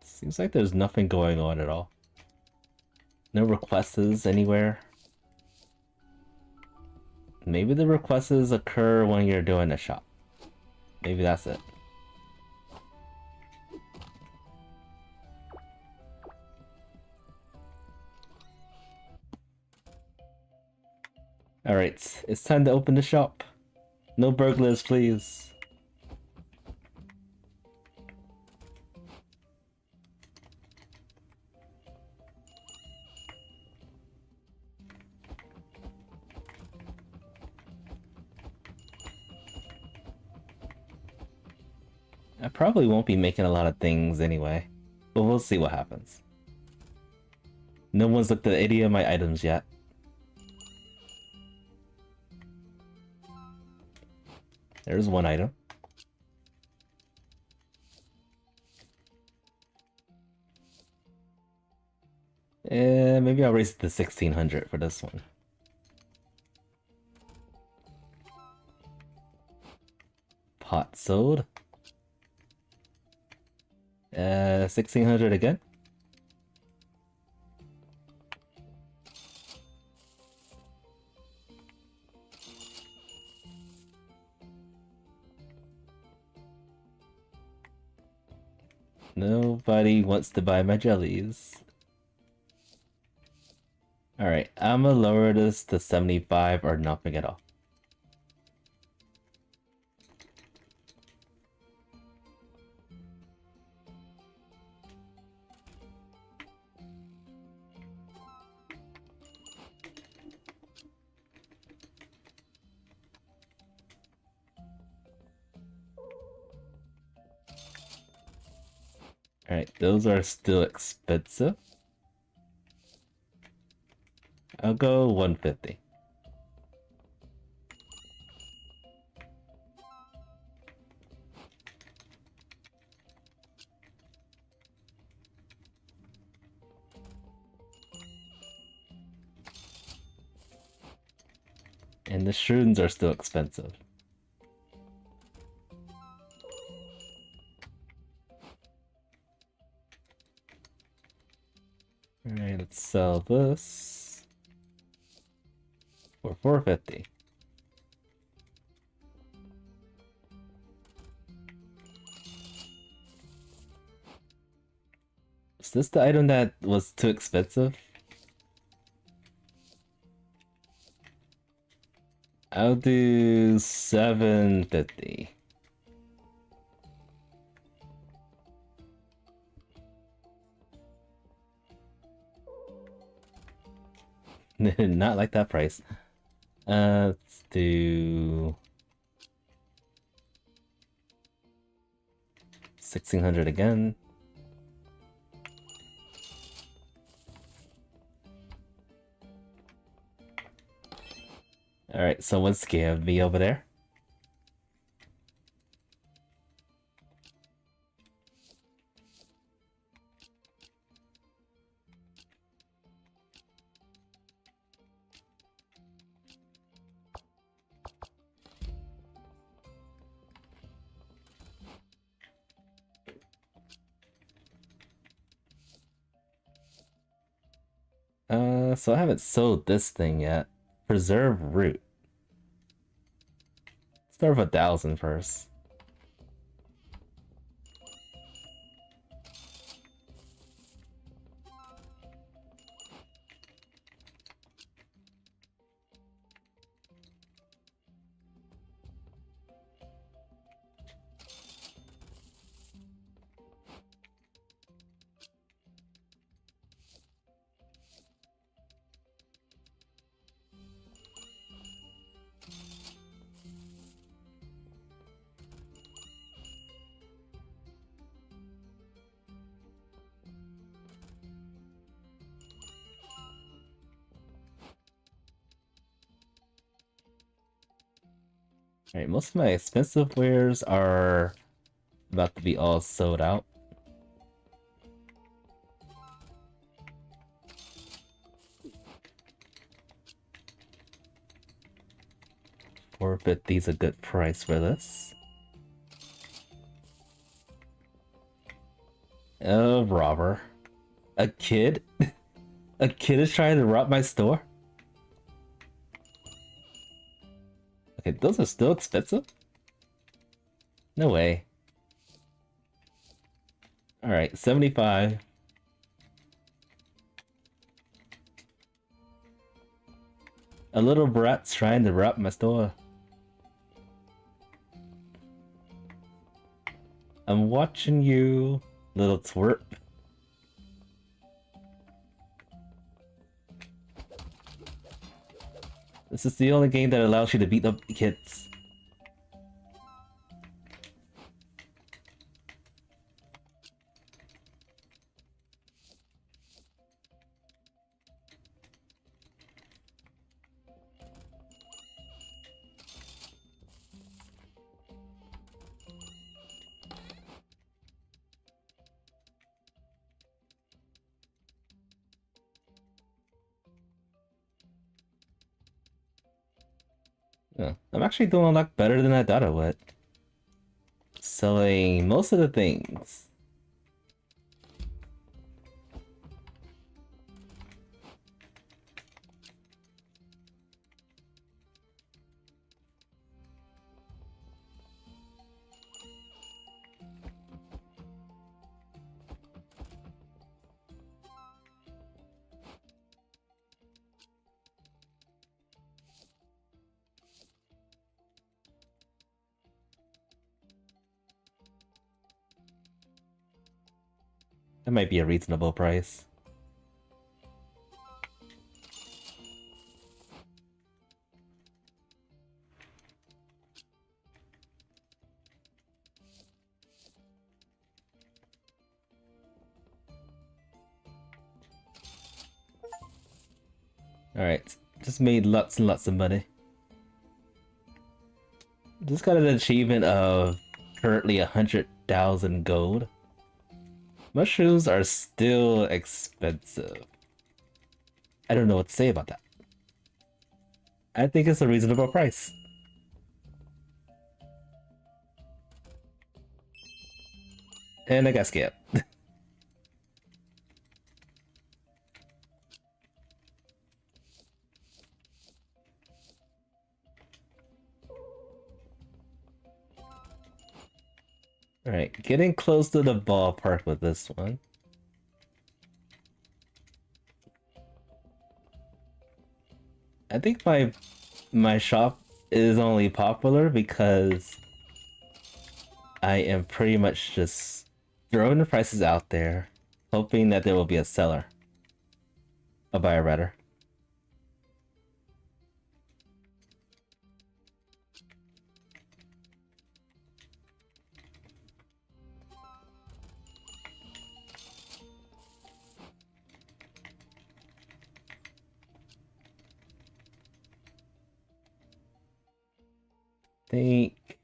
Seems like there's nothing going on at all. No requests anywhere. Maybe the requests occur when you're doing a shop. Maybe that's it. Alright, it's time to open the shop. No burglars, please. I probably won't be making a lot of things anyway, but we'll see what happens. No one's looked at any of my items yet. There's one item. Maybe I'll raise it to 1600 for this one. Pot sold. 1600 again. Nobody wants to buy my jellies. Alright, I'm gonna lower this to 75 or nothing at all. Alright, those are still expensive. I'll go 150. And the shrooms are still expensive. Alright, let's sell this for 450. Is this the item that was too expensive? I'll do 750. Not like that price. Let's do 1600 again. Alright, someone scammed me over there. So I haven't sold this thing yet. Preserve root. Start with 1,000 first. Alright, most of my expensive wares are about to be all sold out. $450's a good price for this. A robber. A kid? A kid is trying to rob my store? Okay, those are still expensive? No way. Alright, 75. A little brat's trying to rob my store. I'm watching you, little twerp. This is the only game that allows you to beat up kids. Yeah, I'm actually doing a lot better than I thought I would. Selling most of the things. That might be a reasonable price. Alright, just made lots and lots of money. Just got an achievement of currently 100,000 gold. Mushrooms are still expensive. I don't know what to say about that. I think it's a reasonable price. And I got scammed. Alright, getting close to the ballpark with this one. I think my shop is only popular because I am pretty much just throwing the prices out there, hoping that there will be a seller. A buyer rather. think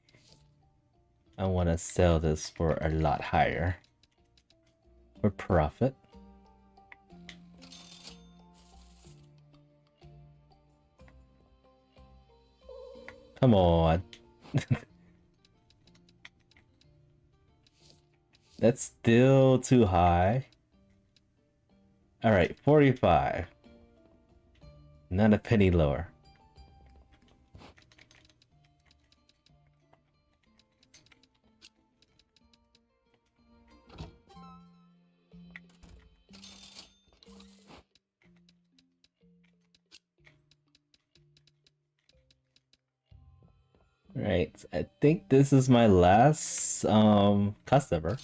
I want to sell this for a lot higher. For profit. Come on. That's still too high. Alright, 45. Not a penny lower. Right, I think this is my last customer.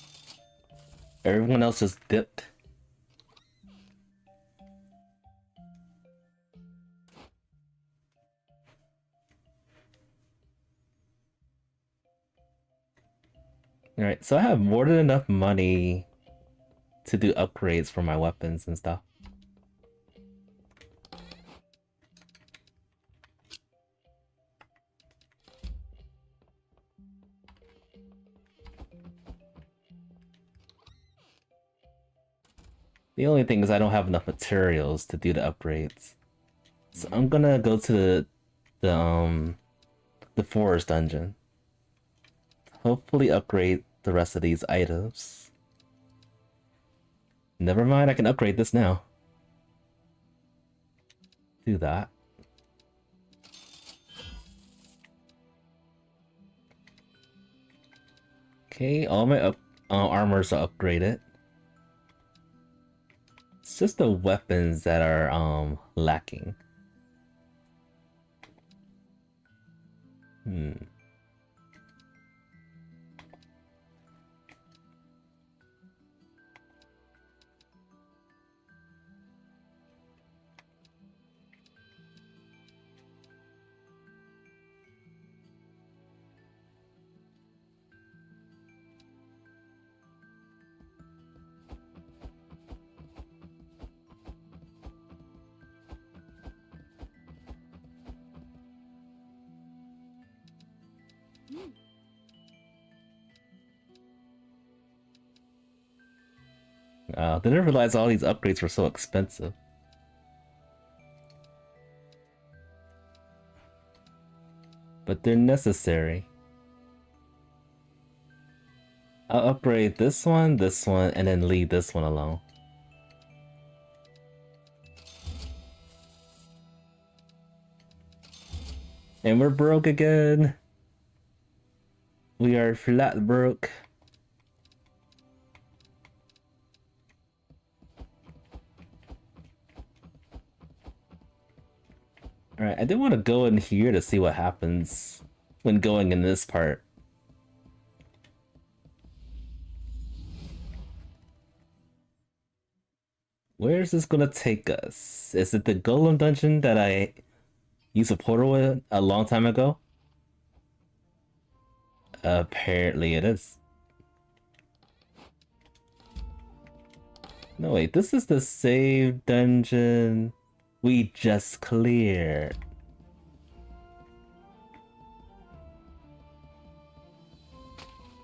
Everyone else just dipped. Alright, so I have more than enough money to do upgrades for my weapons and stuff. The only thing is I don't have enough materials to do the upgrades. So I'm gonna go to the forest dungeon. Hopefully upgrade the rest of these items. Never mind, I can upgrade this now. Do that. Okay, all my armors are upgraded. It's just the weapons that are lacking. Didn't realize all these upgrades were so expensive. But they're necessary. I'll upgrade this one, and then leave this one alone. And we're broke again. We are flat broke. Alright, I did want to go in here to see what happens when going in this part. Where is this gonna take us? Is it the Golem dungeon that I used a portal with a long time ago? Apparently it is. No wait, this is the save dungeon we just cleared.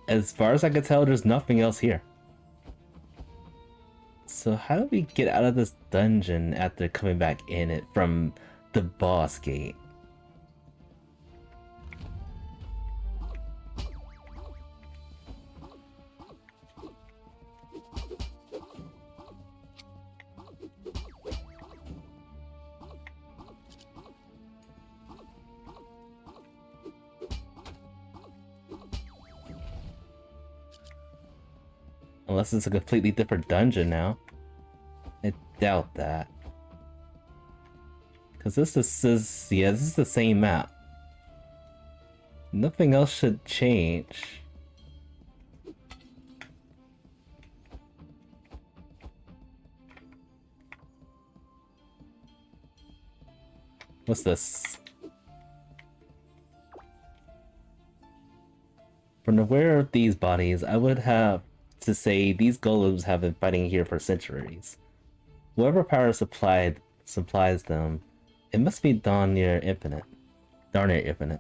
As far as I can tell, there's nothing else here. So how do we get out of this dungeon after coming back in it from the boss gate? Unless it's a completely different dungeon now. I doubt that. Because this is, yeah, this is the same map. Nothing else should change. What's this? From aware of these bodies, I would have to say these golems have been fighting here for centuries. Whoever power supplies them, it must be darn near infinite. Darn near infinite.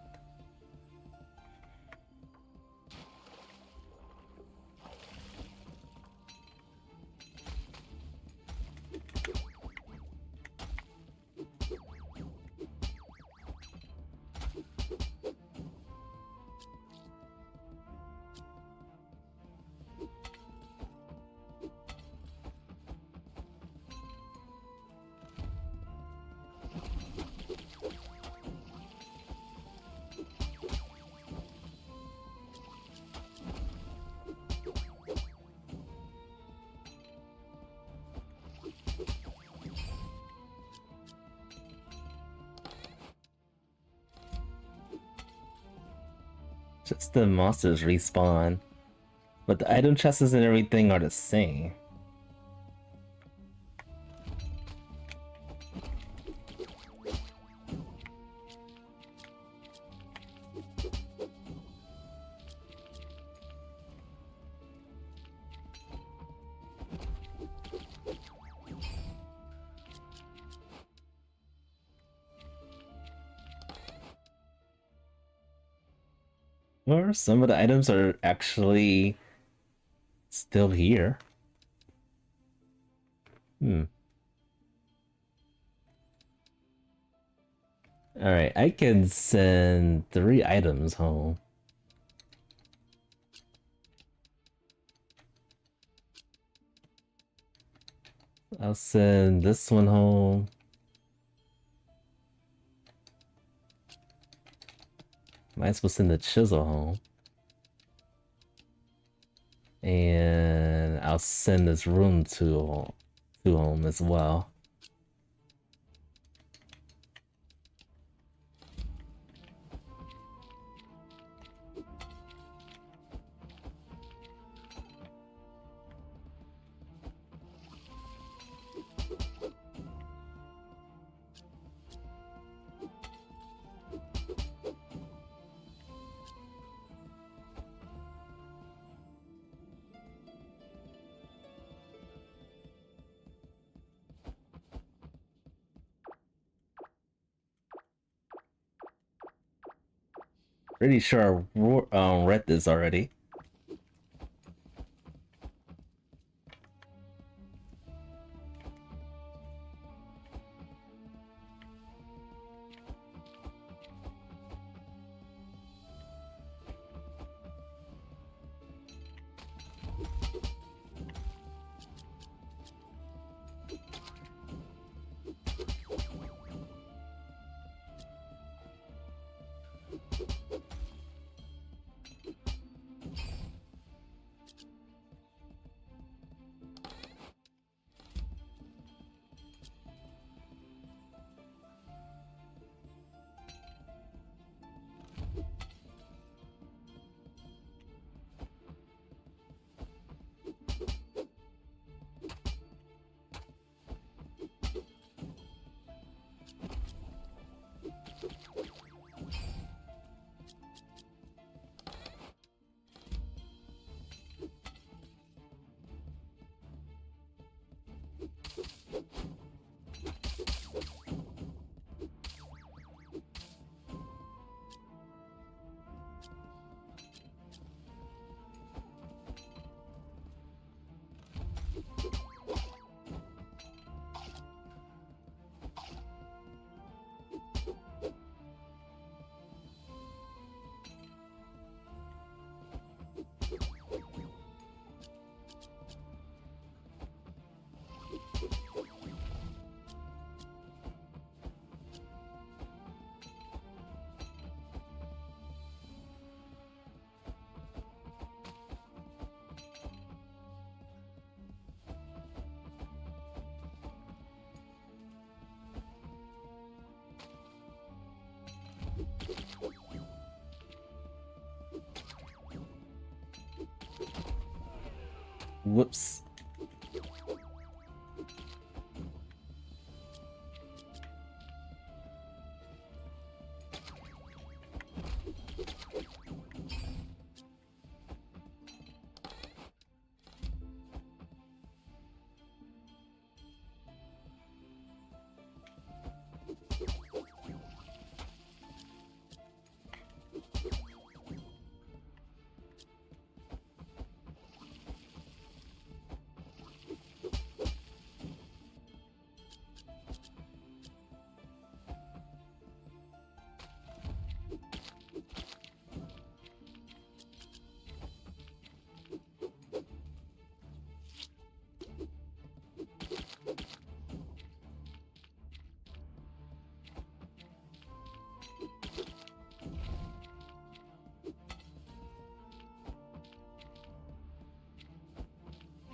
Just the monsters respawn. But the item chests and everything are the same. Or some of the items are actually still here. Alright, I can send 3 items home. I'll send this one home. Might as well send the chisel home. And I'll send this room to home as well. Pretty sure I read this already. Whoops.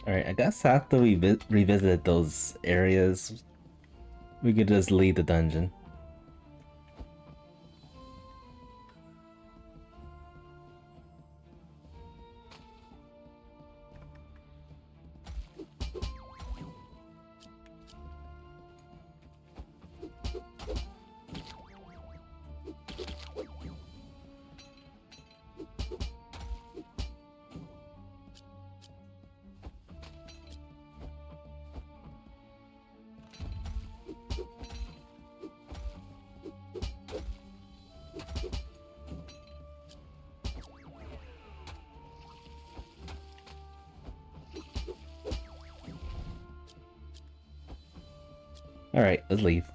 Alright, I guess after we revisit those areas, we could just leave the dungeon. Alright, let's leave.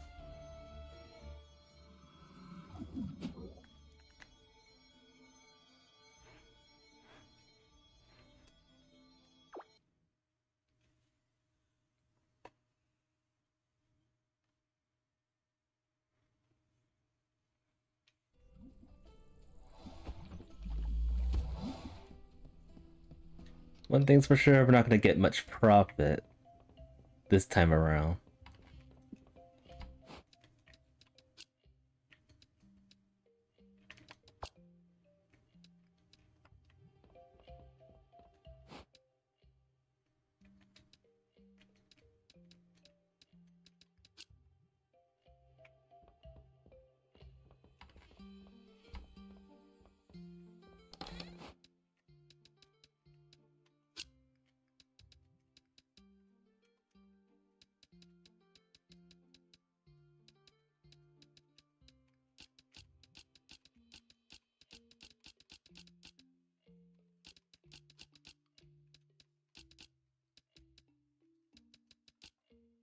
One thing's for sure, we're not gonna get much profit this time around.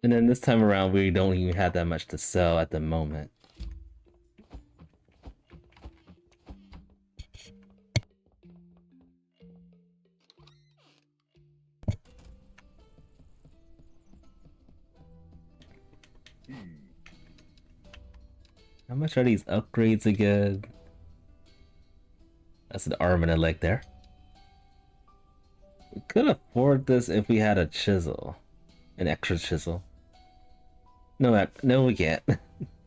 And then this time around, we don't even have that much to sell at the moment. How much are these upgrades again? That's an arm and a leg there. We could afford this if we had a chisel. An extra chisel. No, no, we can't.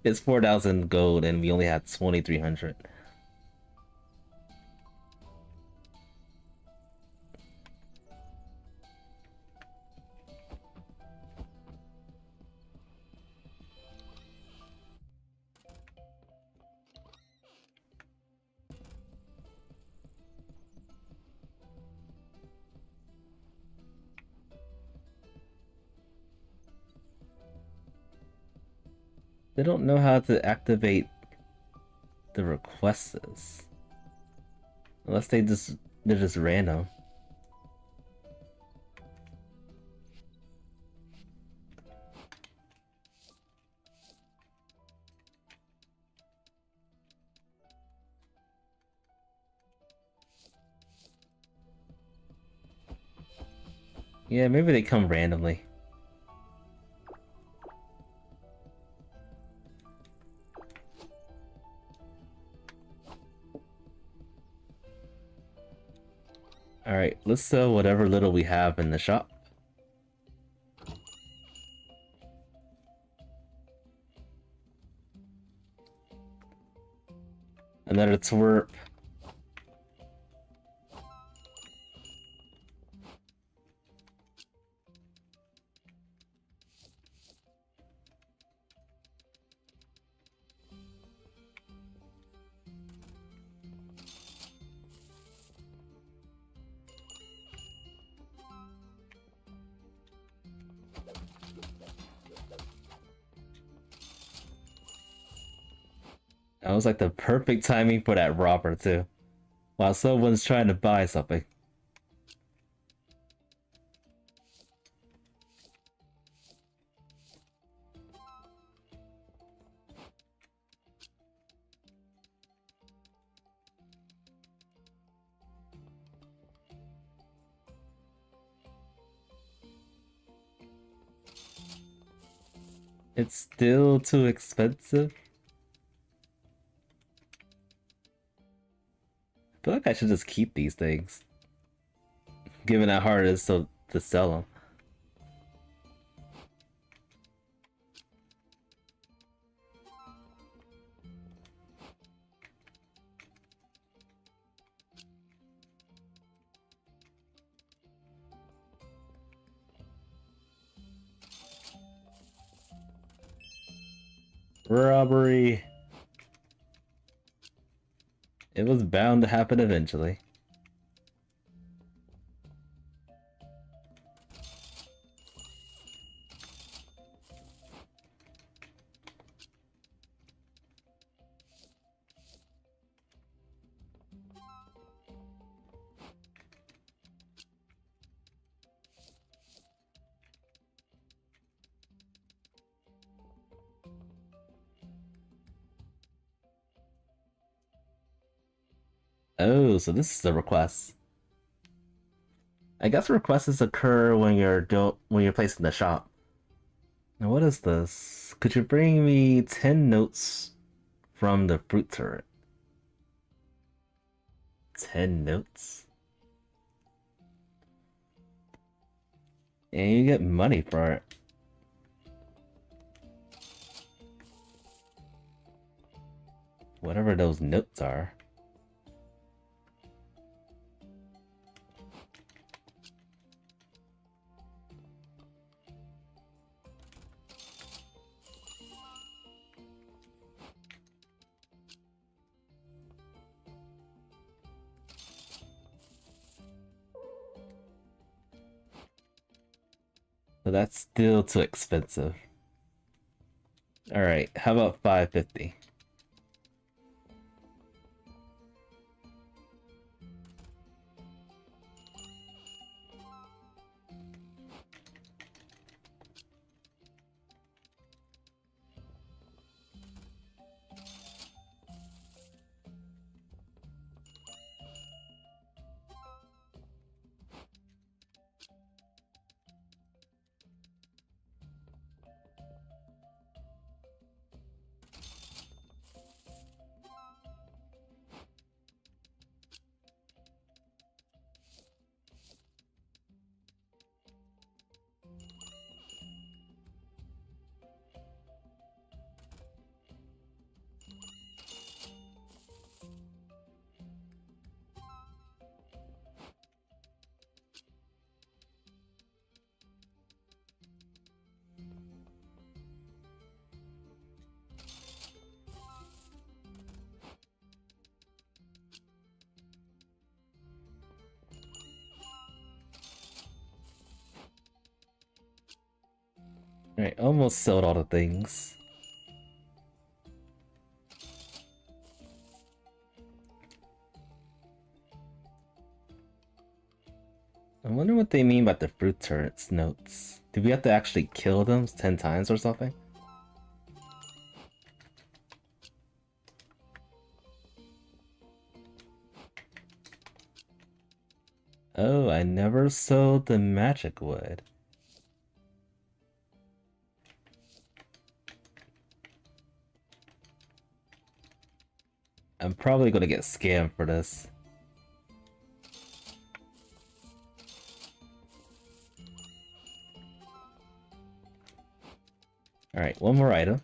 It's 4,000 gold and we only had 2,300. They don't know how to activate the requests. Unless they're just random. Yeah, maybe they come randomly. Alright, let's sell whatever little we have in the shop. Another twerp. That was like the perfect timing for that robber too. While someone's trying to buy something. It's still too expensive. I feel like I should just keep these things. Given how hard it is to sell them. Robbery. It was bound to happen eventually. Oh, so this is the request. I guess requests occur when you're placing the shop. Now what is this? Could you bring me 10 notes from the fruit turret? 10 notes? And you get money for it. Whatever those notes are. So that's still too expensive. Alright, how about 550? Alright, almost sold all the things. I wonder what they mean by the fruit turrets notes. Do we have to actually kill them 10 times or something? Oh, I never sold the magic wood. I'm probably gonna get scammed for this. Alright, one more item.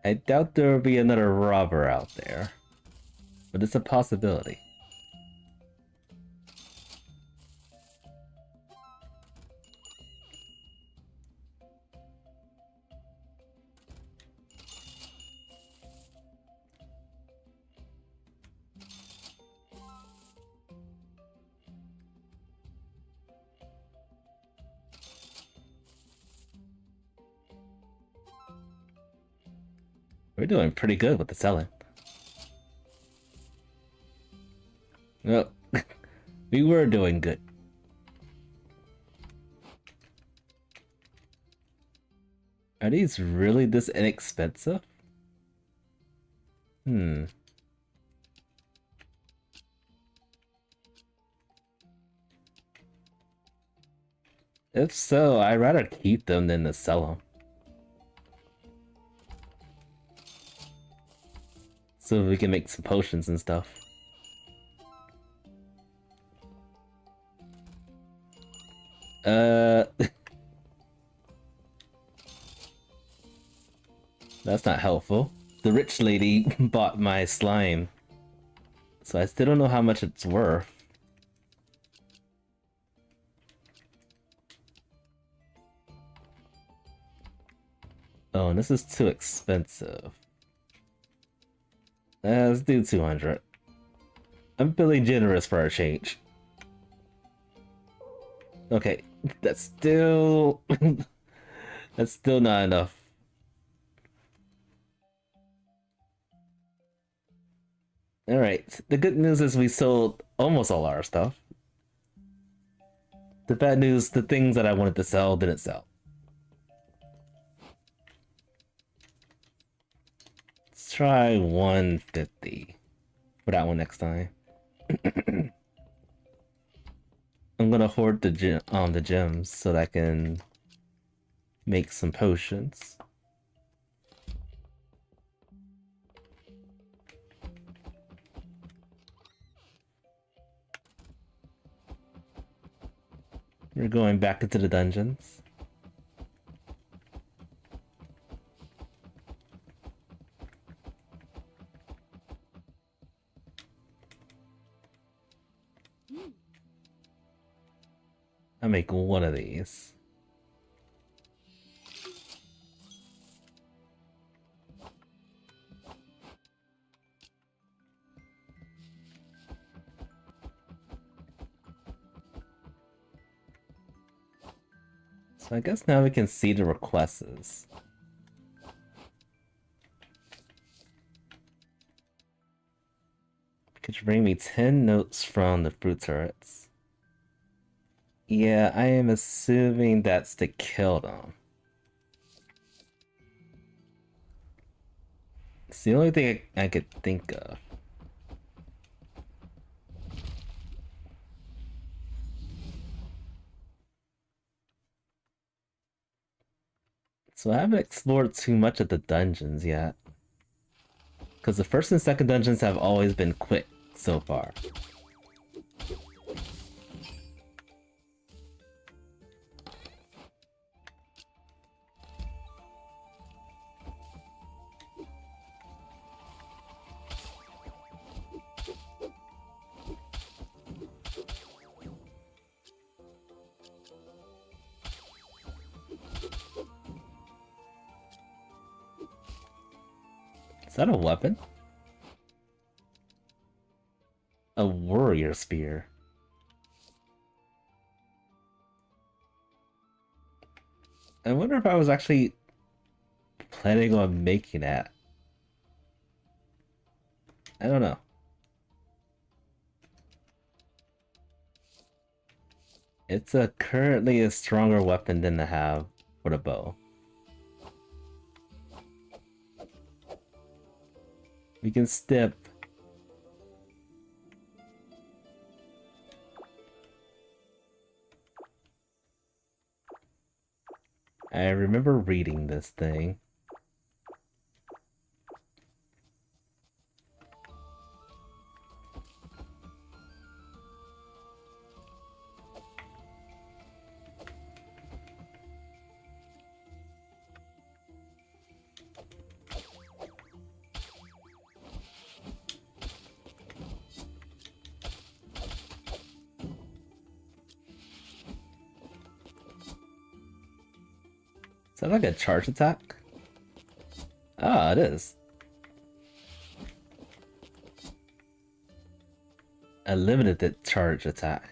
I doubt there will be another robber out there, but it's a possibility. We're doing pretty good with the selling. Well, we were doing good. Are these really this inexpensive? Hmm. If so, I'd rather keep them than to sell them. So we can make some potions and stuff. That's not helpful. The rich lady bought my slime, so I still don't know how much it's worth. Oh, and this is too expensive. Let's do 200. I'm feeling generous for a change. Okay, that's still... that's still not enough. Alright, the good news is we sold almost all our stuff. The bad news, the things that I wanted to sell didn't sell. try 150 for that one next time. I'm gonna hoard the gems so that I can make some potions. We're going back into the dungeons. I'll make one of these. So I guess now we can see the requests. Could you bring me 10 notes from the fruit turrets? Yeah, I am assuming that's to kill them. It's the only thing I could think of. So I haven't explored too much of the dungeons yet. Because the first and second dungeons have always been quick so far. Is that a weapon? A warrior spear. I wonder if I was actually planning on making that. I don't know. It's currently a stronger weapon than to have for the bow. We can step. I remember reading this thing. Is that like a charge attack? Ah, it is. A limited charge attack.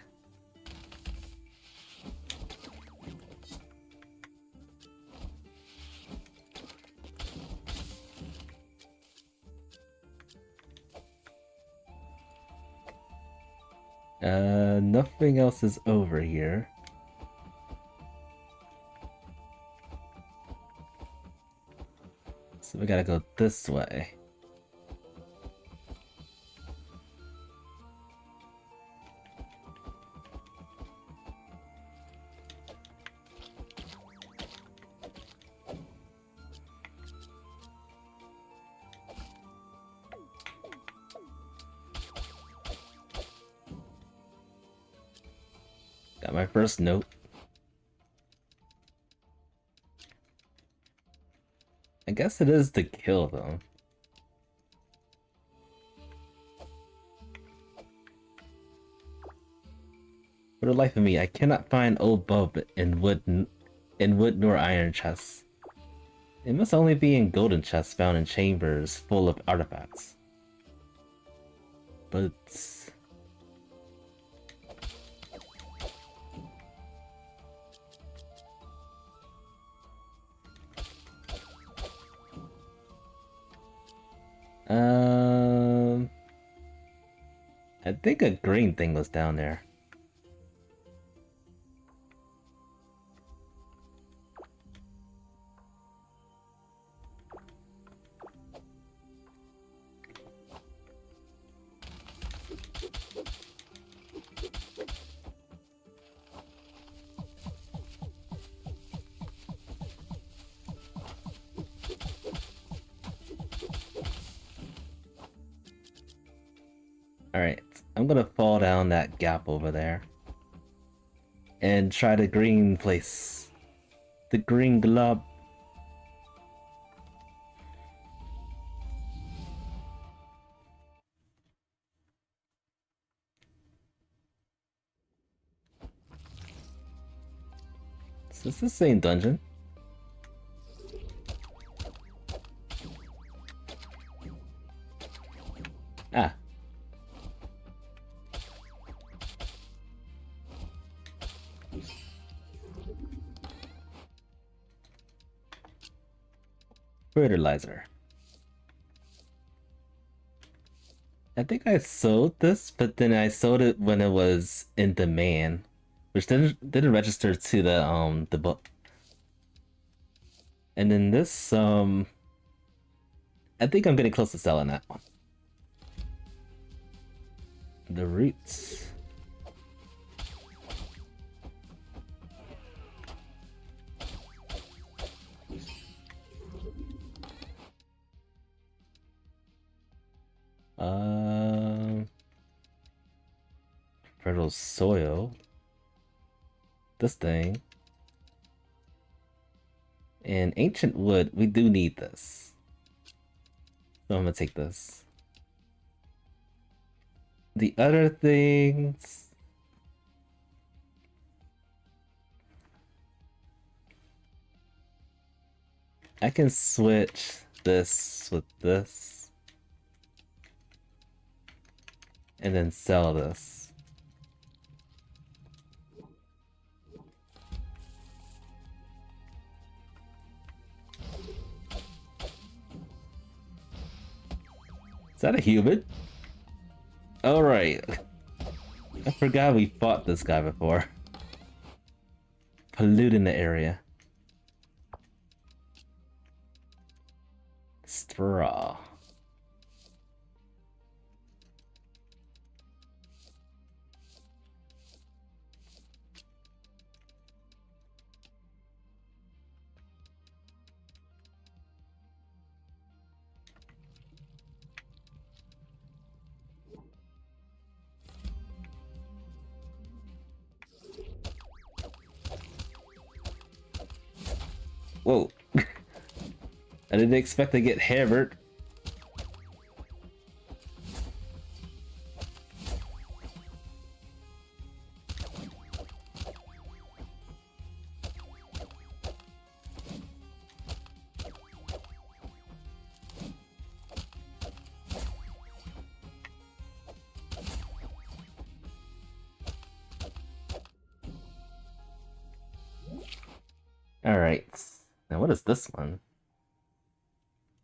Nothing else is over here. So we gotta go this way. Got my first note. I guess it is to kill them. For the life of me, I cannot find old bulb in wood nor iron chests. It must only be in golden chests found in chambers full of artifacts. But I think a green thing was down there. I'm gonna fall down that gap over there. And try the green place. The green glob. Is this the same dungeon? Ah. Fertilizer. I think I sold this, but then I sold it when it was in demand, which didn't register to the book. And then this I think I'm getting close to selling that one. The roots. Fertile soil. This thing. And ancient wood, we do need this. So I'm gonna take this. The other things... I can switch this with this. And then sell this. Is that a human? Alright. I forgot we fought this guy before. Polluting the area. Straw. Whoa. I didn't expect to get hammered. Alright. Now what is this one?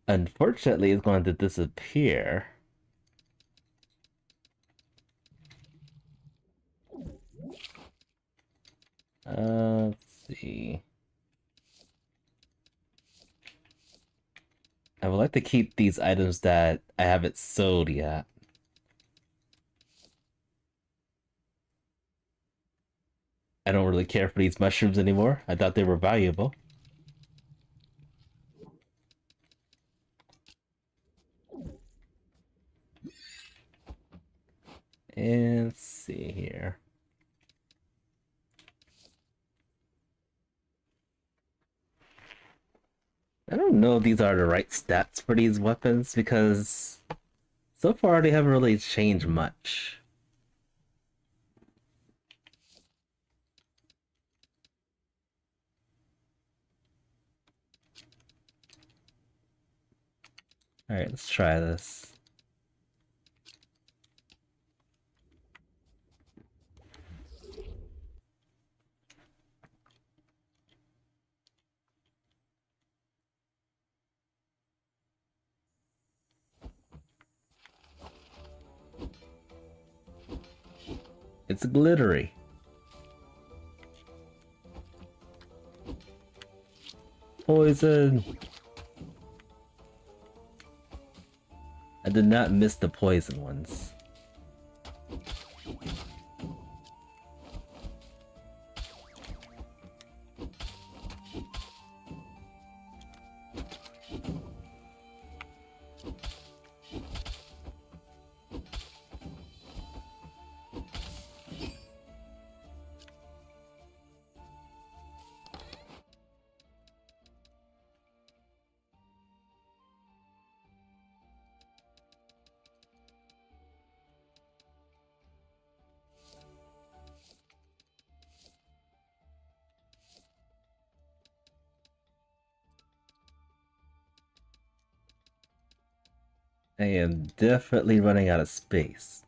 Unfortunately, it's going to disappear. Let's see. I would like to keep these items that I haven't sold yet. I don't really care for these mushrooms anymore. I thought they were valuable. And let's see here. I don't know if these are the right stats for these weapons because so far they haven't really changed much. Alright, let's try this. It's glittery. Poison. I did not miss the poison ones. I am definitely running out of space.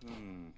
Hmm.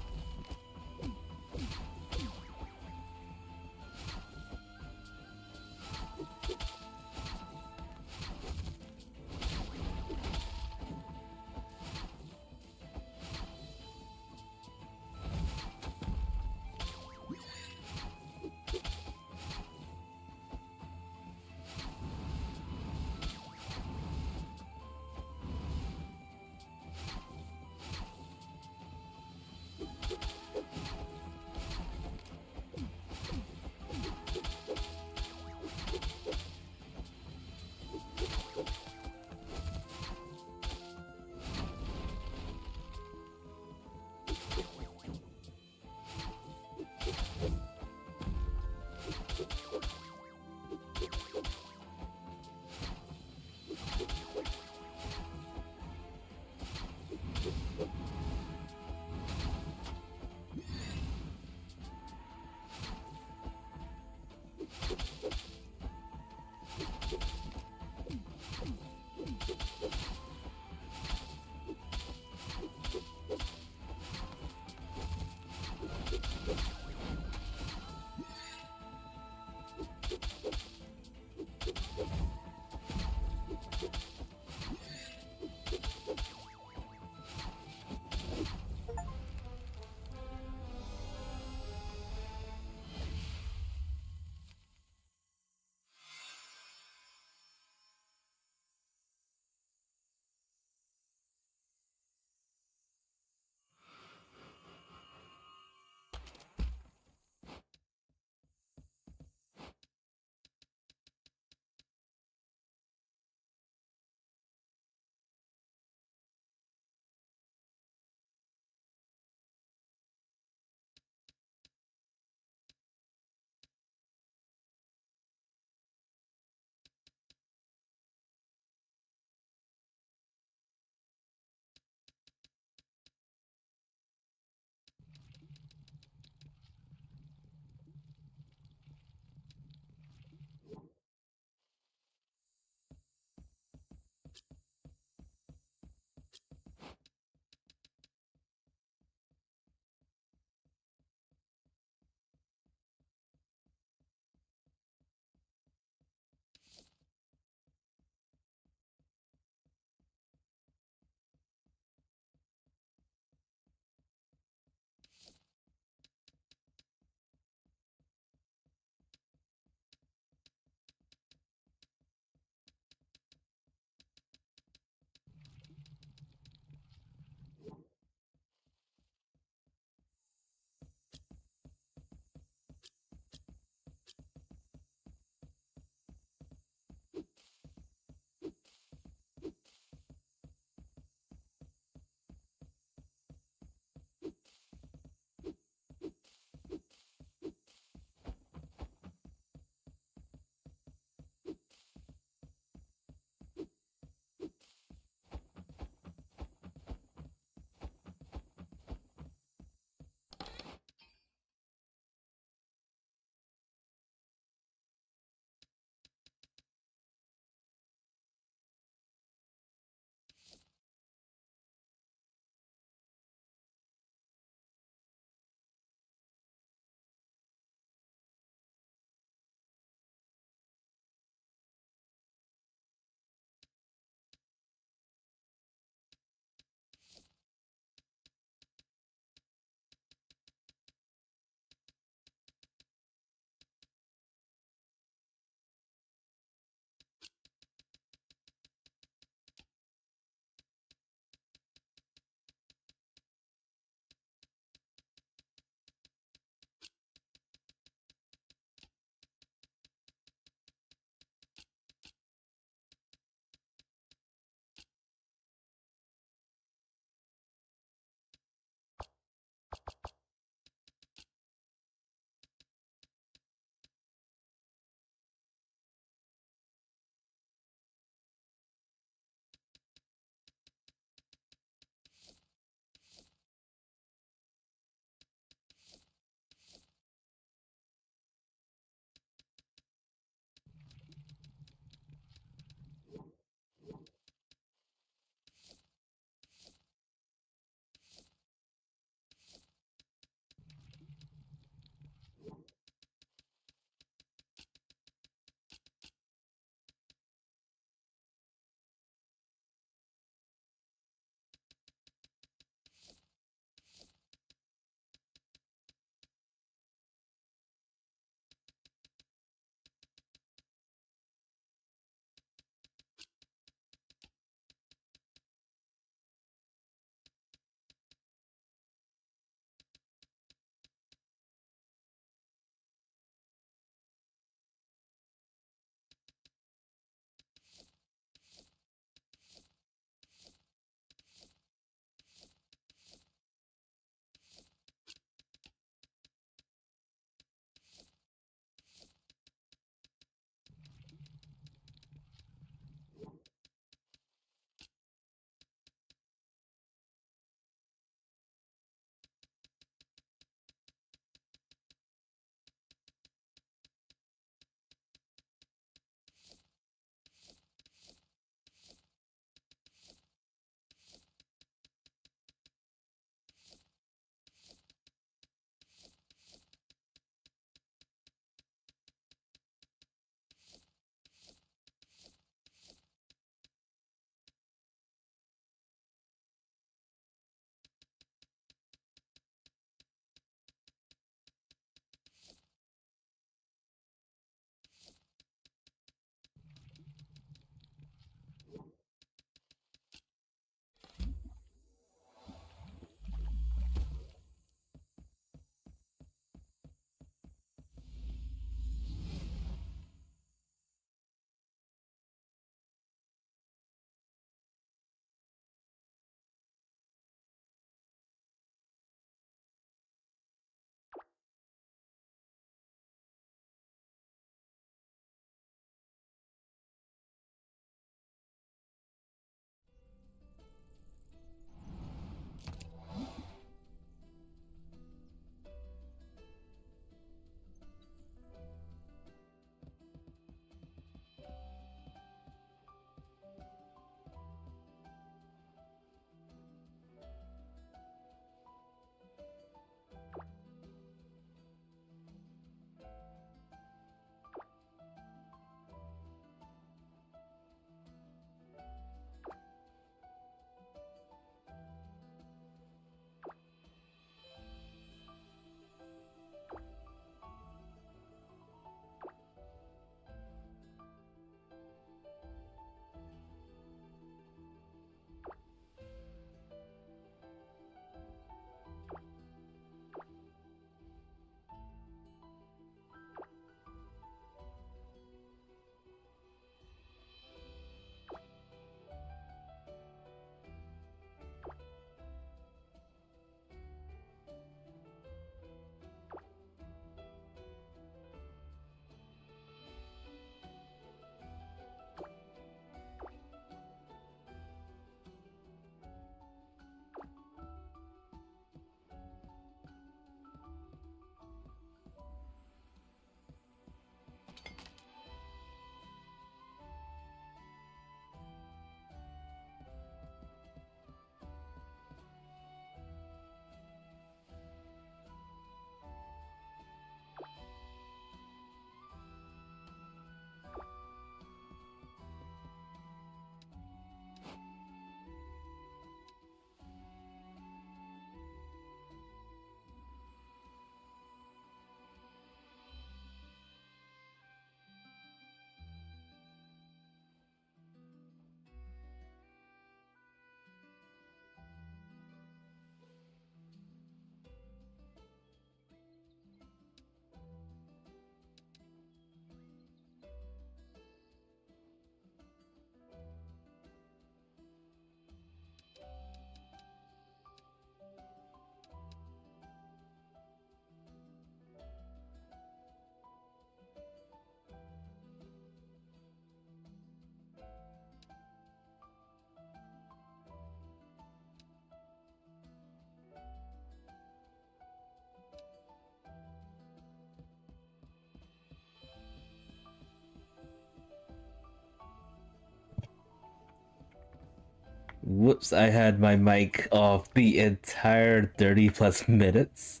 Whoops, I had my mic off the entire 30 plus minutes.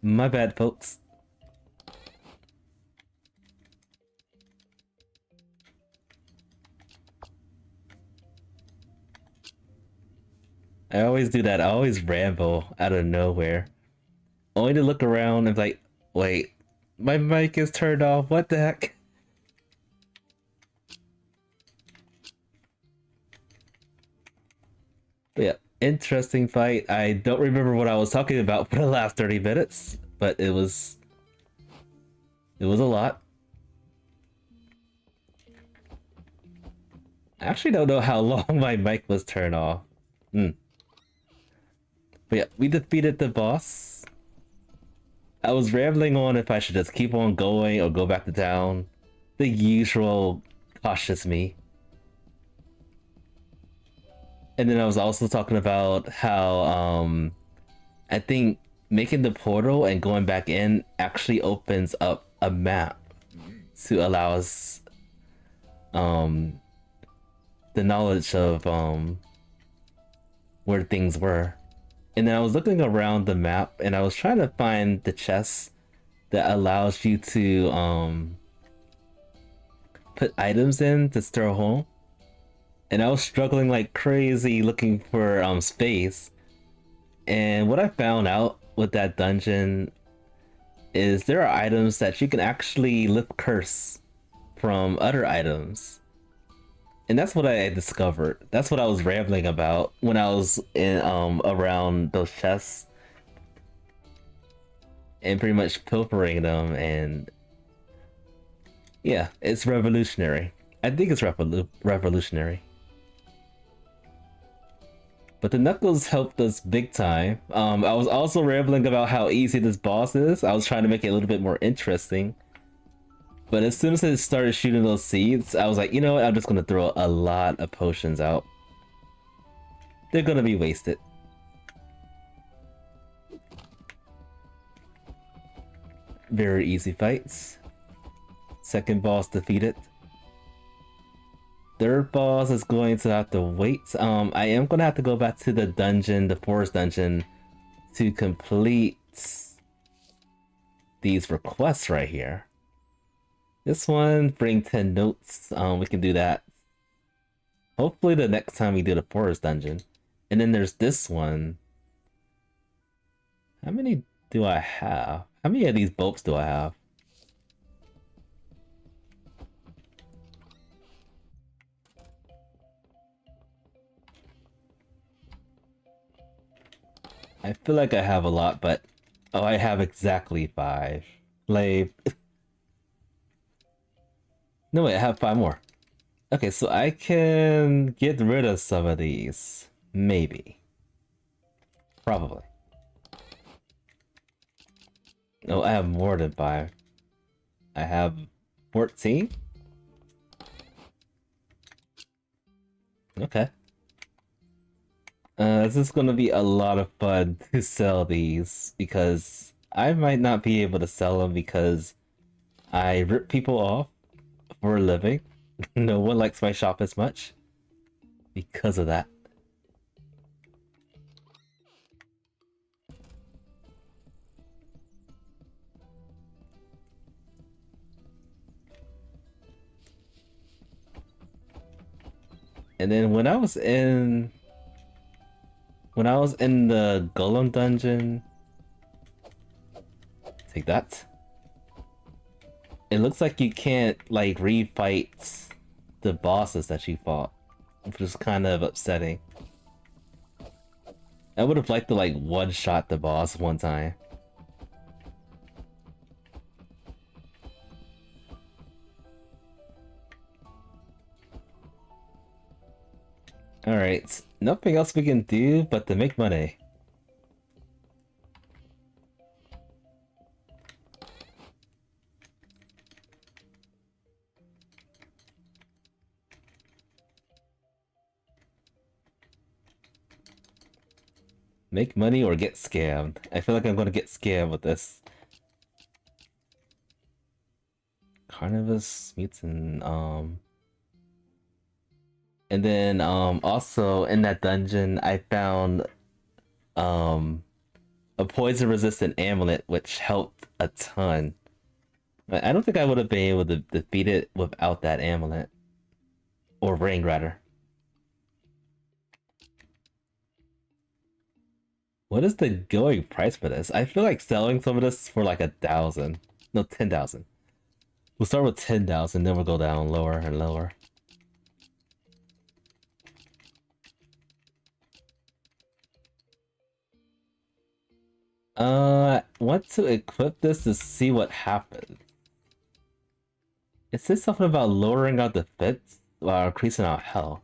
My bad, folks. I always do that. I always ramble out of nowhere. Only to look around and be like, wait, my mic is turned off. What the heck? But yeah, interesting fight. I don't remember what I was talking about for the last 30 minutes, but it was a lot. I actually don't know how long my mic was turned off. Hmm. But yeah, we defeated the boss. I was rambling on if I should just keep on going or go back to town. The usual cautious me. And then I was also talking about how I think making the portal and going back in actually opens up a map to allow us the knowledge of where things were. And then I was looking around the map and I was trying to find the chest that allows you to put items in to store home. And I was struggling like crazy looking for space. And what I found out with that dungeon is there are items that you can actually lift curse from other items. And that's what I discovered. That's what I was rambling about when I was in around those chests and pretty much pilfering them. And yeah, it's revolutionary. I think it's revolutionary. But the Knuckles helped us big time. I was also rambling about how easy this boss is. I was trying to make it a little bit more interesting. But as soon as it started shooting those seeds, I was like, you know what? I'm just going to throw a lot of potions out. They're going to be wasted. Very easy fights. Second boss defeated. Third boss is going to have to wait. I am going to have to go back to the dungeon, the forest dungeon, to complete these requests right here. This one, bring 10 notes. We can do that. Hopefully the next time we do the forest dungeon. And then there's this one. How many do I have? How many of these bulbs do I have? I feel like I have a lot, but... Oh, I have exactly 5. Lame. No, wait, I have 5 more. Okay, so I can get rid of some of these. Maybe. Probably. No, I have more than 5. I have 14? Okay. This is gonna be a lot of fun to sell these, because I might not be able to sell them because I rip people off for a living. No one likes my shop as much because of that. And then when I was in the Golem dungeon, take that. It looks like you can't like refight the bosses that you fought, which is kind of upsetting. I would have liked to like one-shot the boss one time. Alright, nothing else we can do but to make money. Make money or get scammed. I feel like I'm gonna get scammed with this. Carnivus mutant, And then also in that dungeon I found um a poison resistant amulet which helped a ton. I don't think I would have been able to defeat it without that amulet. Or ring rather. What is the going price for this? I feel like selling some of this for like 1,000. No, 10,000. We'll start with 10,000, then we'll go down lower and lower. Want to equip this to see what happens. It says something about lowering our defense while increasing our health.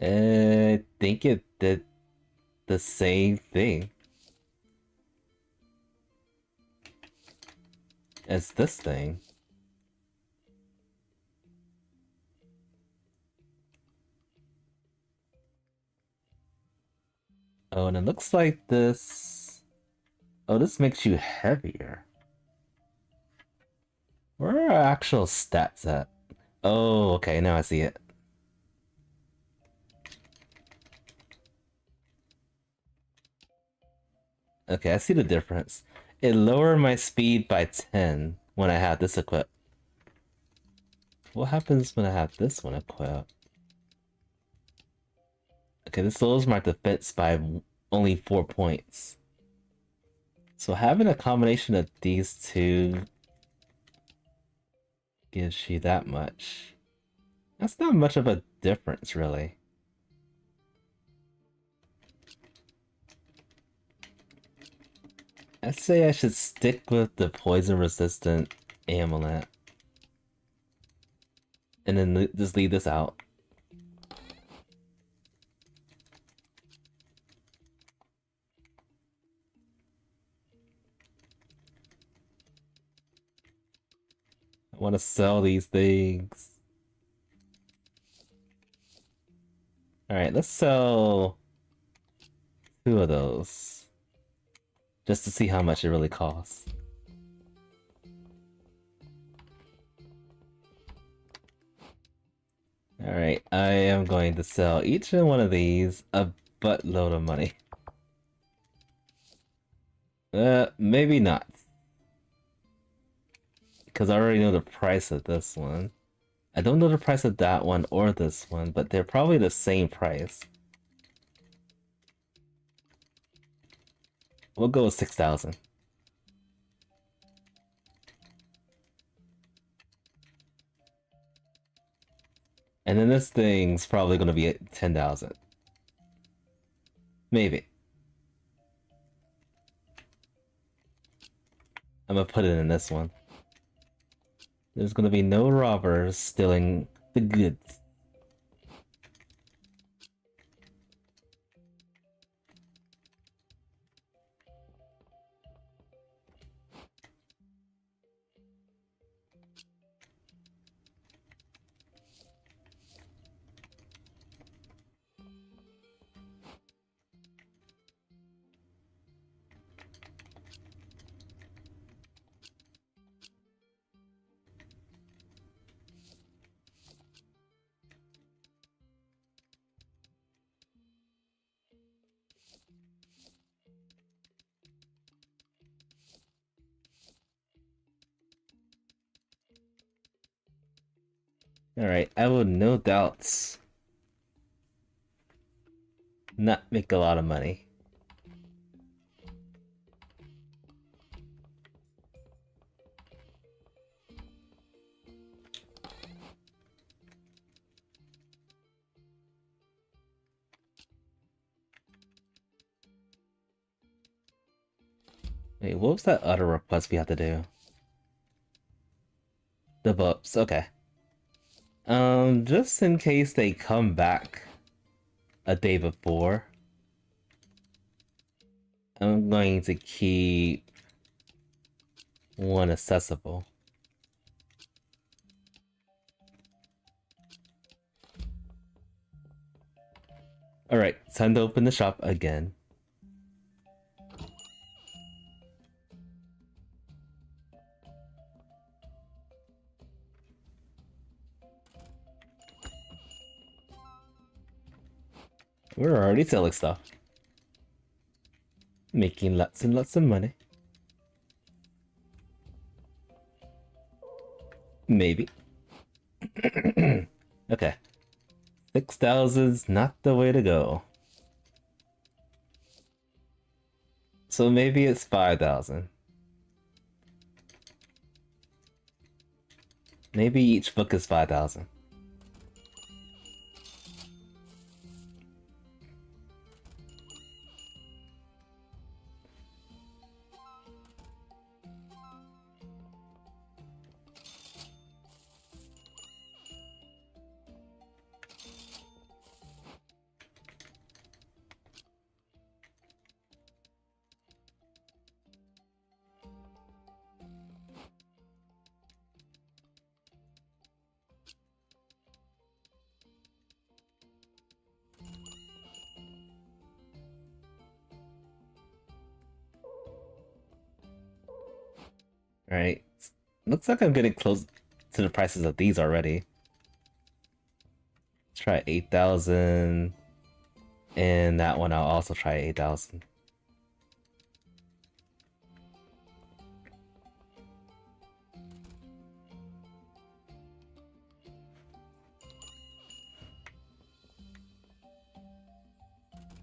I think it did the same thing as this thing. Oh, and it looks like this... Oh, this makes you heavier. Where are our actual stats at? Oh, okay, now I see it. Okay, I see the difference. It lowered my speed by 10 when I had this equipped. What happens when I have this one equipped? Okay, this lowers my defense by only 4 points. So having a combination of these two gives you that much. That's not much of a difference, really. I'd say I should stick with the poison-resistant amulet. And then just leave this out. I want to sell these things. Alright, let's sell 2 of those. Just to see how much it really costs. Alright, I am going to sell each and one of these a buttload of money. Maybe not. Because I already know the price of this one. I don't know the price of that one or this one, but they're probably the same price. We'll go with 6,000. And then this thing's probably going to be at 10,000. Maybe. I'm gonna put it in this one. There's gonna be no robbers stealing the goods. Alright, I will no doubts not make a lot of money. Wait, what was that other request we had to do? The books, okay. Just in case they come back a day before, I'm going to keep one accessible. Alright, time to open the shop again. We're already selling stuff. Making lots and lots of money. Maybe. Okay. 6,000's not the way to go. So maybe it's 5,000. Maybe each book is 5,000. Alright. Looks like I'm getting close to the prices of these already. Let's try 8,000. And that one I'll also try 8,000.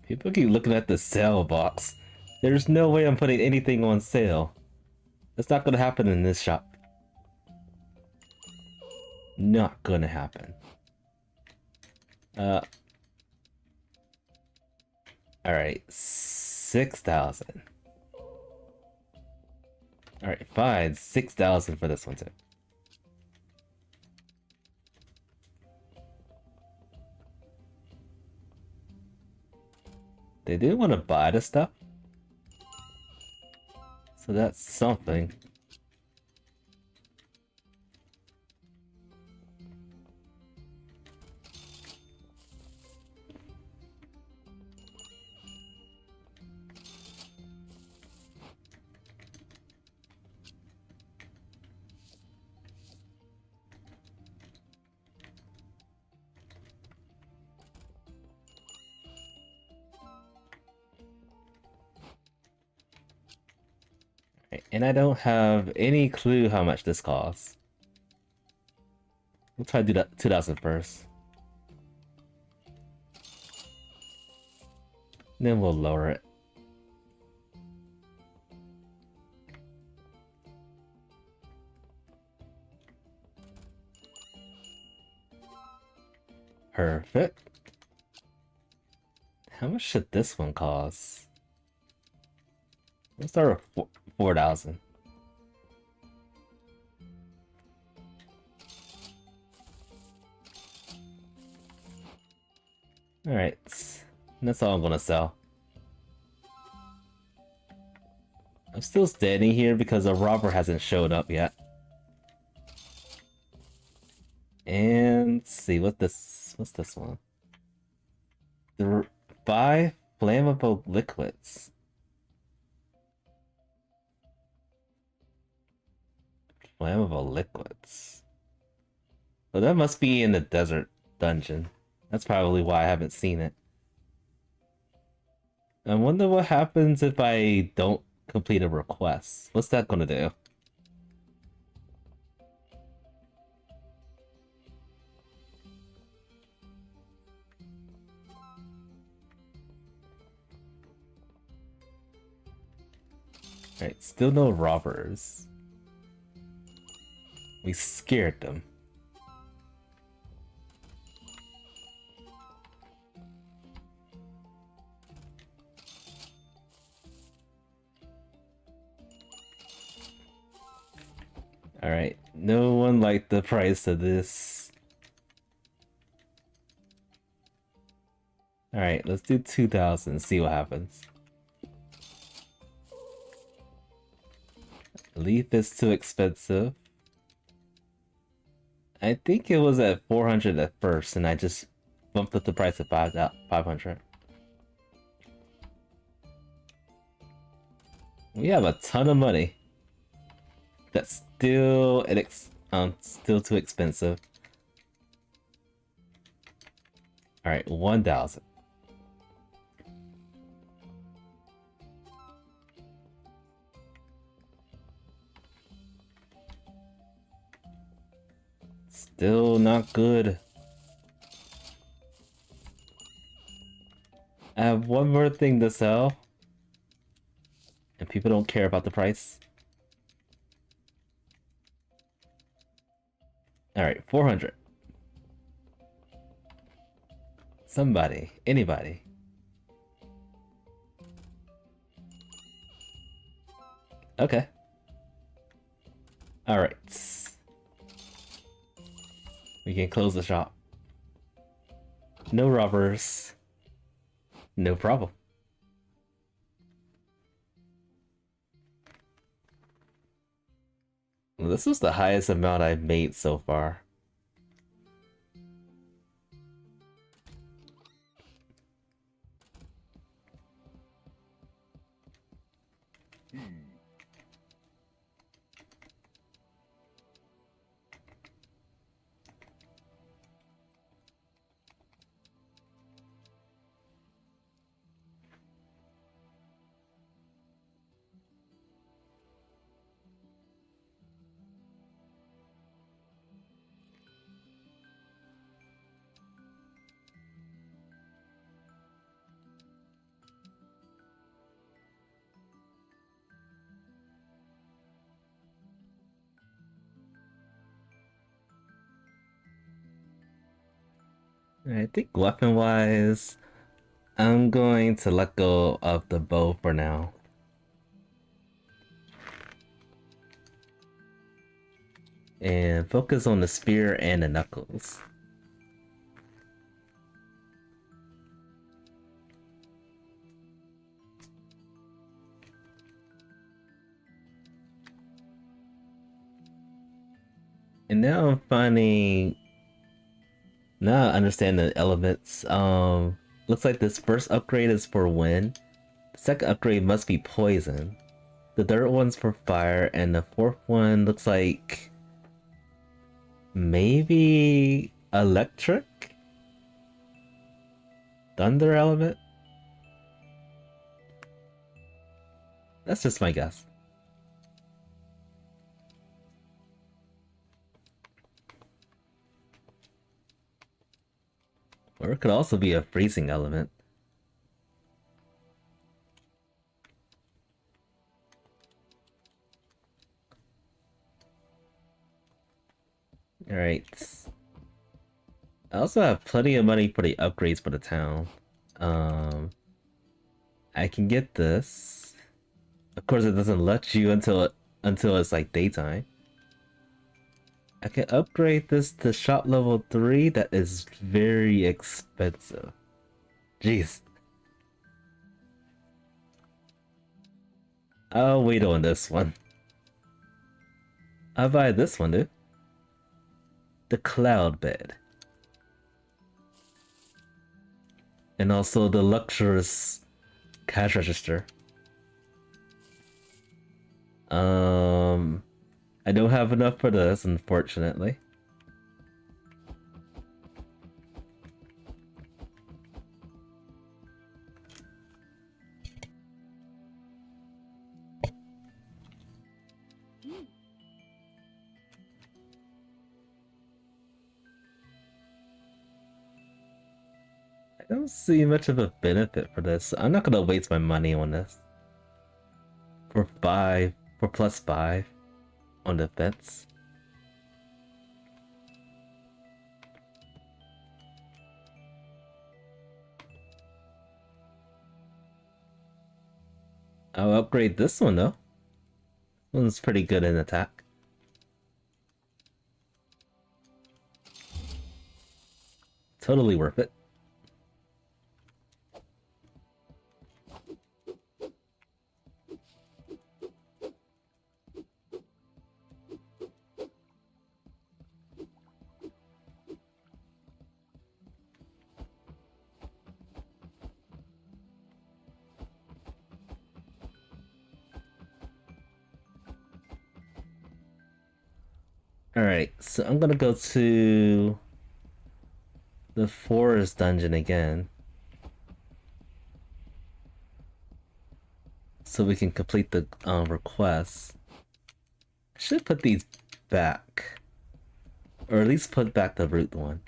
People keep looking at the sale box. There's no way I'm putting anything on sale. That's not gonna happen in this shop. Not gonna happen. Alright, 6,000. Alright, fine, 6,000 for this one too. They didn't want to buy the stuff. So that's something. And I don't have any clue how much this costs. We'll try to do that 2,000 first. Then we'll lower it. Perfect. How much should this one cost? Let's start with 4,000. Alright, that's all I'm gonna sell. I'm still standing here because a robber hasn't showed up yet. And let's see, what's this one? Buy flammable liquids. Flammable liquids. Well, that must be in the desert dungeon. That's probably why I haven't seen it. I wonder what happens if I don't complete a request. What's that gonna do? Alright, still no robbers. We scared them. Alright, no one liked the price of this. Alright, let's do 2,000, see what happens. Leaf is too expensive. I think it was at 400 at first, and I just bumped up the price of 500. We have a ton of money. That's still still too expensive. All right, 1,000. Still not good. I have one more thing to sell. And people don't care about the price. Alright, 400. Somebody, anybody. Okay. Alright. We can close the shop. No robbers. No problem. Well, this was the highest amount I've made so far. I think weapon-wise, I'm going to let go of the bow for now. And focus on the spear and the knuckles. And now I'm finding... Now I understand the elements. Looks like this first upgrade is for wind. The second upgrade must be poison. The third one's for fire, and the fourth one looks like... maybe... electric? Thunder element? That's just my guess. Or it could also be a freezing element. Alright. I also have plenty of money for the upgrades for the town. I can get this. Of course, it doesn't let you until it's like daytime. I can upgrade this to shop level 3. That is very expensive. Jeez. I'll wait on this one. I'll buy this one, dude. The cloud bed. And also the luxurious cash register. I don't have enough for this, unfortunately. I don't see much of a benefit for this. I'm not gonna waste my money on this. For +5 on defense. I'll upgrade this one though. This one's pretty good in attack. Totally worth it. Alright, so I'm gonna go to the forest dungeon again. So we can complete the requests. I should put these back. Or at least put back the root one.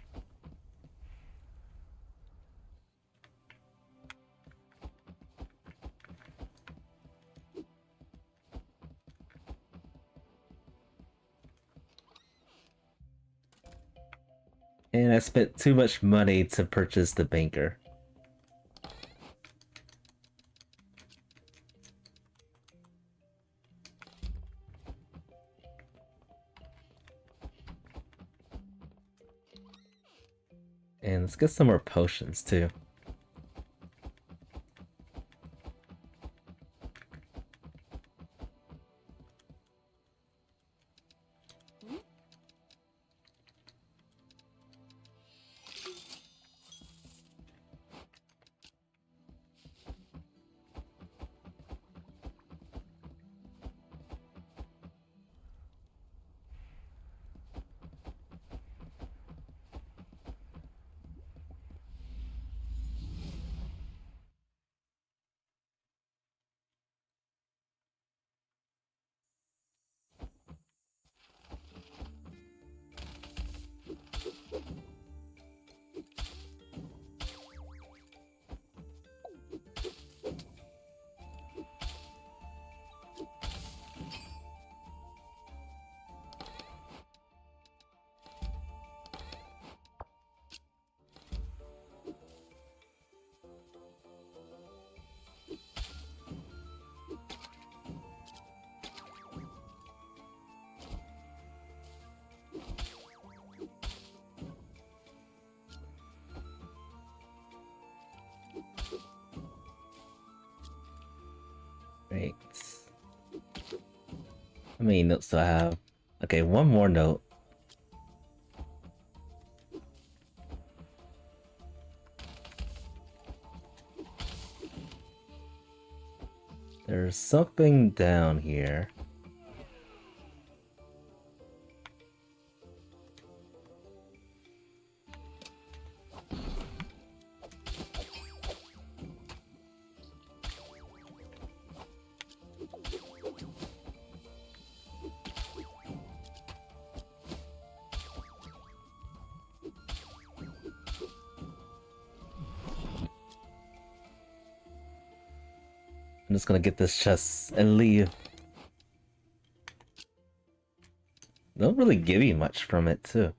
And I spent too much money to purchase the banker. And let's get some more potions too. Right. How many notes do I have? Okay, one more note. There's something down here. I'm just gonna get this chest and leave. They don't really give you much from it too.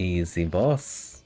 Easy, boss.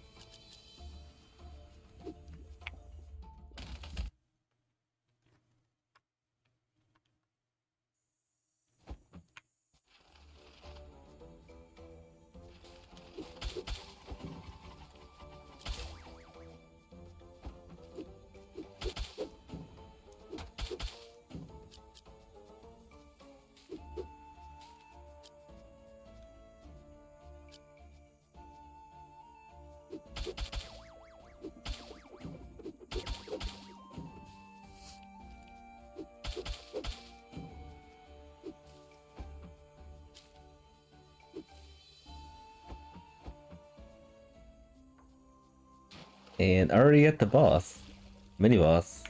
And already at the boss. Mini boss.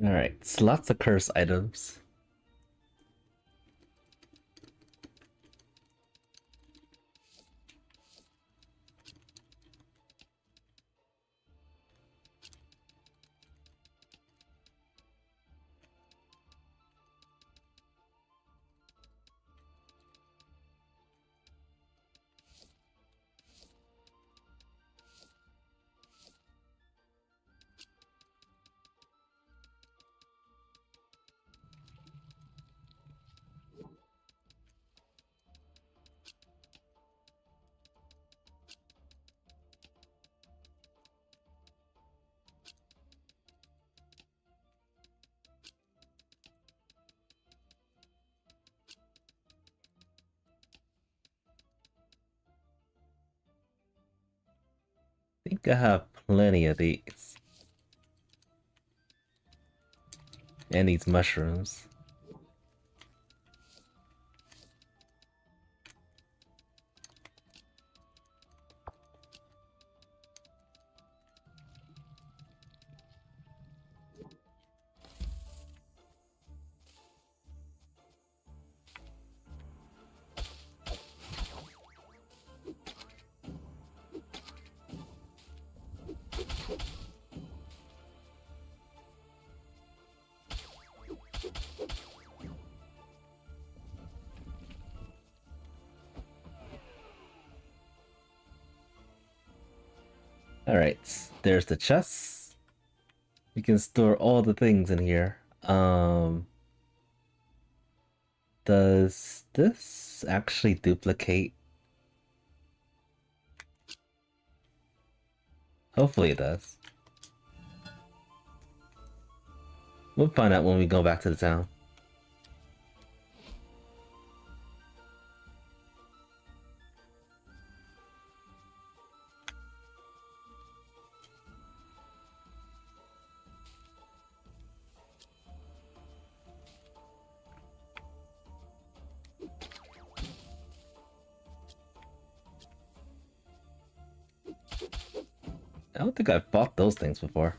Alright, so lots of curse items. I think I have plenty of these. And these mushrooms. Alright, there's the chest. We can store all the things in here. Does this actually duplicate? Hopefully it does. We'll find out when we go back to the town. I don't think I've bought those things before.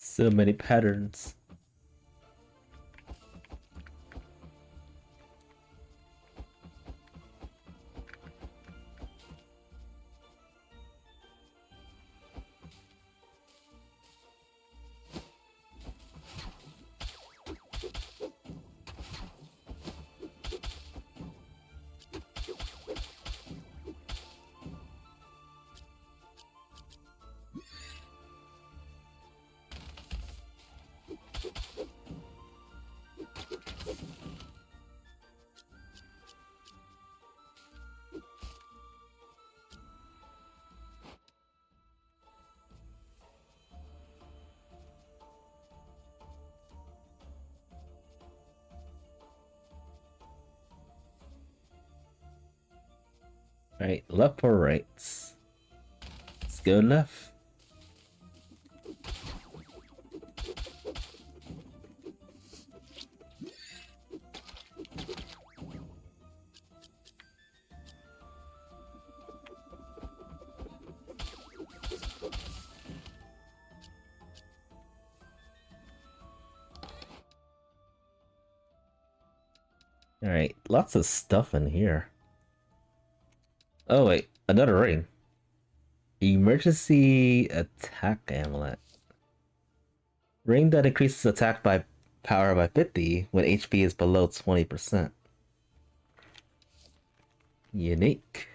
So many patterns. Right, left or right? Let's go left. Alright, lots of stuff in here. Oh wait, another ring. Emergency attack amulet. Ring that increases attack by power by 50 when HP is below 20%. Unique.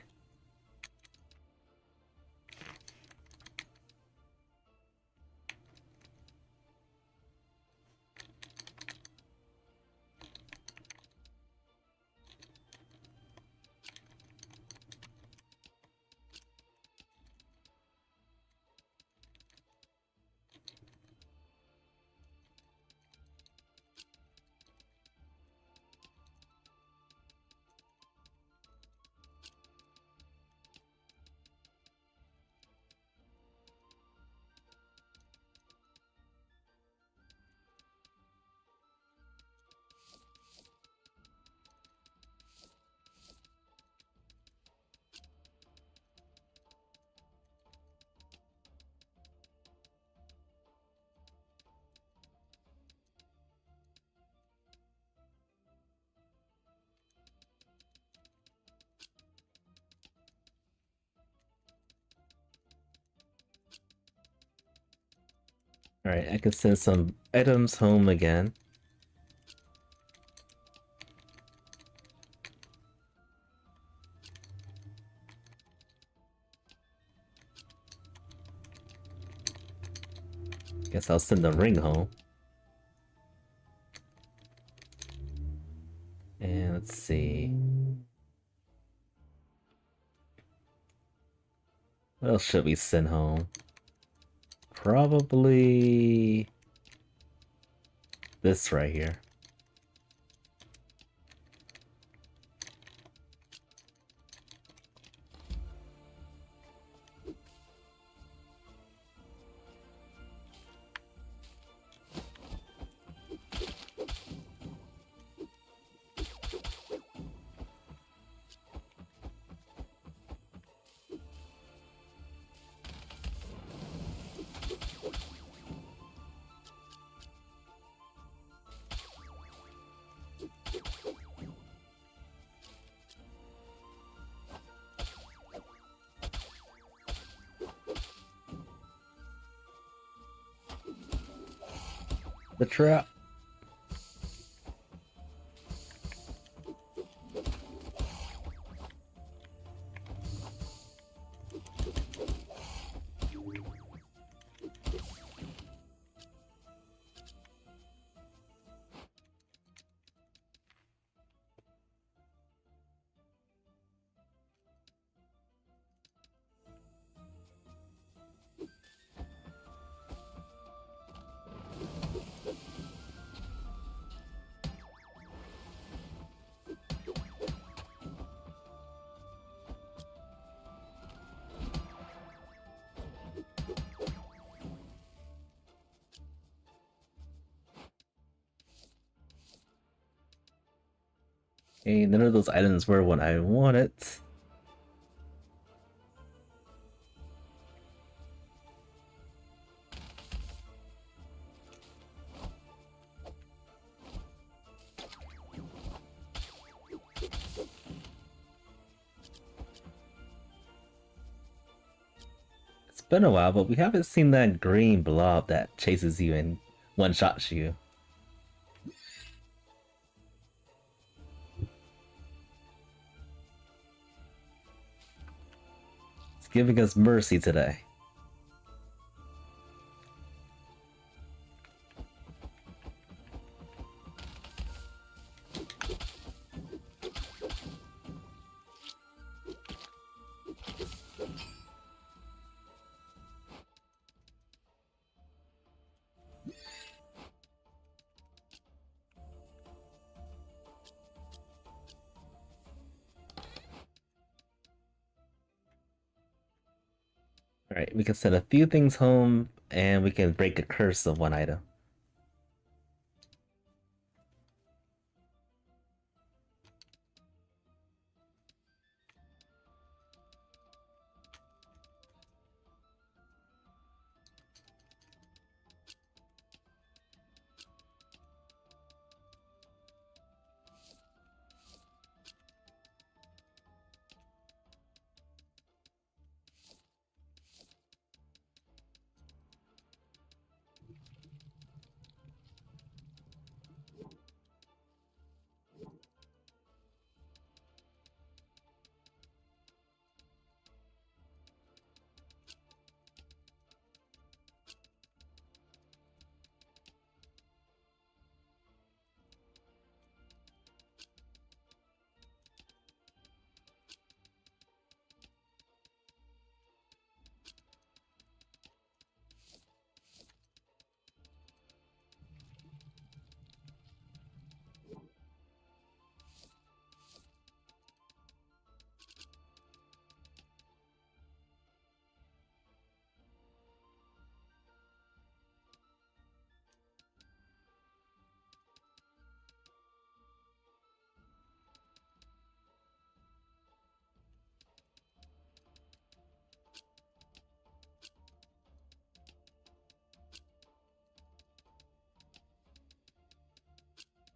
Alright, I can send some items home again. Guess I'll send the ring home. And let's see. What else should we send home? Probably this right here. The trap. Hey, none of those items were what I wanted. It's been a while, but we haven't seen that green blob that chases you and one-shots you. It's giving us mercy today. Alright, we can send a few things home, and we can break a curse of one item.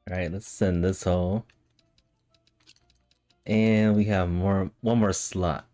Alright, let's send this home. And we have one more slot.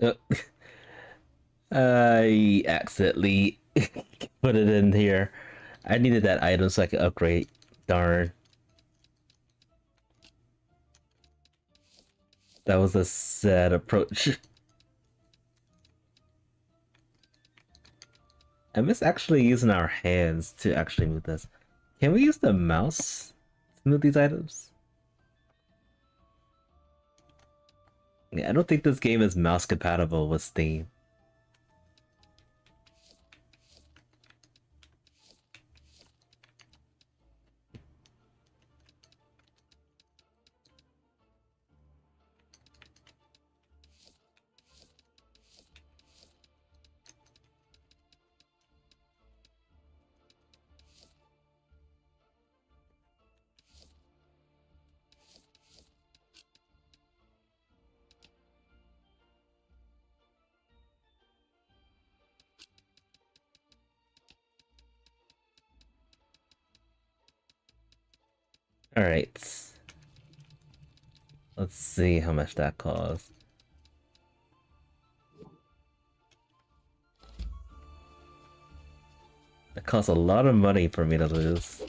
Uh, I accidentally put it in here. I needed that item so I could upgrade. Darn. That was a sad approach. I miss actually using our hands to actually move this. Can we use the mouse to move these items? Yeah, I don't think this game is mouse compatible with Steam. Alright. Let's see how much that costs. It costs a lot of money for me to lose.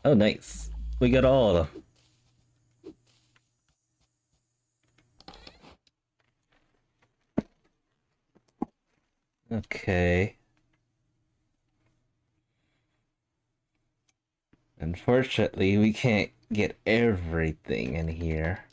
Oh, nice. We got all of them. Okay. Unfortunately, we can't get everything in here.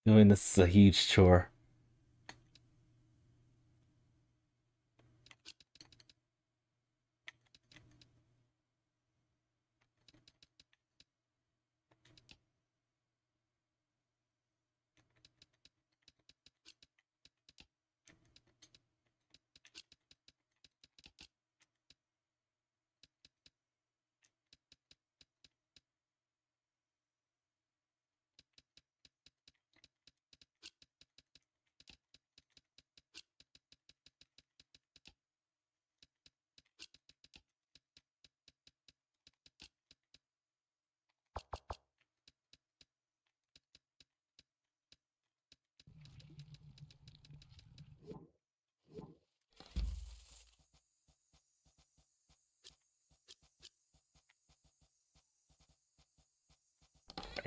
Doing this is a huge chore.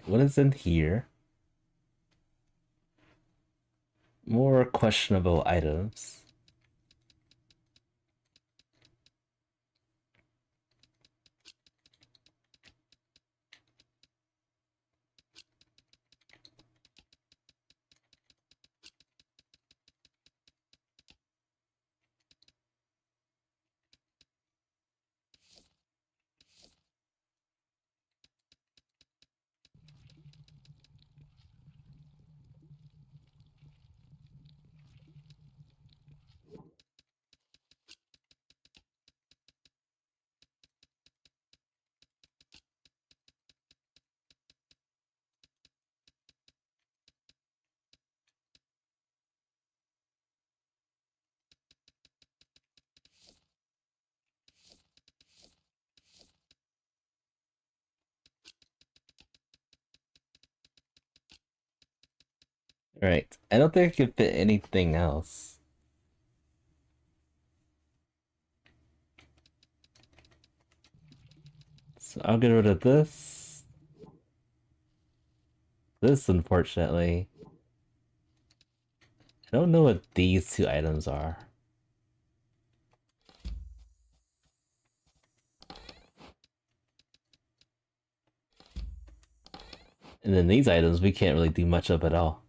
What is in here? More questionable items. Right. I don't think I can fit anything else. So I'll get rid of this. This, unfortunately. I don't know what these two items are. And then these items we can't really do much of at all.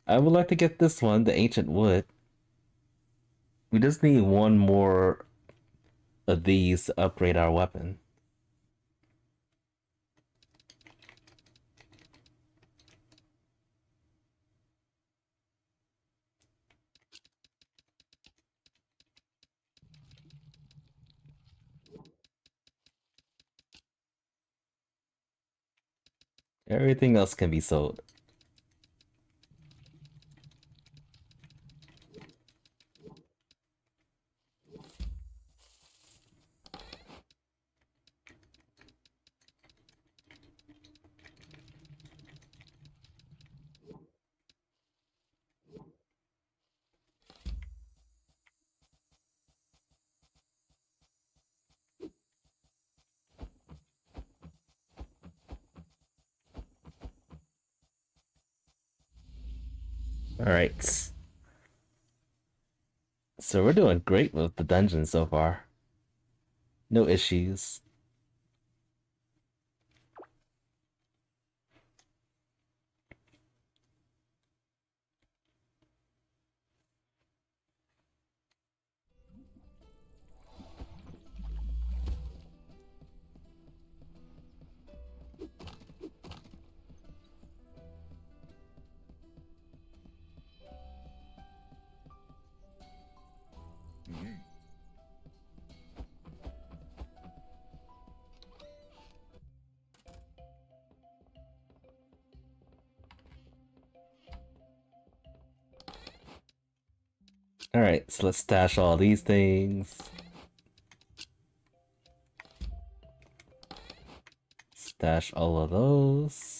I would like to get this one, the ancient wood. We just need one more of these to upgrade our weapon. Everything else can be sold. Alright. So we're doing great with the dungeon so far. No issues. Alright, so let's stash all these things. Stash all of those.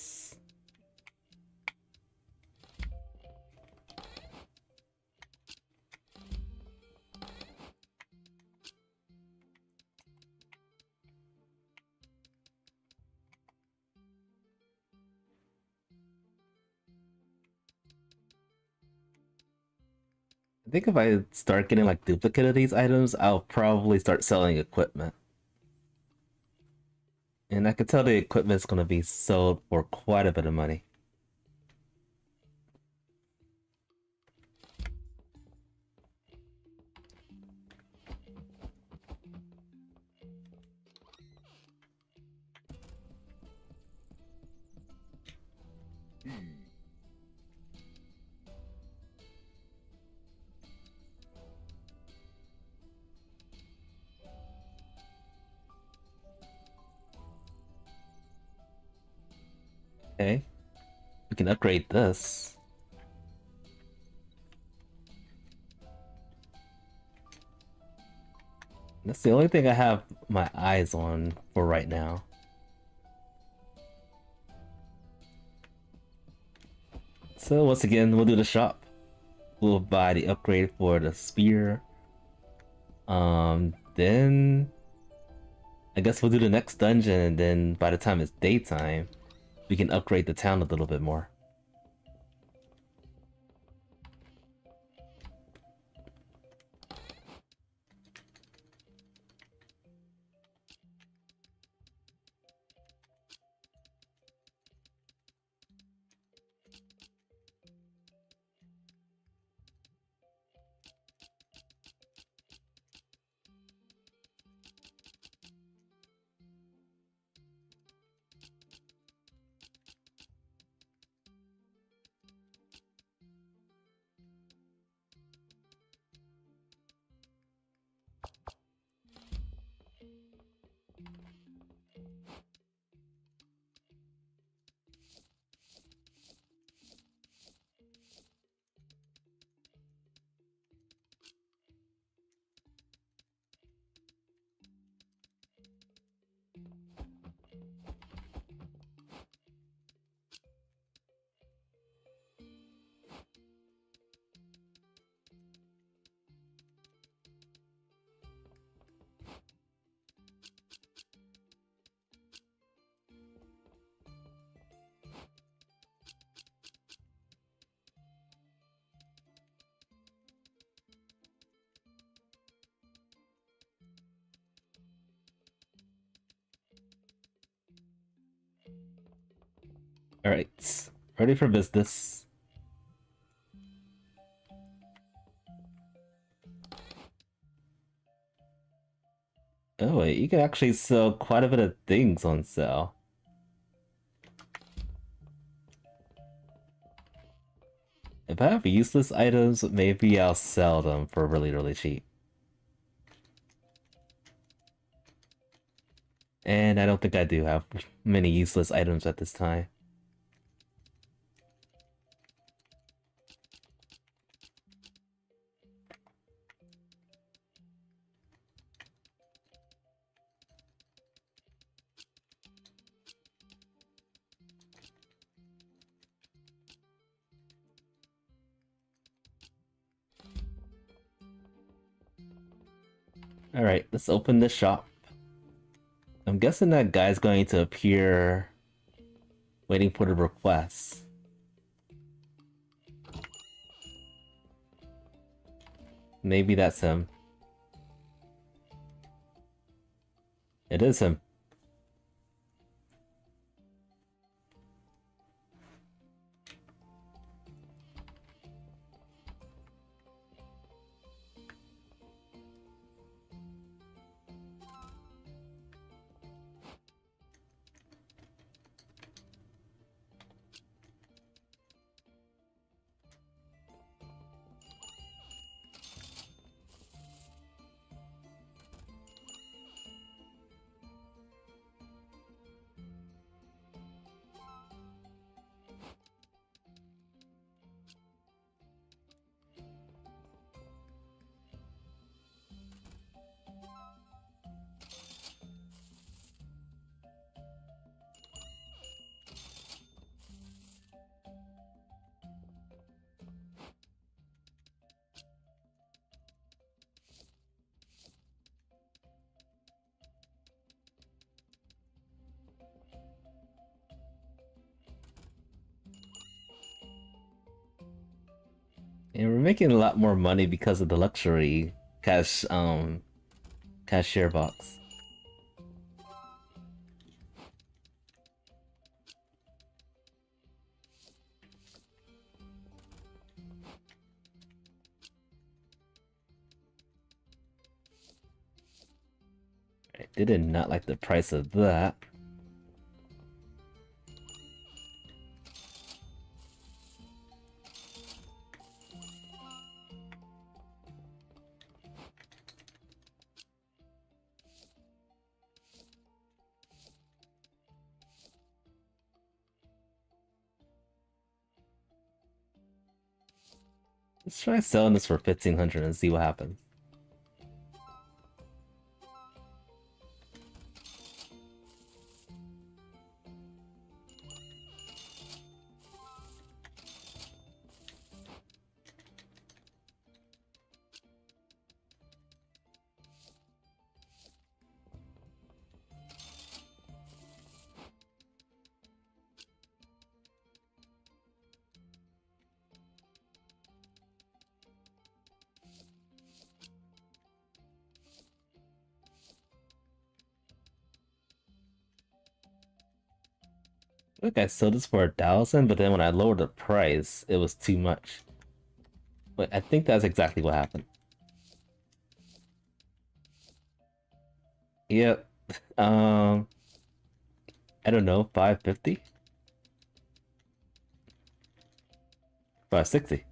I think if I start getting like duplicate of these items, I'll probably start selling equipment. And I can tell the equipment's gonna be sold for quite a bit of money. Okay, we can upgrade this. That's the only thing I have my eyes on for right now. So once again, we'll do the shop. We'll buy the upgrade for the spear. Then I guess we'll do the next dungeon, and then by the time it's daytime, we can upgrade the town a little bit more. Alright, ready for business. Oh wait, you can actually sell quite a bit of things on sale. If I have useless items, maybe I'll sell them for really, really cheap. And I don't think I do have many useless items at this time. Alright, let's open this shop. I'm guessing that guy's going to appear waiting for the request. Maybe that's him. It is him. And we're making a lot more money because of the luxury cashier box. They did not like the price of that. Let's try selling this for 1,500 and see what happens. Look, I sold this for 1,000, but then when I lowered the price, it was too much. But I think that's exactly what happened. Yep. I don't know, 550? 560.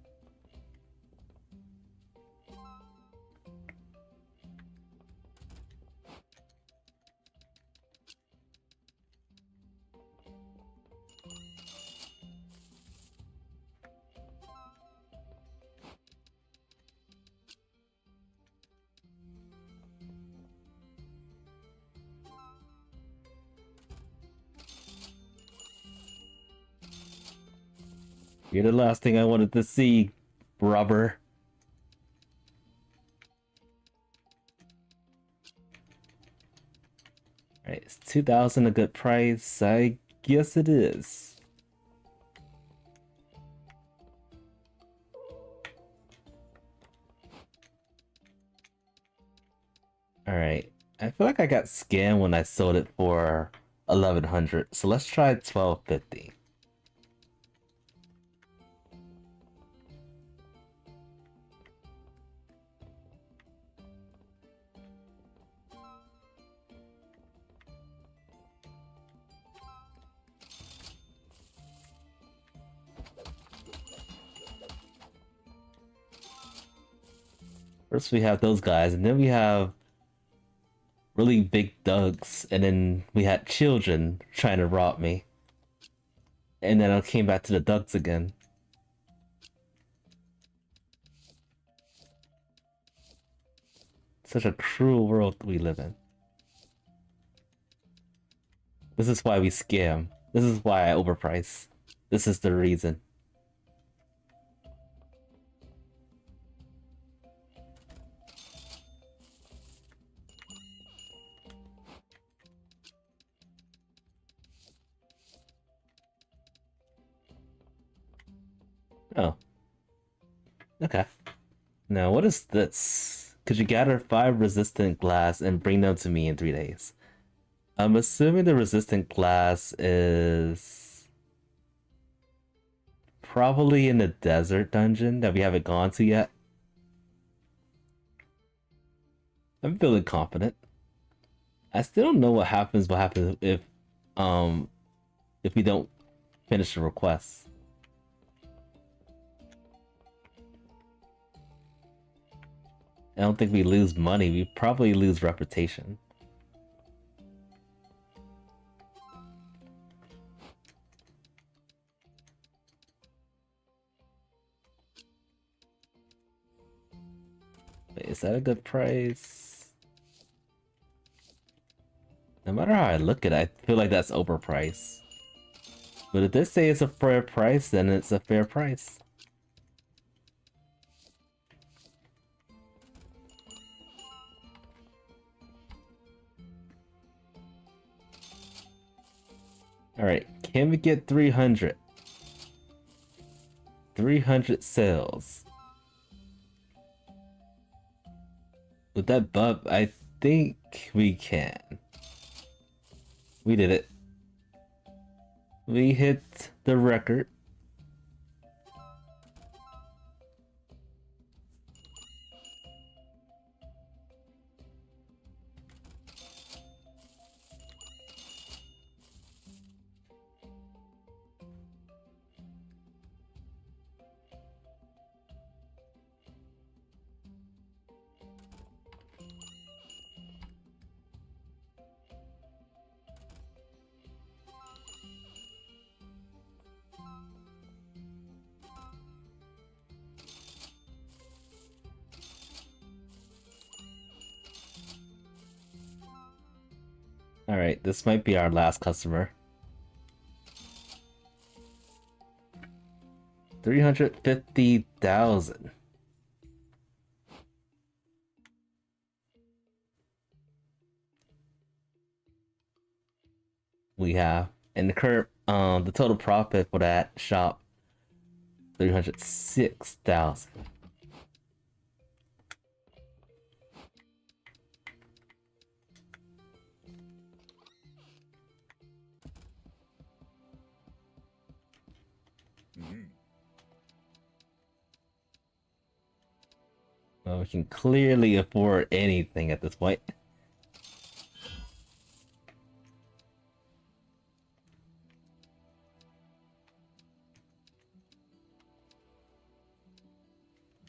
You're the last thing I wanted to see, rubber. Alright, is 2,000 a good price? I guess it is. Alright, I feel like I got scammed when I sold it for 1,100, so let's try 1,250. First we have those guys, and then we have really big thugs, and then we had children trying to rob me. And then I came back to the thugs again. Such a cruel world we live in. This is why we scam. This is why I overprice. This is the reason. Oh. Okay. Now, what is this? Could you gather 5 resistant glass and bring them to me in 3 days? I'm assuming the resistant glass is probably in the desert dungeon that we haven't gone to yet. I'm feeling confident. I still don't know what happens if we don't finish the request. I don't think we lose money, we probably lose reputation. Wait, is that a good price? No matter how I look at it, I feel like that's overpriced. But if they say it's a fair price, then it's a fair price. Alright, can we get 300? 300 sales. With that buff, I think we can. We did it. We hit the record. Alright, this might be our last customer. 350,000. We have, and the current the total profit for that shop, 306,000. Well, we can clearly afford anything at this point.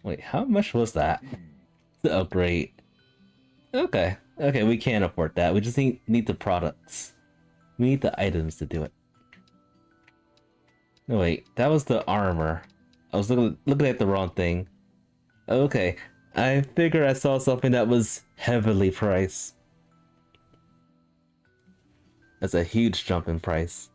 Wait, how much was that to upgrade? Okay, okay, we can afford that. We just need the products. We need the items to do it. No, wait, that was the armor. I was looking at the wrong thing. Okay, I figure I saw something that was heavily priced. That's a huge jump in price.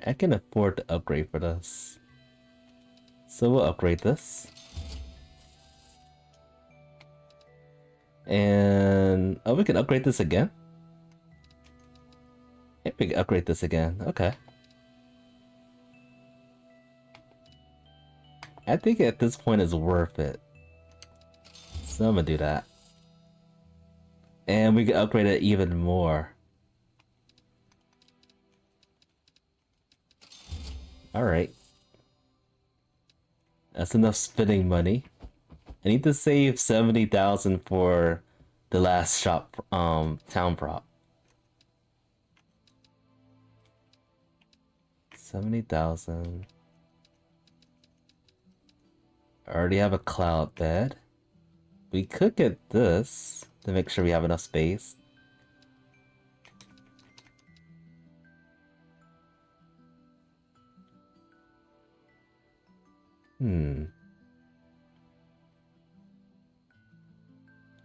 I can afford to upgrade for this. So we'll upgrade this. And oh, we can upgrade this again? Yeah, we can upgrade this again. Okay. I think at this point it's worth it. So I'm gonna do that. And we can upgrade it even more. Alright. That's enough spending money. I need to save 70,000 for the last shop, town prop. 70,000. I already have a cloud bed. We could get this to make sure we have enough space.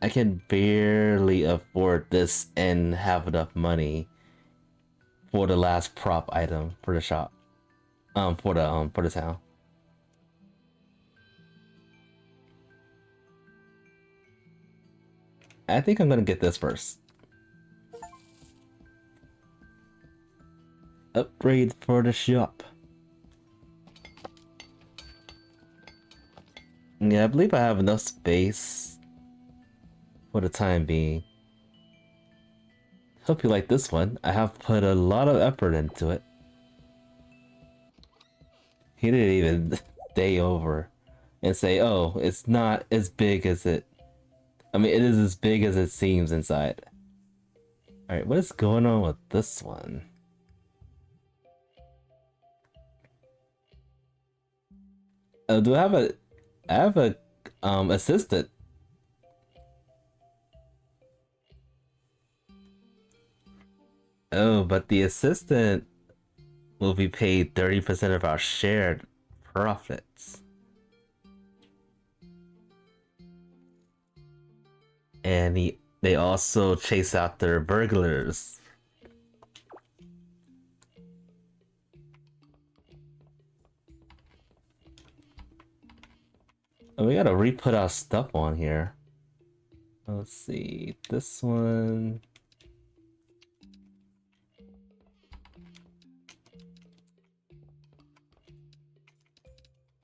I can barely afford this and have enough money for the last prop item for the shop. For the town. I think I'm gonna get this first. Upgrade for the shop. Yeah, I believe I have enough space for the time being. Hope you like this one. I have put a lot of effort into it. He didn't even stay over and say, oh, it's not as big as it... I mean, it is as big as it seems inside. Alright, what is going on with this one? Do I have a... I have a, assistant. Oh, but the assistant will be paid 30% of our shared profits. And they also chase after burglars. Oh, we gotta re-put our stuff on here. Let's see, this one.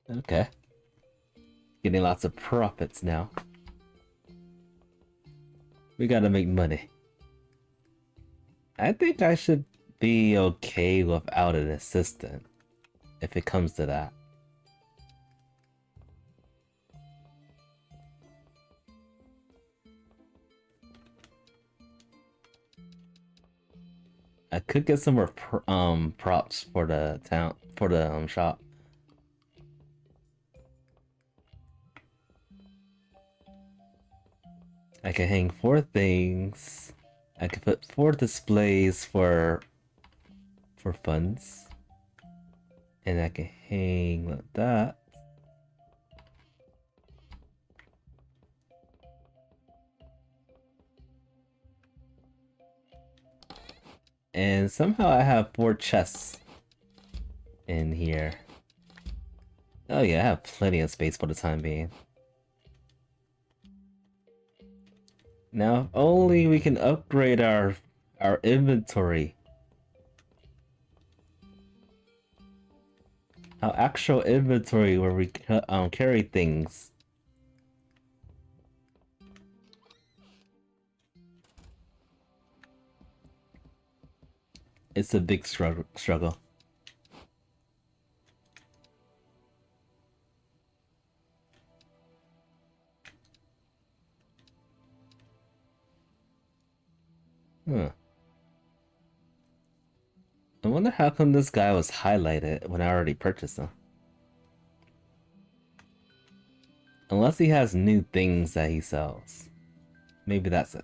Okay. Getting lots of profits now. We gotta make money. I think I should be okay without an assistant, if it comes to that. I could get some more props for the town, for the shop. I can hang 4 things. I could put 4 displays for funds. And I can hang like that. And somehow I have 4 chests in here. Oh yeah, I have plenty of space for the time being. Now, if only we can upgrade our inventory. Our actual inventory where we carry things. It's a big struggle. Huh. I wonder how come this guy was highlighted when I already purchased him. Unless he has new things that he sells. Maybe that's it.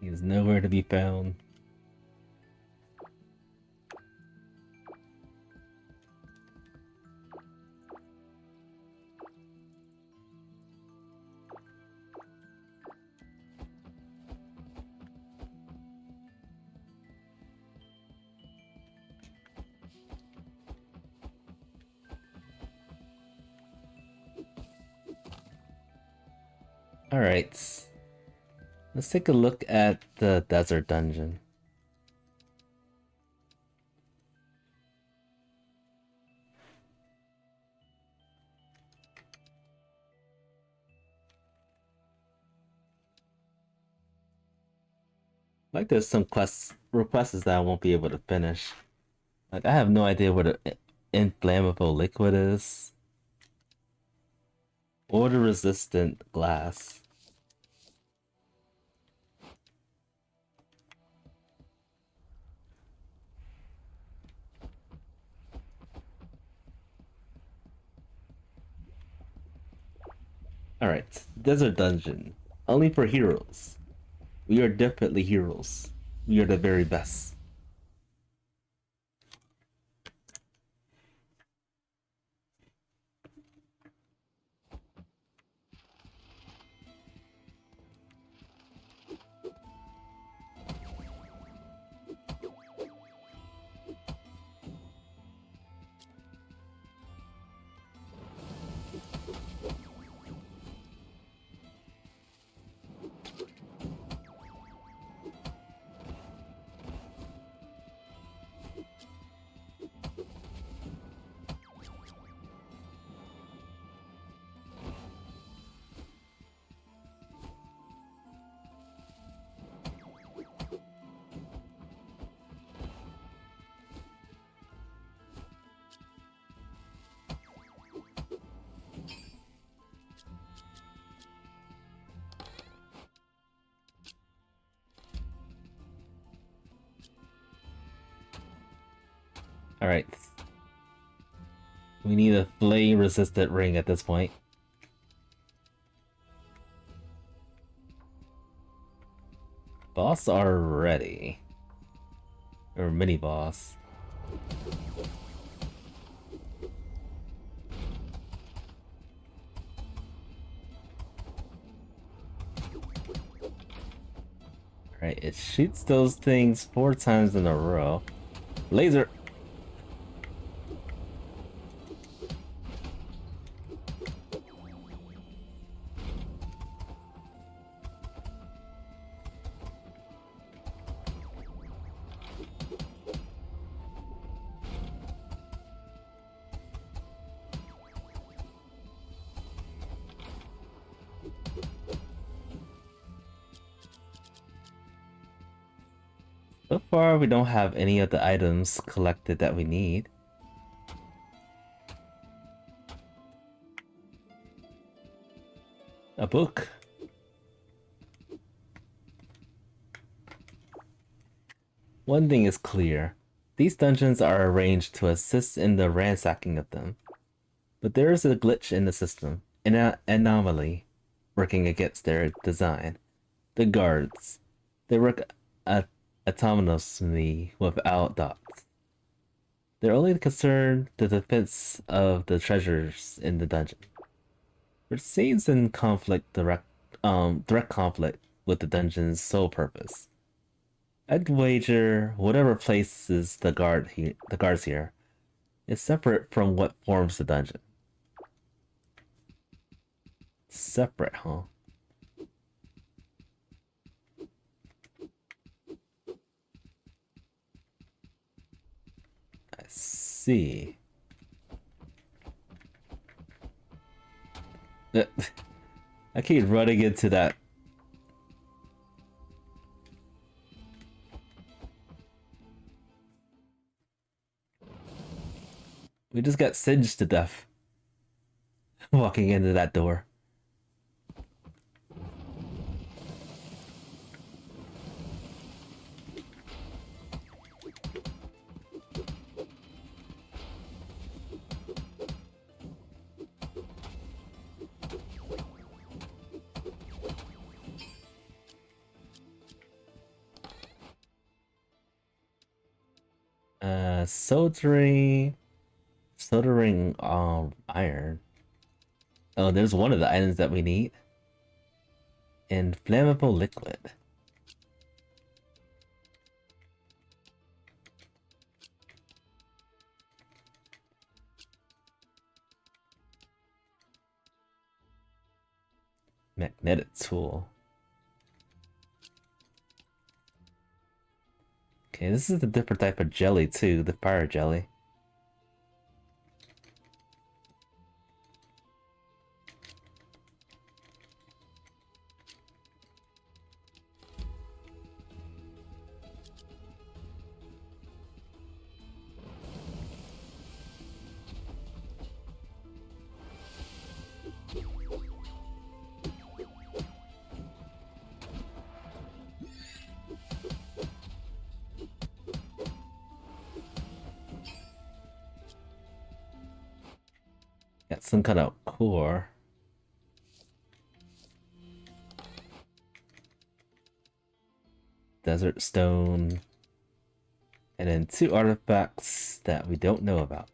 He's nowhere to be found. Alright. Let's take a look at the desert dungeon. Like there's some requests that I won't be able to finish. Like I have no idea what an inflammable liquid is. Water resistant glass. Alright, desert dungeon. Only for heroes. We are definitely heroes. We are the very best. Alright. We need a flame resistant ring at this point. Boss are ready. Or mini boss. Alright, it shoots those things 4 times in a row. Laser! So far, we don't have any of the items collected that we need. A book. One thing is clear. These dungeons are arranged to assist in the ransacking of them. But there is a glitch in the system, an anomaly working against their design. The guards. They work autonomously without dots. They're only concerned the defense of the treasures in the dungeon. Which seems in direct conflict with the dungeon's sole purpose. I'd wager whatever places the guards here is separate from what forms the dungeon. Separate, huh? I see. I keep running into that. We just got singed to death walking into that door. Soldering iron. Oh, there's one of the items that we need. Inflammable liquid. Magnetic tool. Okay, this is a different type of jelly too, the fire jelly. Got some kind of core. Desert stone. And then 2 artifacts that we don't know about.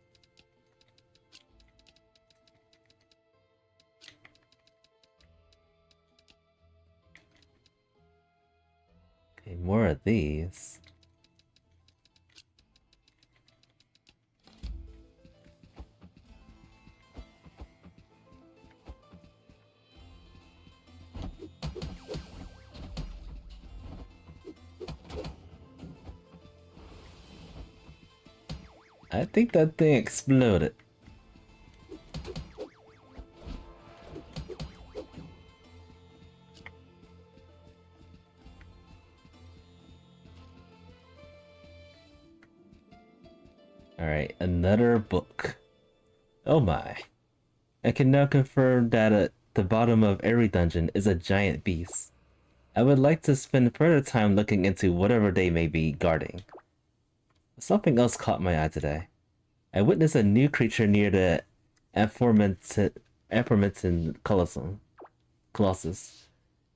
Okay, more of these. I think that thing exploded. Alright, another book. Oh my. I can now confirm that at the bottom of every dungeon is a giant beast. I would like to spend further time looking into whatever they may be guarding. Something else caught my eye today. I witnessed a new creature near the aforementioned Colossus.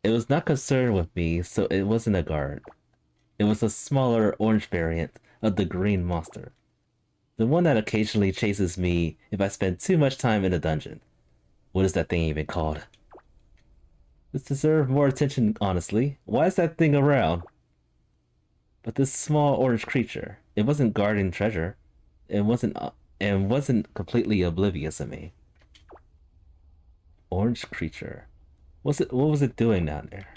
It was not concerned with me, so it wasn't a guard. It was a smaller orange variant of the green monster. The one that occasionally chases me if I spend too much time in a dungeon. What is that thing even called? This deserves more attention, honestly. Why is that thing around? But this small orange creature, it wasn't guarding treasure. It wasn't completely oblivious of me. Orange creature. What was it doing down there?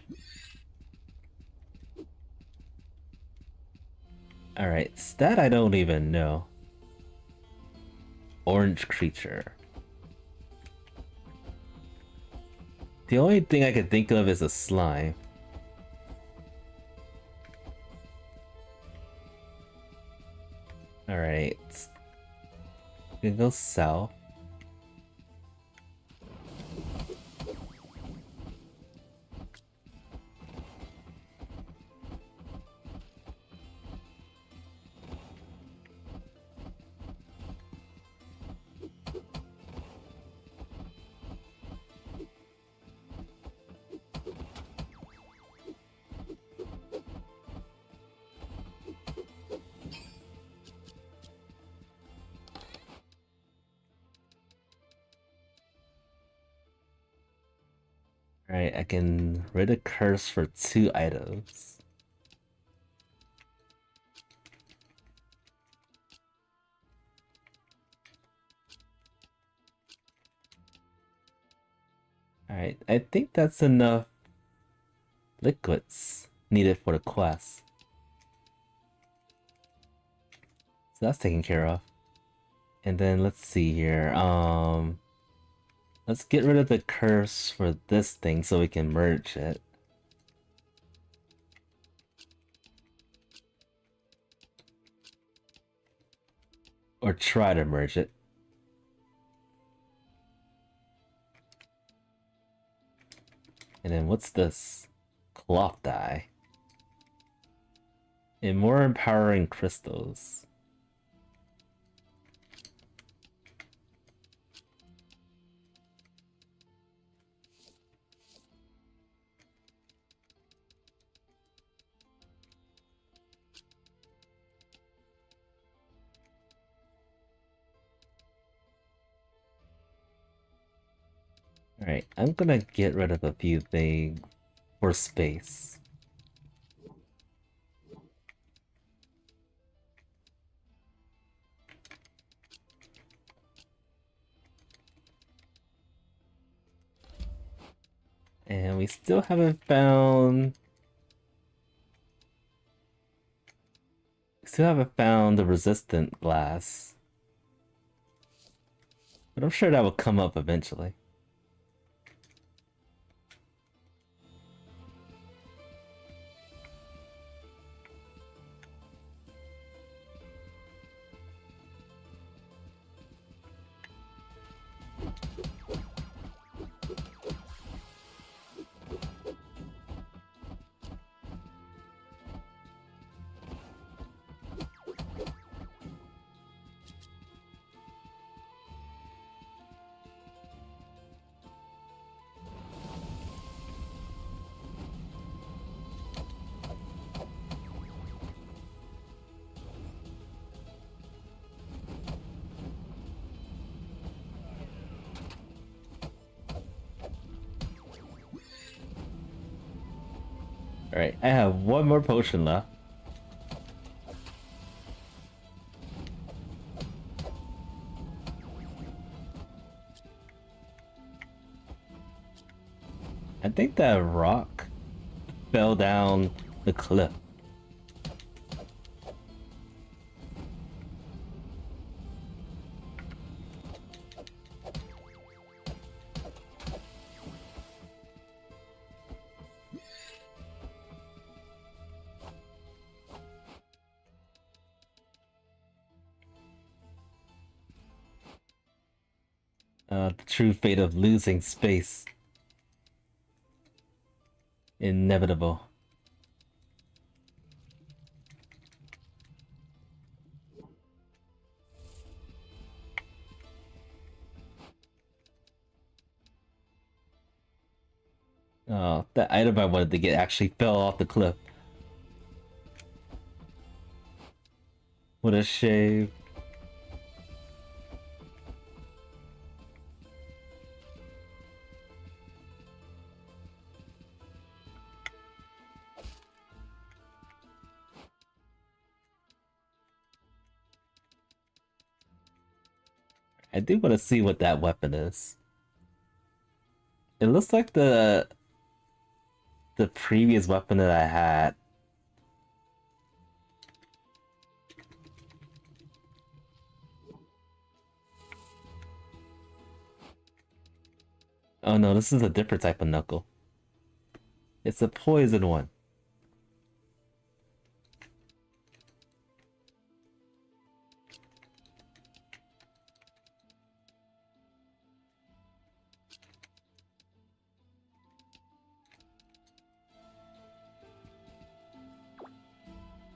Alright, that I don't even know. Orange creature. The only thing I can think of is a slime. Alright. We can go south. Alright, I can rid a curse for 2 items. Alright, I think that's enough liquids needed for the quest. So that's taken care of. And then let's see here. Let's get rid of the curse for this thing so we can merge it. Or try to merge it. And then what's this? Cloth dye. And more empowering crystals. Alright, I'm gonna get rid of a few things for space. And we still haven't found Still haven't found the resistant glass. But I'm sure that will come up eventually. Alright, I have one more potion left. I think that rock fell down the cliff. The true fate of losing space. Inevitable. Oh, that item I wanted to get actually fell off the cliff. What a shame. I do want to see what that weapon is. It looks like the previous weapon that I had. Oh no, this is a different type of knuckle. It's a poison one.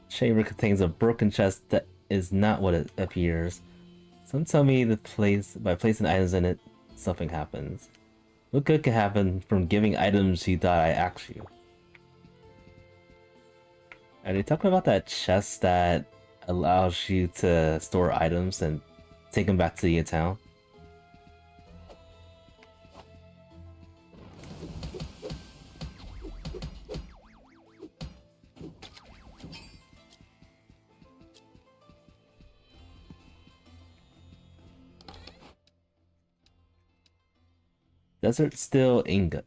Chamber contains a broken chest that is not what it appears. Some tell me by placing items in it, something happens. What good can happen from giving items you thought I asked you? Are they talking about that chest that allows you to store items and take them back to your town? Desert Steel Ingot.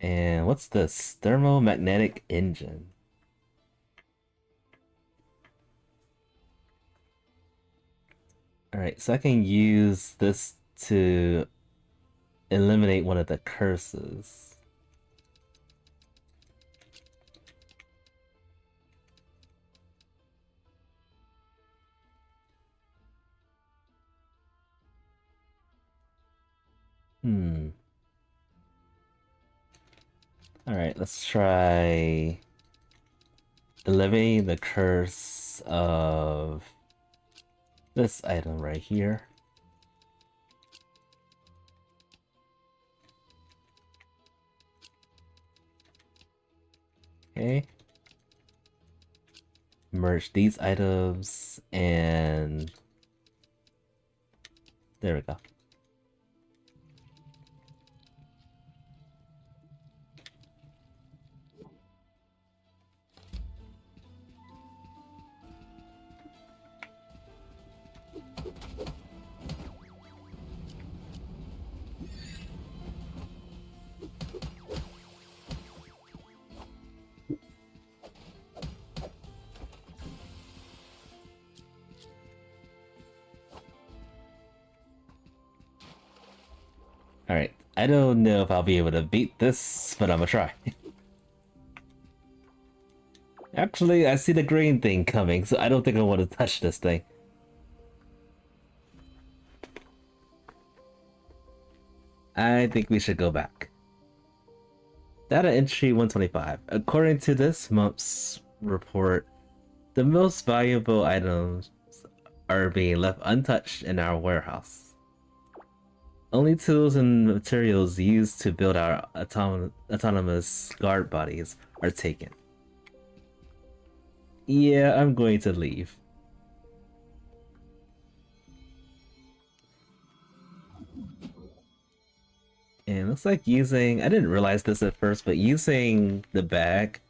And what's this? Thermomagnetic Engine. Alright, so I can use this to eliminate one of the curses. Alright, let's try eliminating the curse of this item right here. Okay. Merge these items and there we go. I don't know if I'll be able to beat this, but I'm gonna try. Actually, I see the green thing coming, so I don't think I want to touch this thing. I think we should go back. Data entry 125. According to this month's report, the most valuable items are being left untouched in our warehouse. Only tools and materials used to build our autonomous guard bodies are taken. Yeah, I'm going to leave. And it looks like using... I didn't realize this at first, but using the bag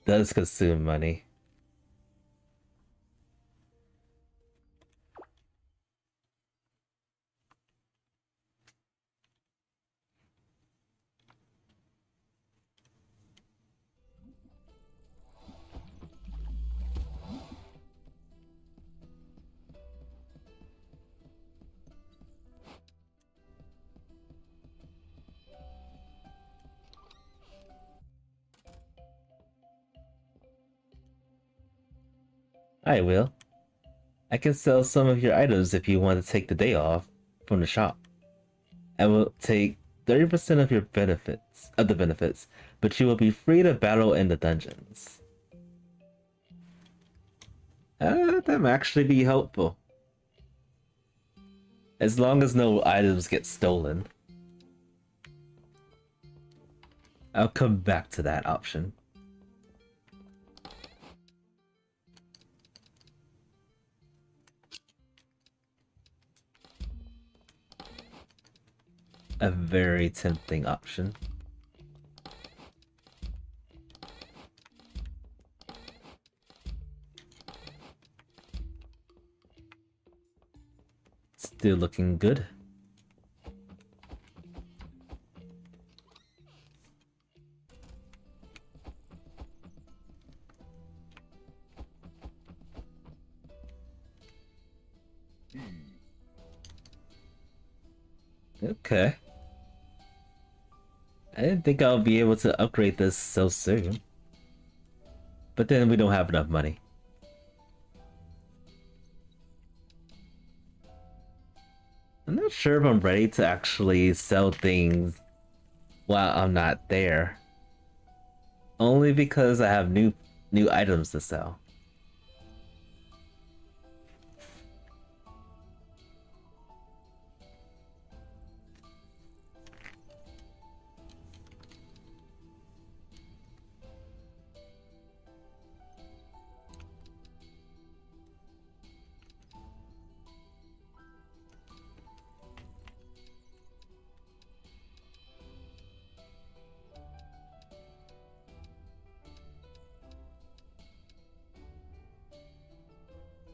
does consume money. I will. I can sell some of your items if you want to take the day off from the shop. I will take 30% of your benefits, but you will be free to battle in the dungeons. That might actually be helpful. As long as no items get stolen. I'll come back to that option. A very tempting option. Still looking good. Okay. I didn't think I'll be able to upgrade this so soon. But then we don't have enough money. I'm not sure if I'm ready to actually sell things while I'm not there. Only because I have new items to sell.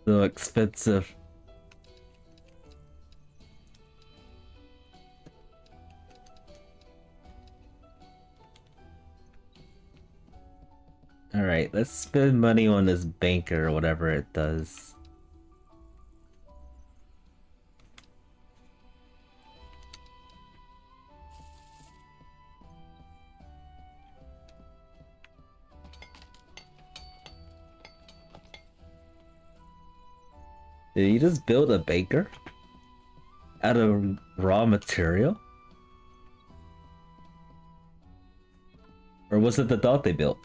So expensive. Alright, let's spend money on this banker or whatever it does. Did you just build a baker? Out of raw material? Or was it the dog they built?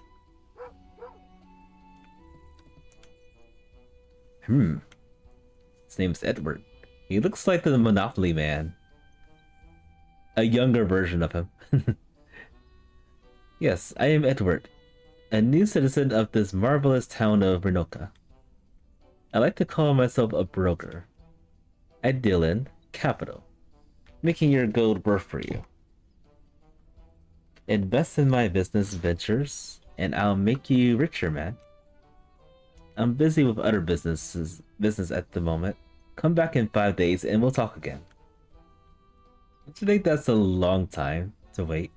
His name's Edward. He looks like the Monopoly man. A younger version of him. Yes, I am Edward, a new citizen of this marvelous town of Renoka. I like to call myself a broker. I deal in capital, making your gold work for you. Invest in my business ventures, and I'll make you richer, man. I'm busy with other business at the moment. Come back in 5 days and we'll talk again. Don't you think that's a long time to wait?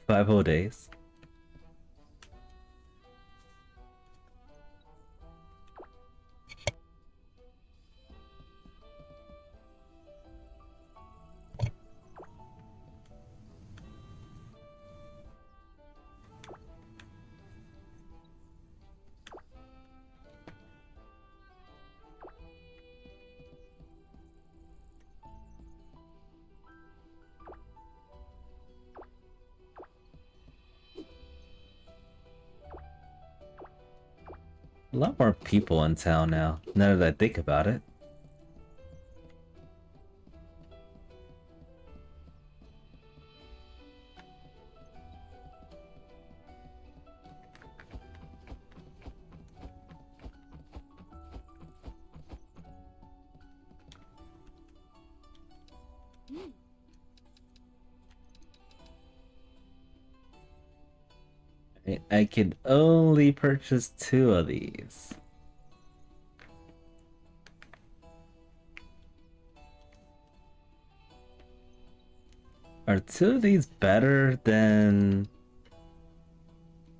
5 whole days. A lot more people in town now, now that I think about it. I can only purchase 2 of these. Are 2 of these better than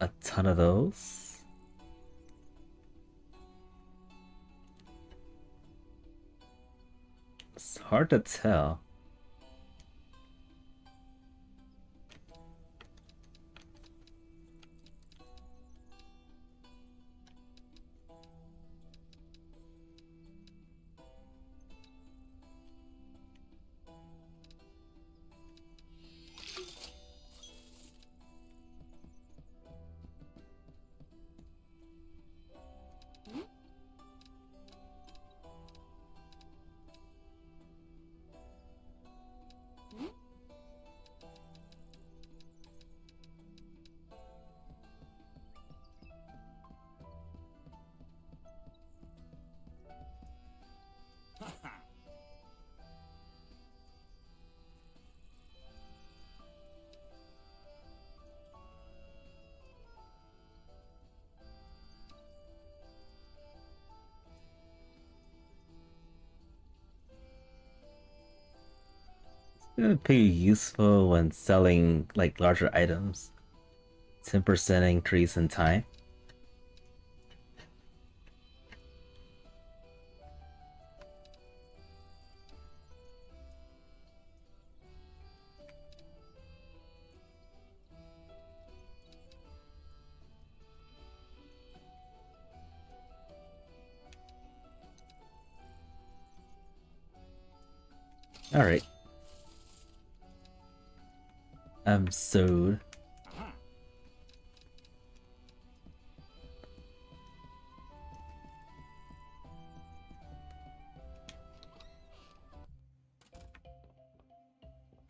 a ton of those? It's hard to tell. Pretty useful when selling like larger items. 10% increase in time. Alright. I'm sold.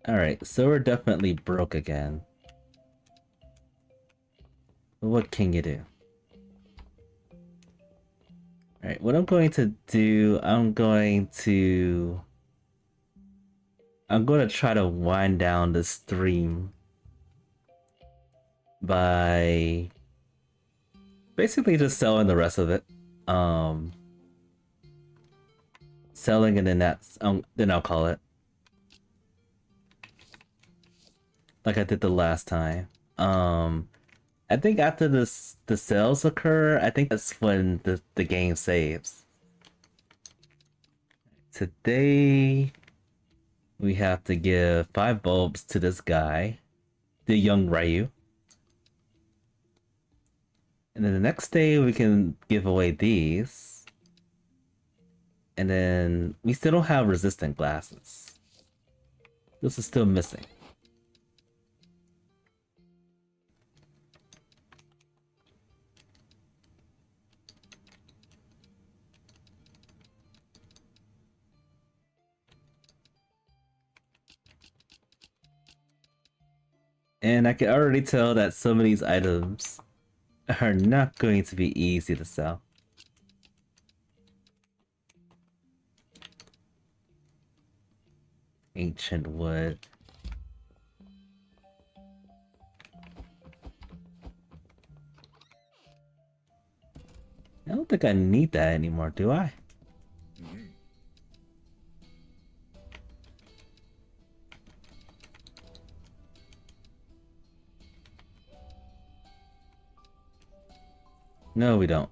Alright, so we're definitely broke again. But what can you do? Alright, what I'm going to do, I'm going to try to wind down the stream by basically just selling the rest of it. Selling and then I'll call it. Like I did the last time. I think after the sales occur, I think that's when the game saves. Today we have to give 5 bulbs to this guy, the young Ryu. And then the next day we can give away these. And then we still don't have resistant glasses. This is still missing. And I can already tell that some of these items are not going to be easy to sell. Ancient wood. I don't think I need that anymore, do I? No, we don't.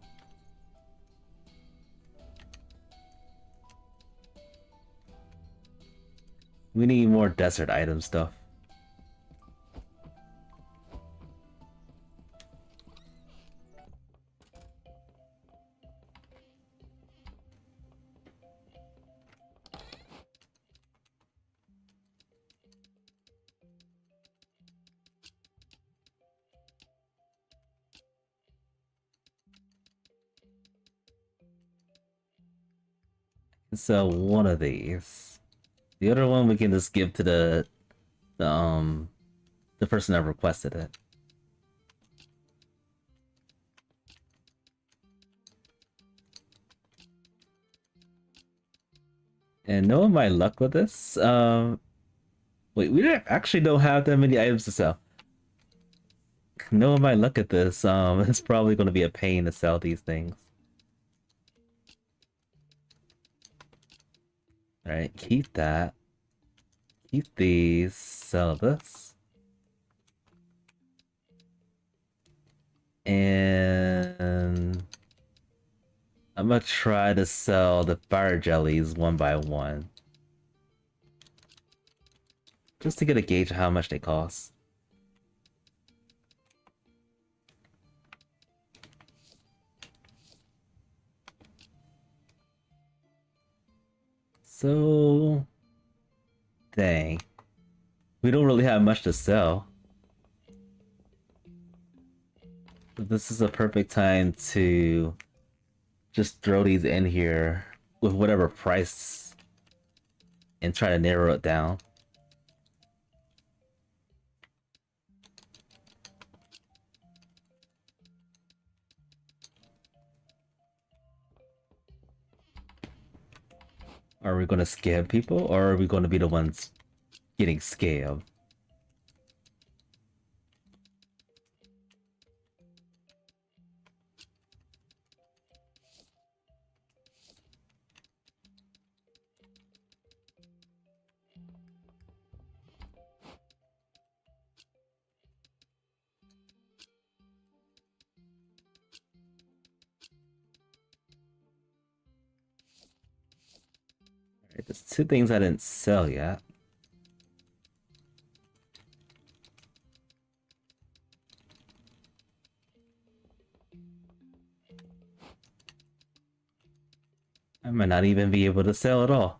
We need more desert item stuff. So one of these. The other one we can just give to the um the person that requested it. And knowing my luck with this, wait, we actually don't have that many items to sell. Knowing my luck at this, it's probably going to be a pain to sell these things. All right, keep that. Keep these. Sell this. And I'm gonna try to sell the fire jellies one by one. Just to get a gauge of how much they cost. So... dang. We don't really have much to sell. This is a perfect time to just throw these in here with whatever price and try to narrow it down. Are we going to scam people, or are we going to be the ones getting scammed? Alright, there's two things I didn't sell yet. I might not even be able to sell at all.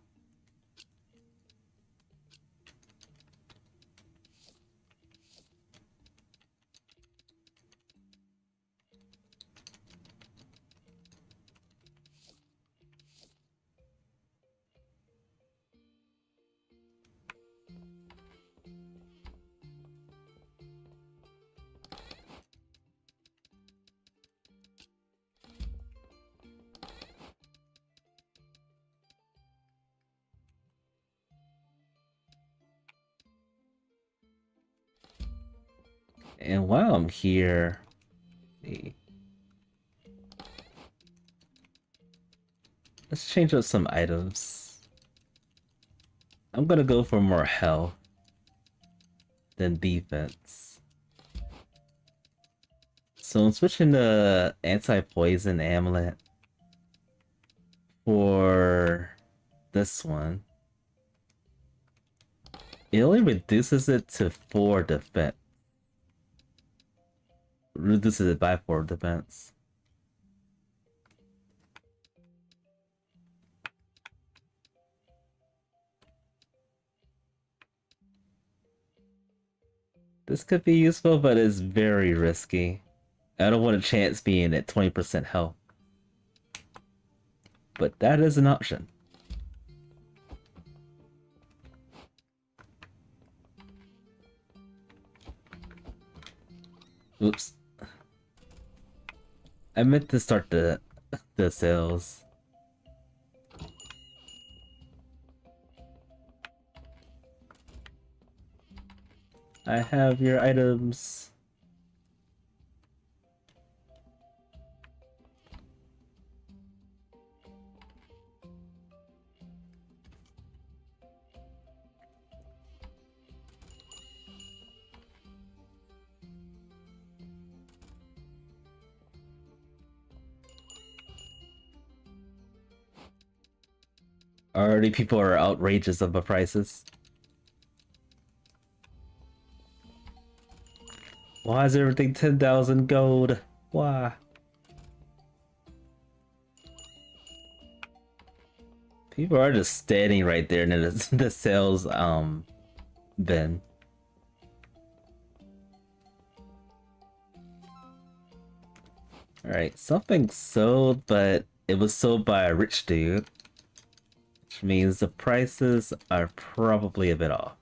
And while I'm here, let's change up some items. I'm gonna go for more health than defense. So I'm switching to anti-poison amulet for this one. It only reduces it to 4 defense. Reduces it by 4 defense. This could be useful, but it's very risky. I don't want a chance being at 20% health. But that is an option. Oops. I meant to start the sales. I have your items. Already people are outrageous of the prices. Why is everything 10,000 gold? Why? People are just standing right there in the sales bin. Alright, something sold, but it was sold by a rich dude. which means the prices are probably a bit off.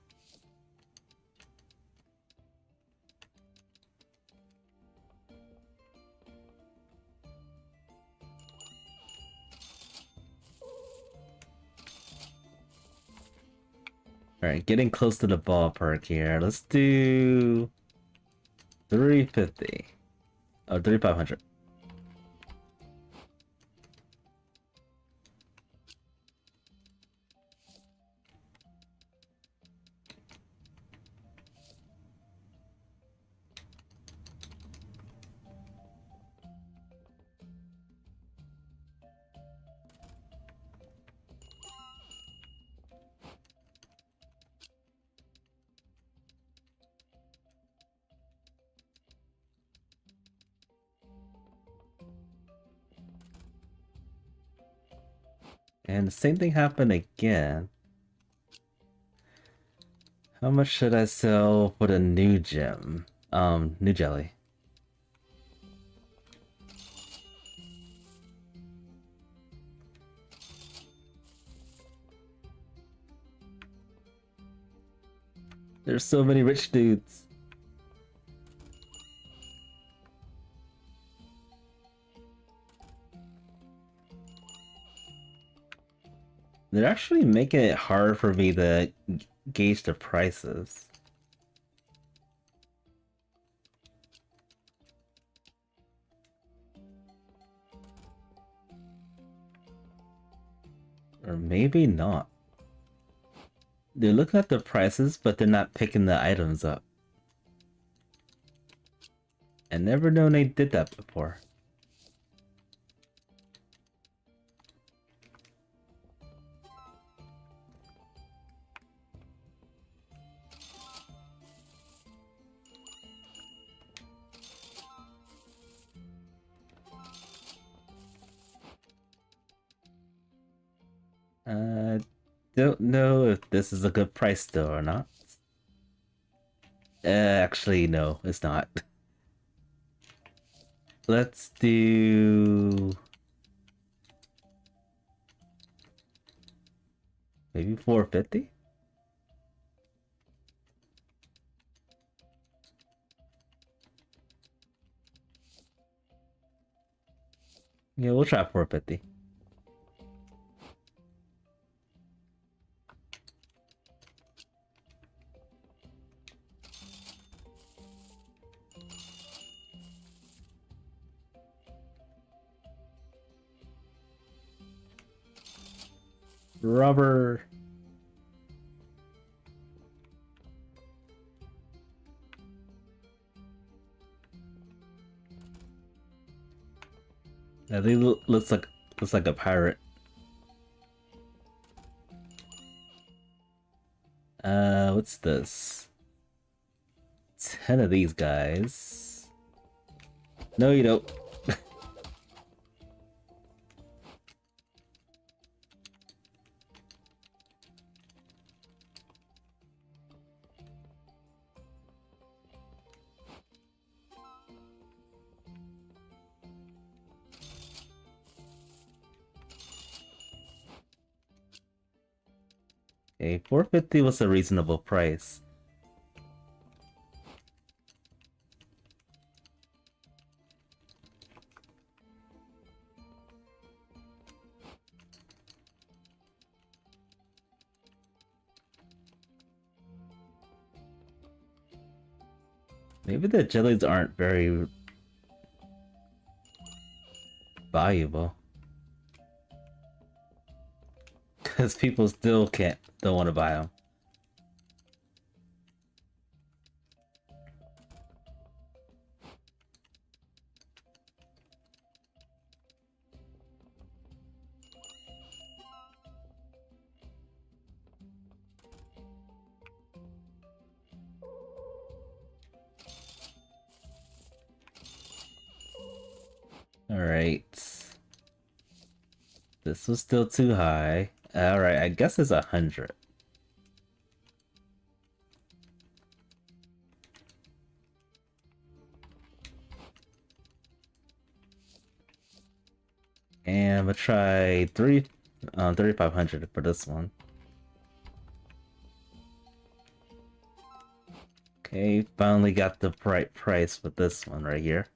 Alright, getting close to the ballpark here. Let's do 350. Oh, 3,500. And the same thing happened again. How much should I sell for the new gem? New jelly. There's so many rich dudes. They're actually making it hard for me to gauge the prices. Or maybe not. They're looking at the prices, but they're not picking the items up. I never known they did that before. Don't know if this is a good price though or not. Actually, no, it's not. Let's do maybe 450. Yeah, we'll try 450. Rubber. Yeah, they looks like a pirate. What's this? 10 of these guys. No, you don't. Okay, 450 was a reasonable price. Maybe the jellies aren't very valuable. Because people don't want to buy them. Alright. This was still too high. Alright, I guess it's 100. And I'm gonna try 3 3,500 for this one. Okay, finally got the right price with this one right here.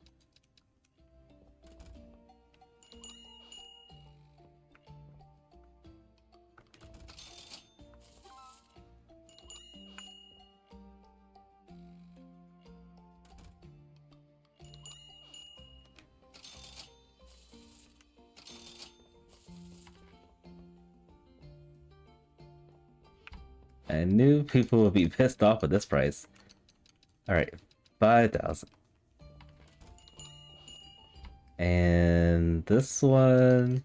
I knew people would be pissed off with this price. Alright, 5,000. And this one...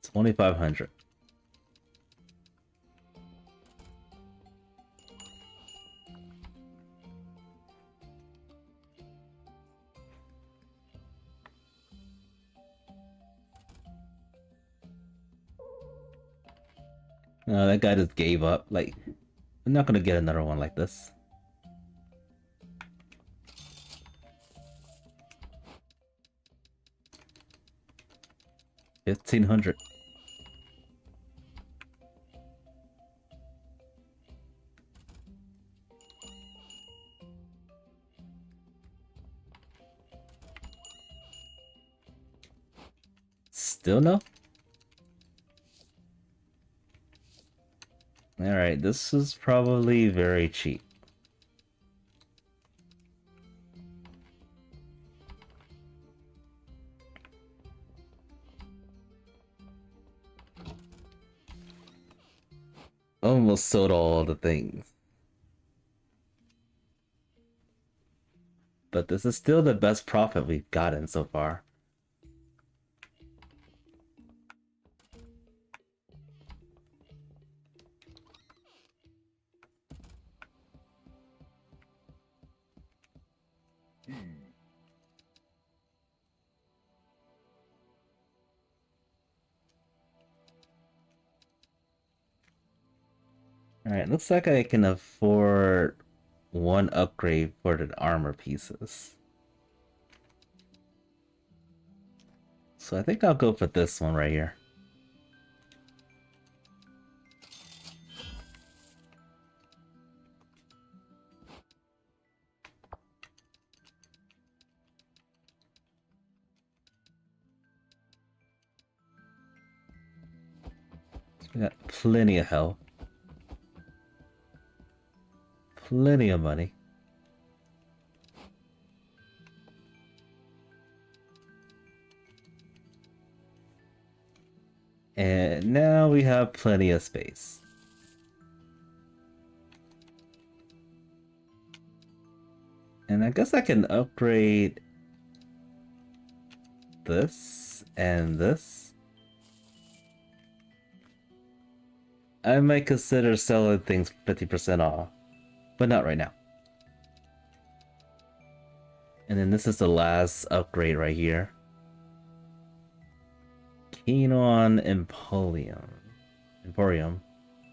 2,500. No, that guy just gave up. Like, I'm not gonna get another one like this. $1,500. Still no? Alright, this is probably very cheap. Almost sold all the things. But this is still the best profit we've gotten so far. Alright, looks like I can afford one upgrade for the armor pieces. So I think I'll go for this one right here. We got plenty of health. Plenty of money. And now we have plenty of space. And I guess I can upgrade this and this. I might consider selling things 50% off, but not right now. And then this is the last upgrade right here. Kenon Emporium.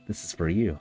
This is for you.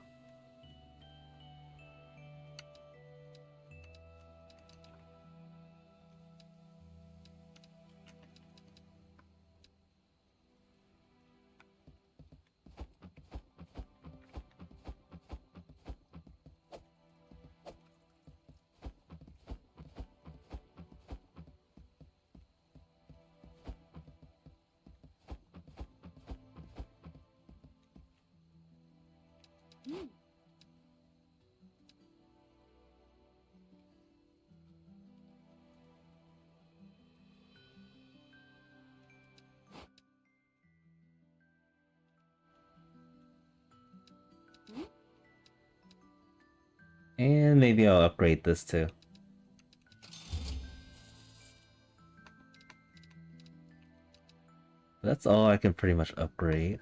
And maybe I'll upgrade this too. That's all I can pretty much upgrade.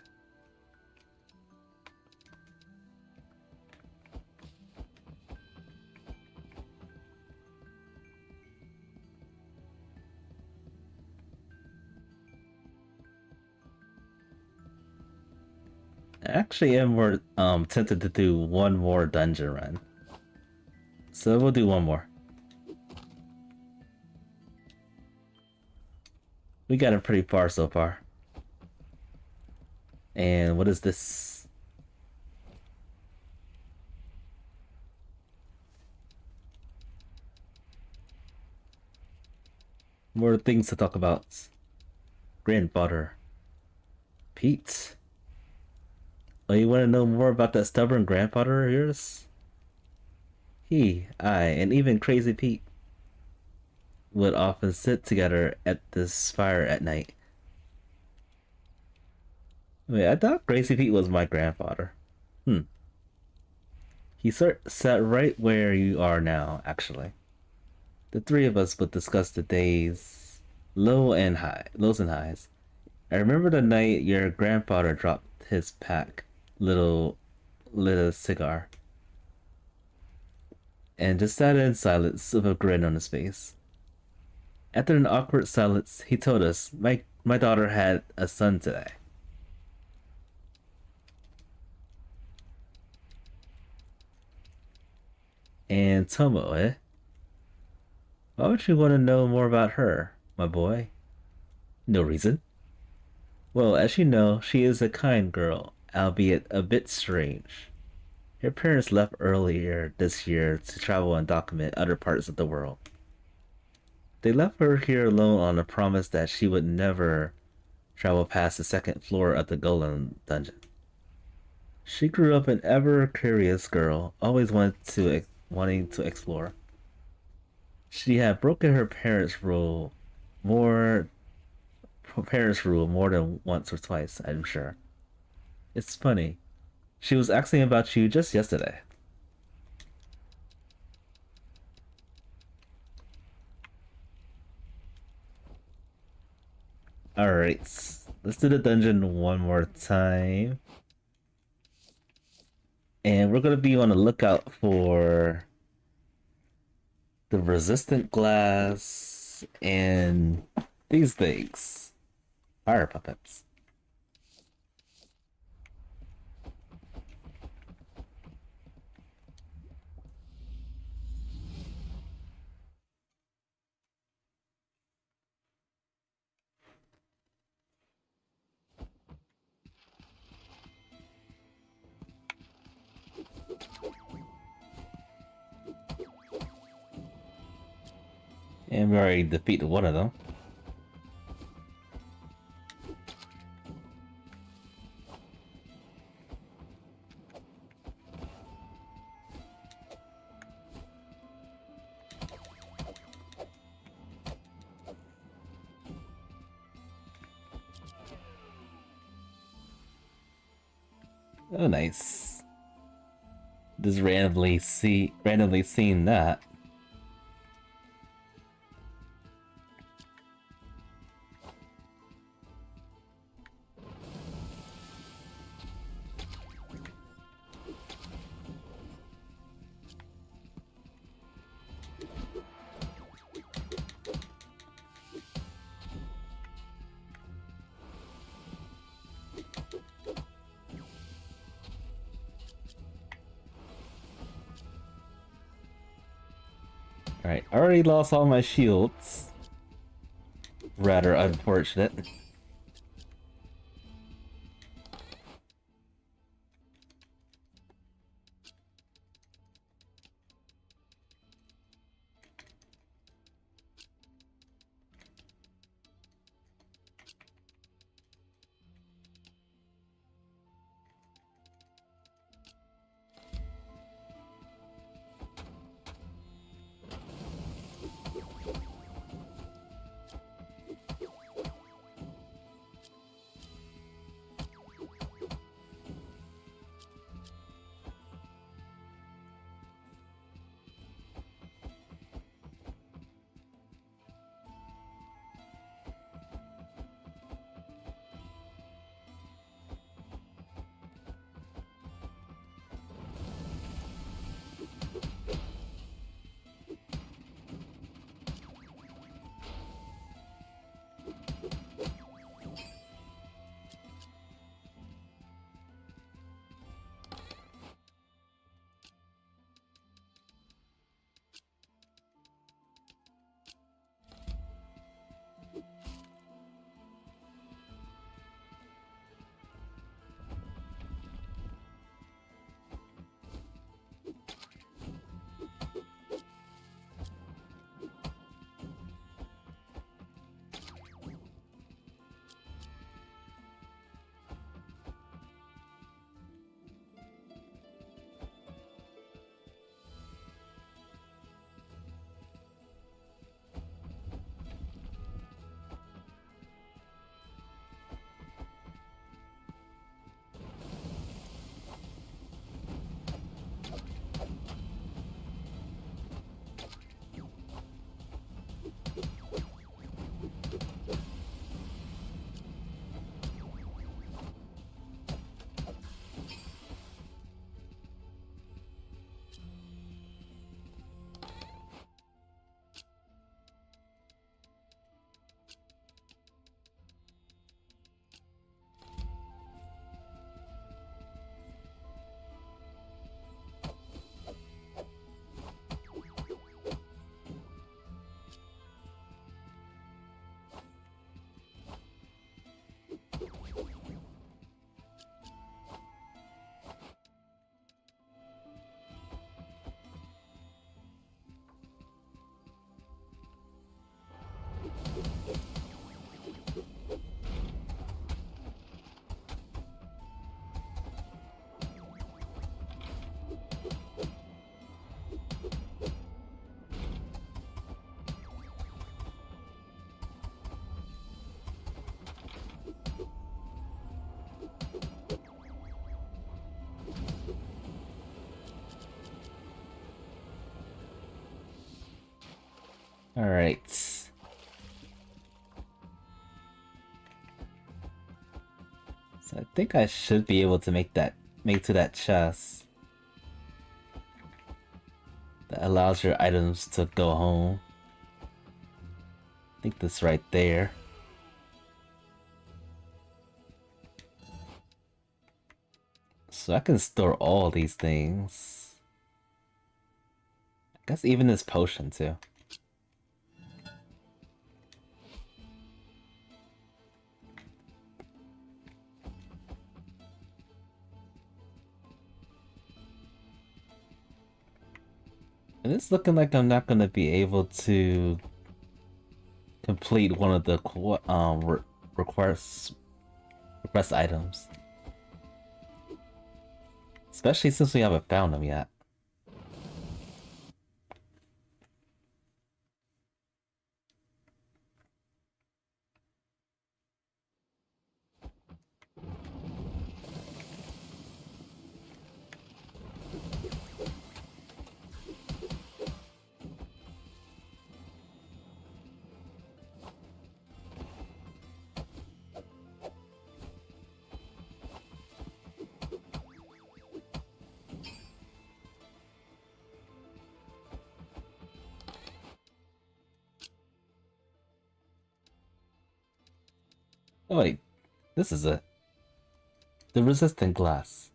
Actually, I'm more tempted to do one more dungeon run. So we'll do one more. We got it pretty far so far. And what is this? More things to talk about. Grandfather. Pete. Oh, you want to know more about that stubborn grandfather of yours? And even Crazy Pete would often sit together at this fire at night. Wait, I thought Crazy Pete was my grandfather. Hmm. Sat right where you are now, actually. The three of us would discuss the day's lows and highs. I remember the night your grandfather dropped his pack, little lit a cigar, and just sat in silence with a grin on his face. After an awkward silence, he told us, my daughter had a son today. And Tomo, eh? Why would you want to know more about her, my boy? No reason. Well, as you know, she is a kind girl, albeit a bit strange. Her parents left earlier this year to travel and document other parts of the world. They left her here alone on a promise that she would never travel past the second floor of the Golem dungeon. She grew up an ever curious girl, always wanting to explore. She had broken more her parents' rule more than once or twice, I'm sure. It's funny. She was asking about you just yesterday. Alright, let's do the dungeon one more time. And we're gonna be on the lookout for the resistant glass and these things. Fire puppets. And we already defeated one of them. Oh, nice. Just randomly seeing that. Alright, I already lost all my shields. Rather unfortunate. Alright. So I think I should be able to make to that chest. That allows your items to go home. I think this right there. So I can store all these things. I guess even this potion too. And it's looking like I'm not gonna be able to complete one of the request items, especially since we haven't found them yet. Oh wait, this is it. The resistant glass.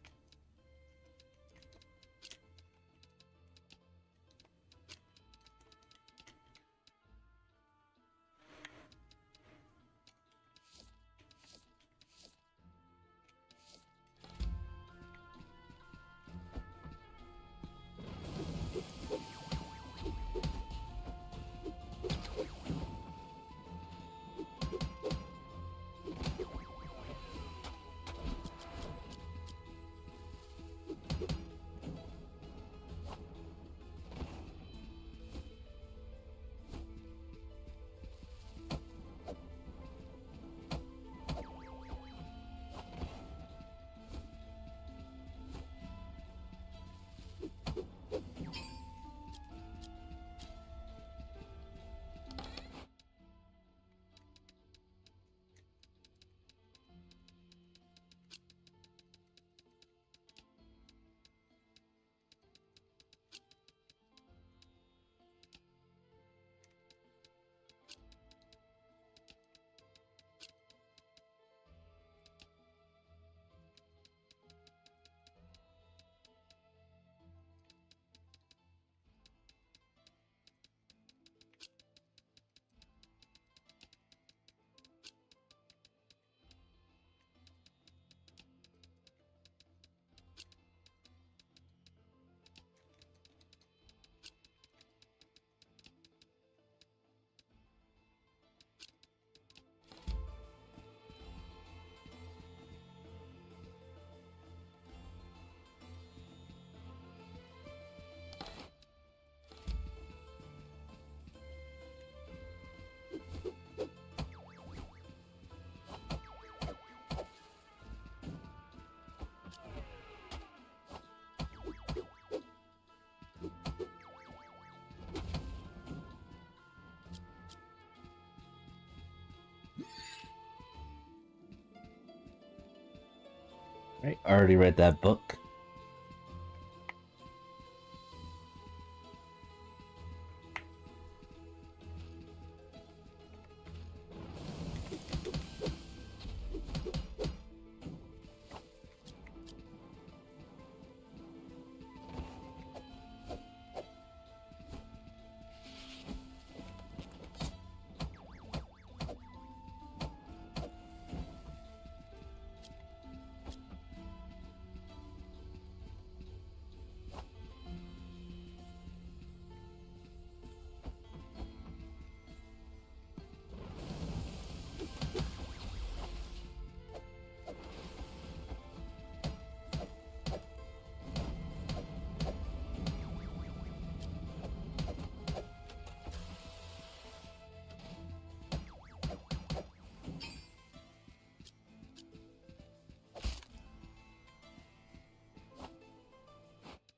Right, already read that book.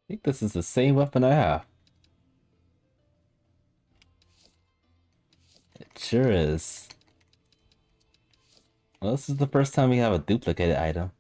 I think this is the same weapon I have. sure is. Well, this is the first time we have a duplicated item.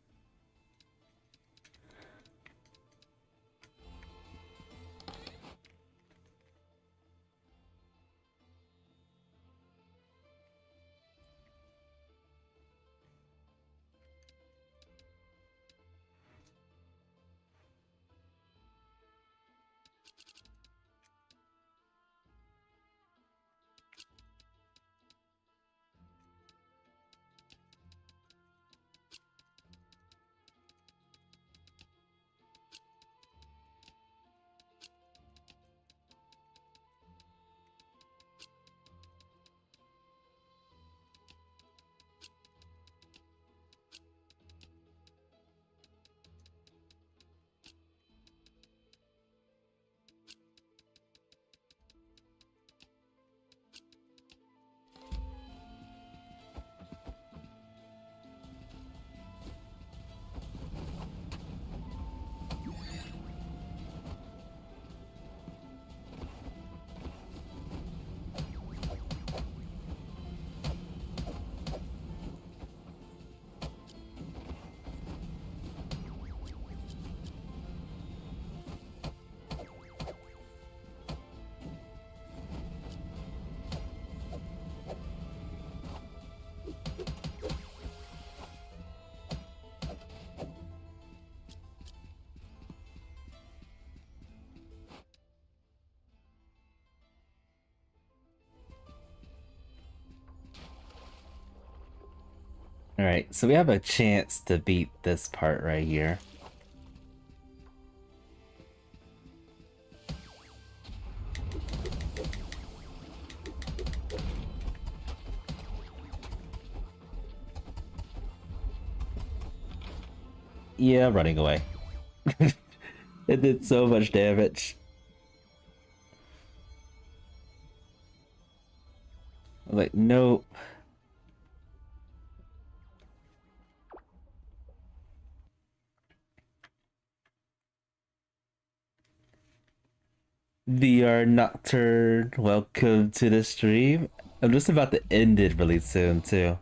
Alright, so we have a chance to beat this part right here. Yeah, running away. It did so much damage. I'm like, nope. VR Nocturne, welcome to the stream. I'm just about to end it really soon too.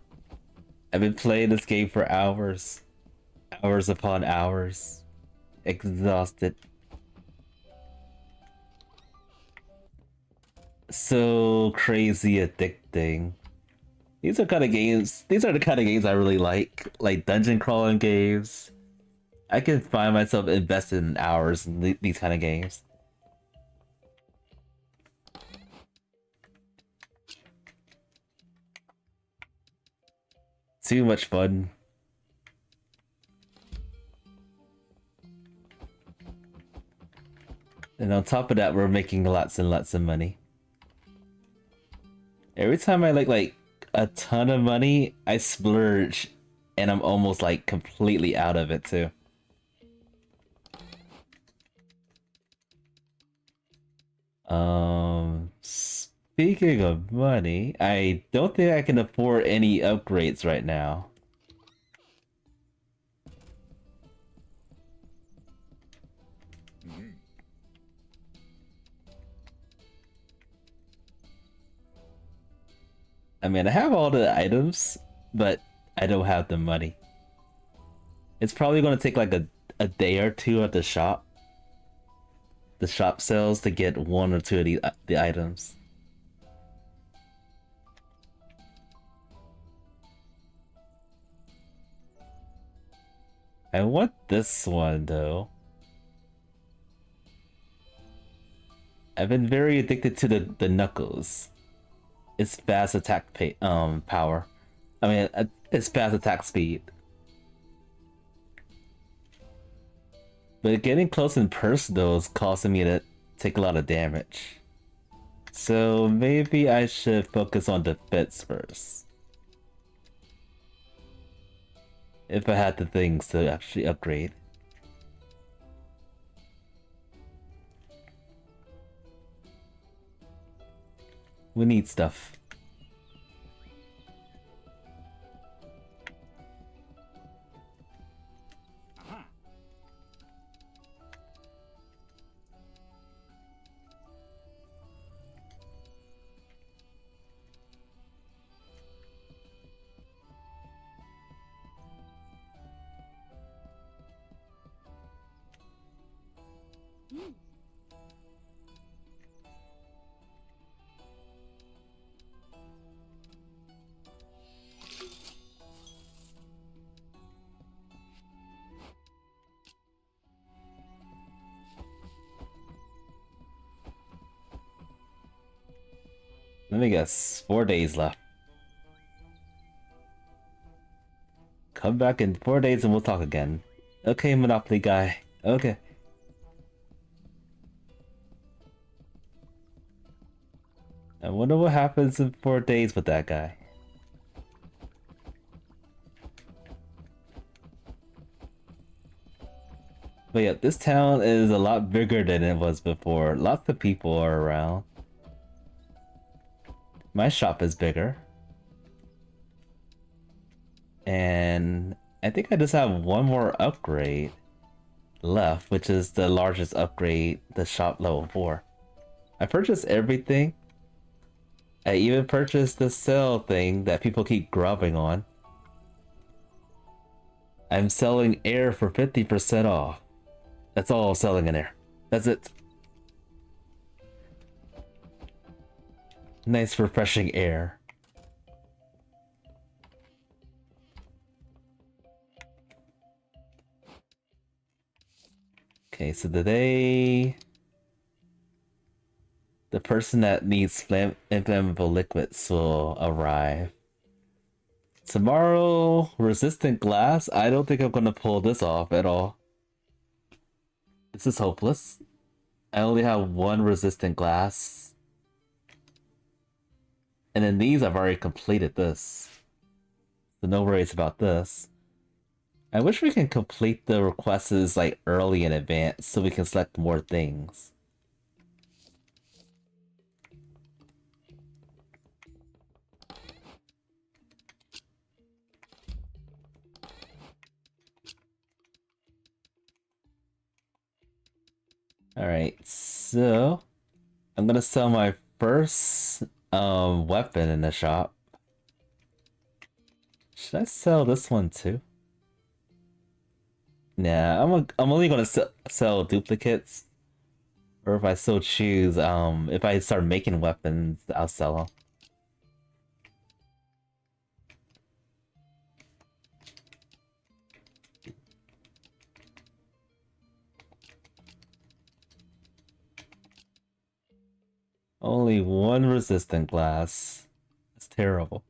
I've been playing this game for hours. Hours upon hours. Exhausted. So crazy addicting. These are the kind of games I really like dungeon crawling games. I can find myself invested in hours in these kind of games. Too much fun. And on top of that, we're making lots and lots of money. Every time I like a ton of money, I splurge and I'm almost like completely out of it too. Speaking of money, I don't think I can afford any upgrades right now. I mean, I have all the items, but I don't have the money. It's probably gonna take like a day or two at the shop sales to get one or two of the items. I want this one though. I've been very addicted to the knuckles. It's fast attack power. I mean, it's fast attack speed. But getting close and personal is causing me to take a lot of damage. So maybe I should focus on defense first. If I had the things to actually upgrade. We need stuff. Let me guess. 4 days left. Come back in 4 days and we'll talk again. Okay, Monopoly guy. Okay. I wonder what happens in 4 days with that guy. But yeah, this town is a lot bigger than it was before. Lots of people are around. My shop is bigger. And I think I just have one more upgrade left, which is the largest upgrade, the shop level 4. I purchased everything. I even purchased the sale thing that people keep grubbing on. I'm selling air for 50% off. That's all I'm selling in air. That's it. Nice refreshing air. Okay, so today the person that needs inflammable liquids will arrive. Tomorrow, resistant glass. I don't think I'm gonna pull this off at all. This is hopeless. I only have one resistant glass. And then these, I've already completed this. So no worries about this. I wish we can complete the requests like early in advance so we can select more things. Alright, so I'm gonna sell my first weapon in the shop. Should I sell this one too? Nah, I'm only gonna sell duplicates. Or if I so choose, if I start making weapons, I'll sell them. Only one resistant glass. That's terrible.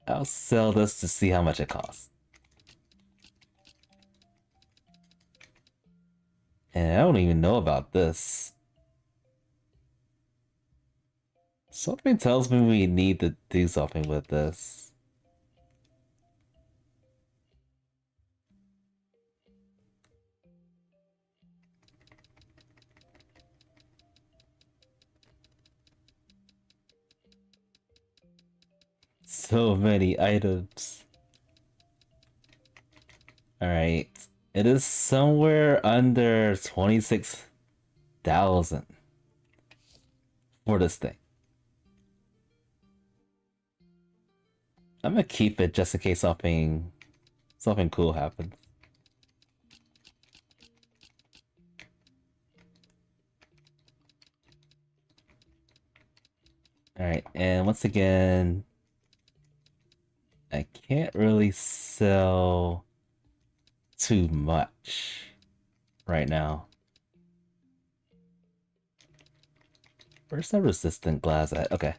I'll sell this to see how much it costs. And I don't even know about this. Something tells me we need to do something with this. So many items. Alright. It is somewhere under 26,000 for this thing. I'm gonna keep it just in case something cool happens. Alright, and once again, I can't really sell too much right now. Where's the resistant glass at? Okay.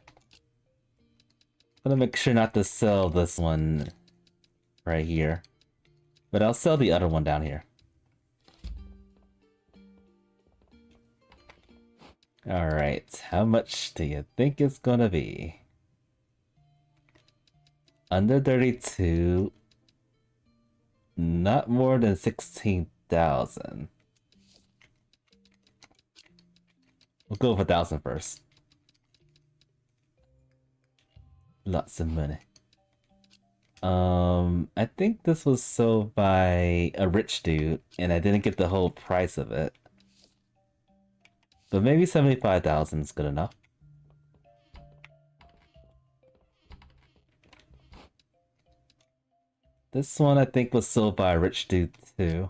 I'm gonna make sure not to sell this one right here. But I'll sell the other one down here. Alright, how much do you think it's gonna be? Under 32. Not more than 16,000. We'll go with 1,000 first. Lots of money. I think this was sold by a rich dude, and I didn't get the whole price of it. But maybe 75,000 is good enough. This one I think was sold by a rich dude too.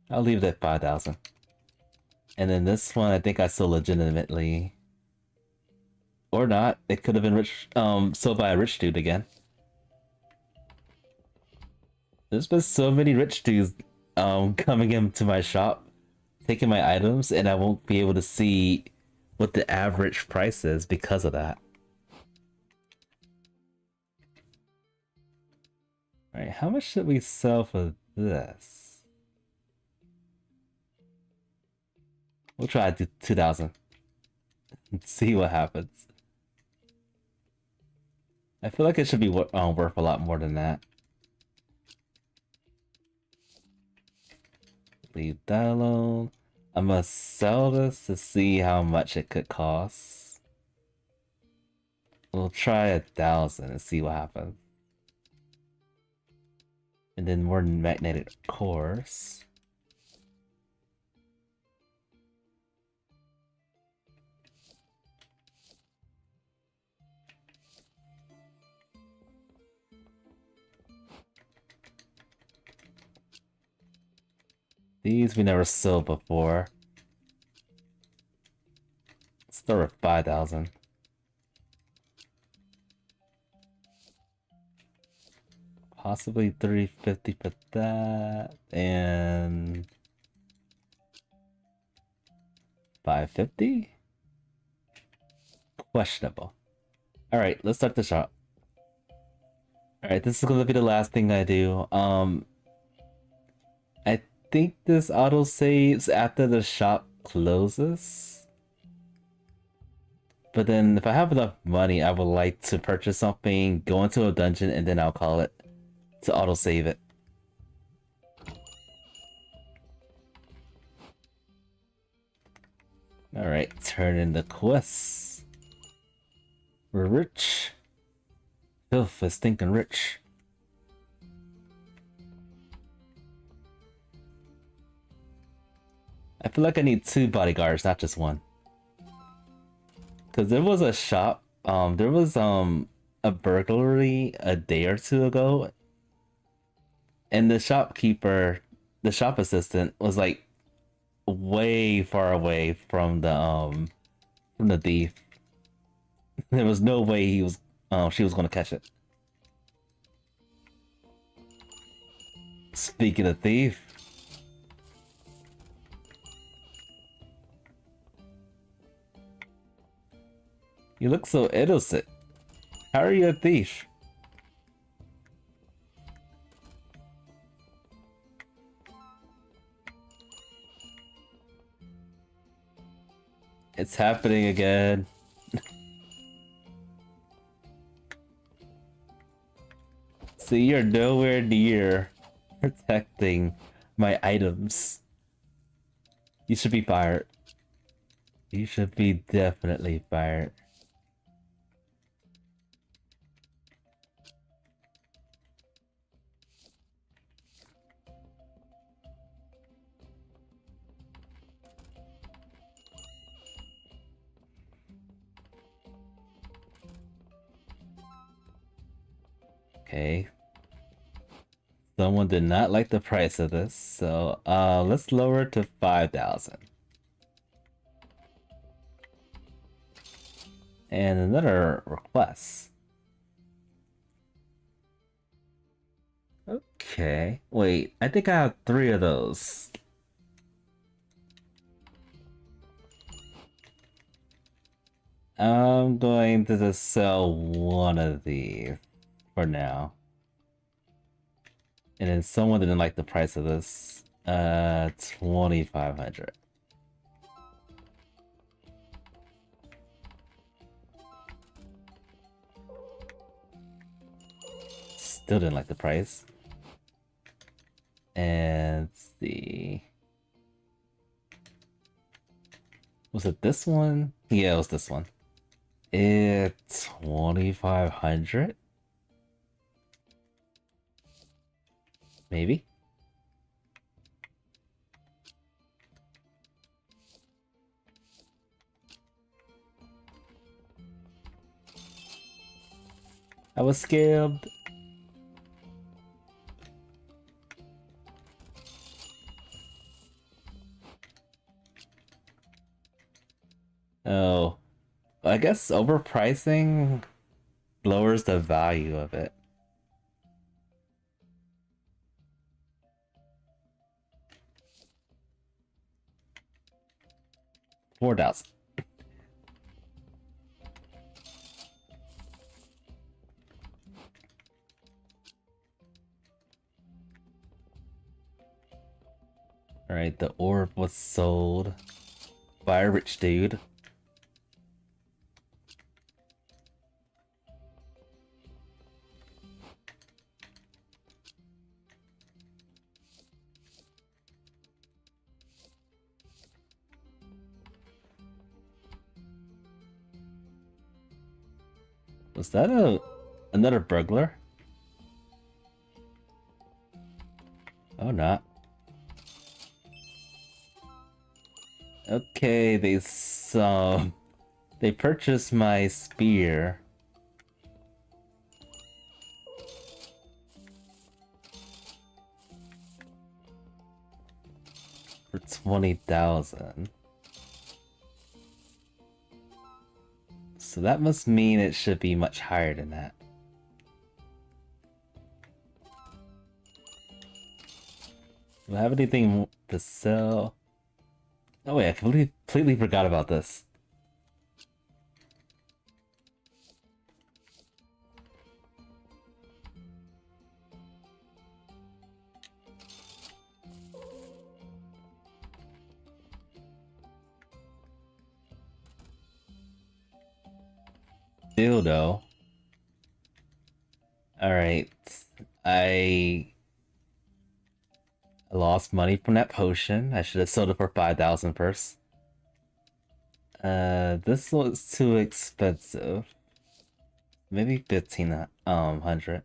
I'll leave it at 5,000. And then this one I think I sold legitimately. Or not. It could have been sold by a rich dude again. There's been so many rich dudes coming into my shop, taking my items, and I won't be able to see what the average price is because of that. Alright, how much should we sell for this? We'll try to do 2,000 and see what happens. I feel like it should be worth a lot more than that. Leave that alone. I'm gonna sell this to see how much it could cost. We'll try 1,000 and see what happens. And then more magnetic cores. These we never sold before. Let's start with 5,000. Possibly 350 for that, and 550? Questionable. Alright, let's start the shop. Alright, this is gonna be the last thing I do. I think this auto saves after the shop closes. But then if I have enough money, I would like to purchase something, go into a dungeon, and then I'll call it to auto save it. Alright, turn in the quests. We're rich. Filth is stinking rich. I feel like I need 2 bodyguards, not just 1. Because there was a shop, there was a burglary a day or 2 ago, and the shopkeeper, the shop assistant, was like way far away from the thief. There was no way she was gonna catch it. Speaking of thief, you look so innocent. How are you a thief? It's happening again. See, you're nowhere near protecting my items. You should be fired. You should be definitely fired. Okay. Someone did not like the price of this, so let's lower it to 5,000. And another request. Okay. Wait, I think I have 3 of those. I'm going to just sell 1 of these for now. And then someone didn't like the price of this. 2,500. Still didn't like the price. And let's see. Was it this one? Yeah, it was this one. It's 2,500? Maybe? I was scammed. Oh, I guess overpricing lowers the value of it. 4,000. Alright, the orb was sold by a rich dude. Was that another burglar? Oh, not. Okay, they purchased my spear. For 20,000. So that must mean it should be much higher than that. Do I have anything to sell? Oh wait, I completely forgot about this. Dildo. Alright. I lost money from that potion. I should have sold it for 5,000 first. This was too expensive. Maybe 1,500.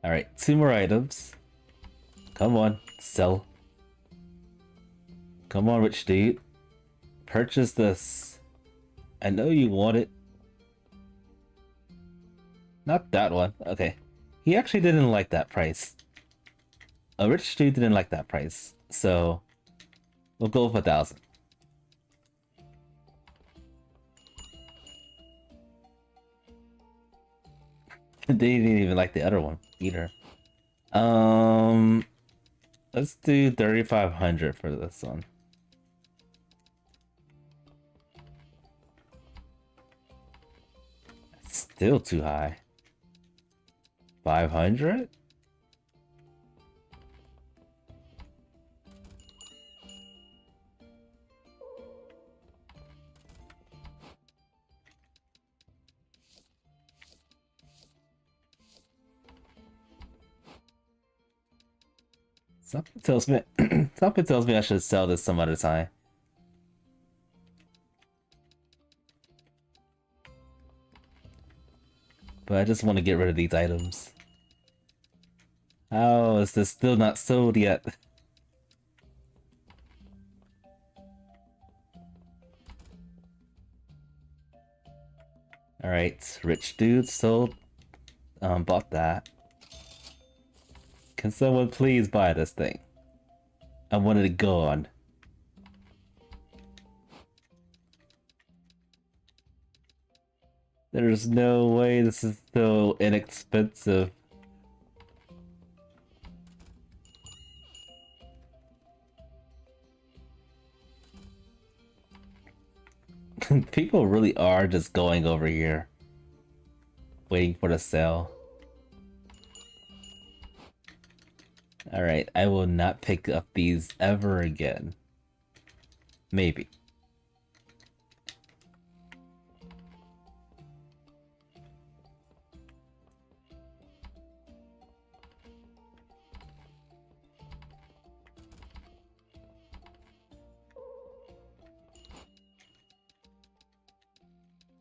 Alright, 2 more items. Come on, sell. Come on, rich dude. Purchase this. I know you want it. Not that one. Okay. He actually didn't like that price. A rich dude didn't like that price. So, we'll go with 1,000. They didn't even like the other one either. Let's do 3,500 for this one. That's still too high. 500? Something tells me something tells me I should sell this some other time. But I just want to get rid of these items. How is this still not sold yet? Alright, rich dude sold bought that. Can someone please buy this thing? I wanted it gone. There's no way this is so inexpensive. People really are just going over here, waiting for the sale. Alright, I will not pick up these ever again. Maybe.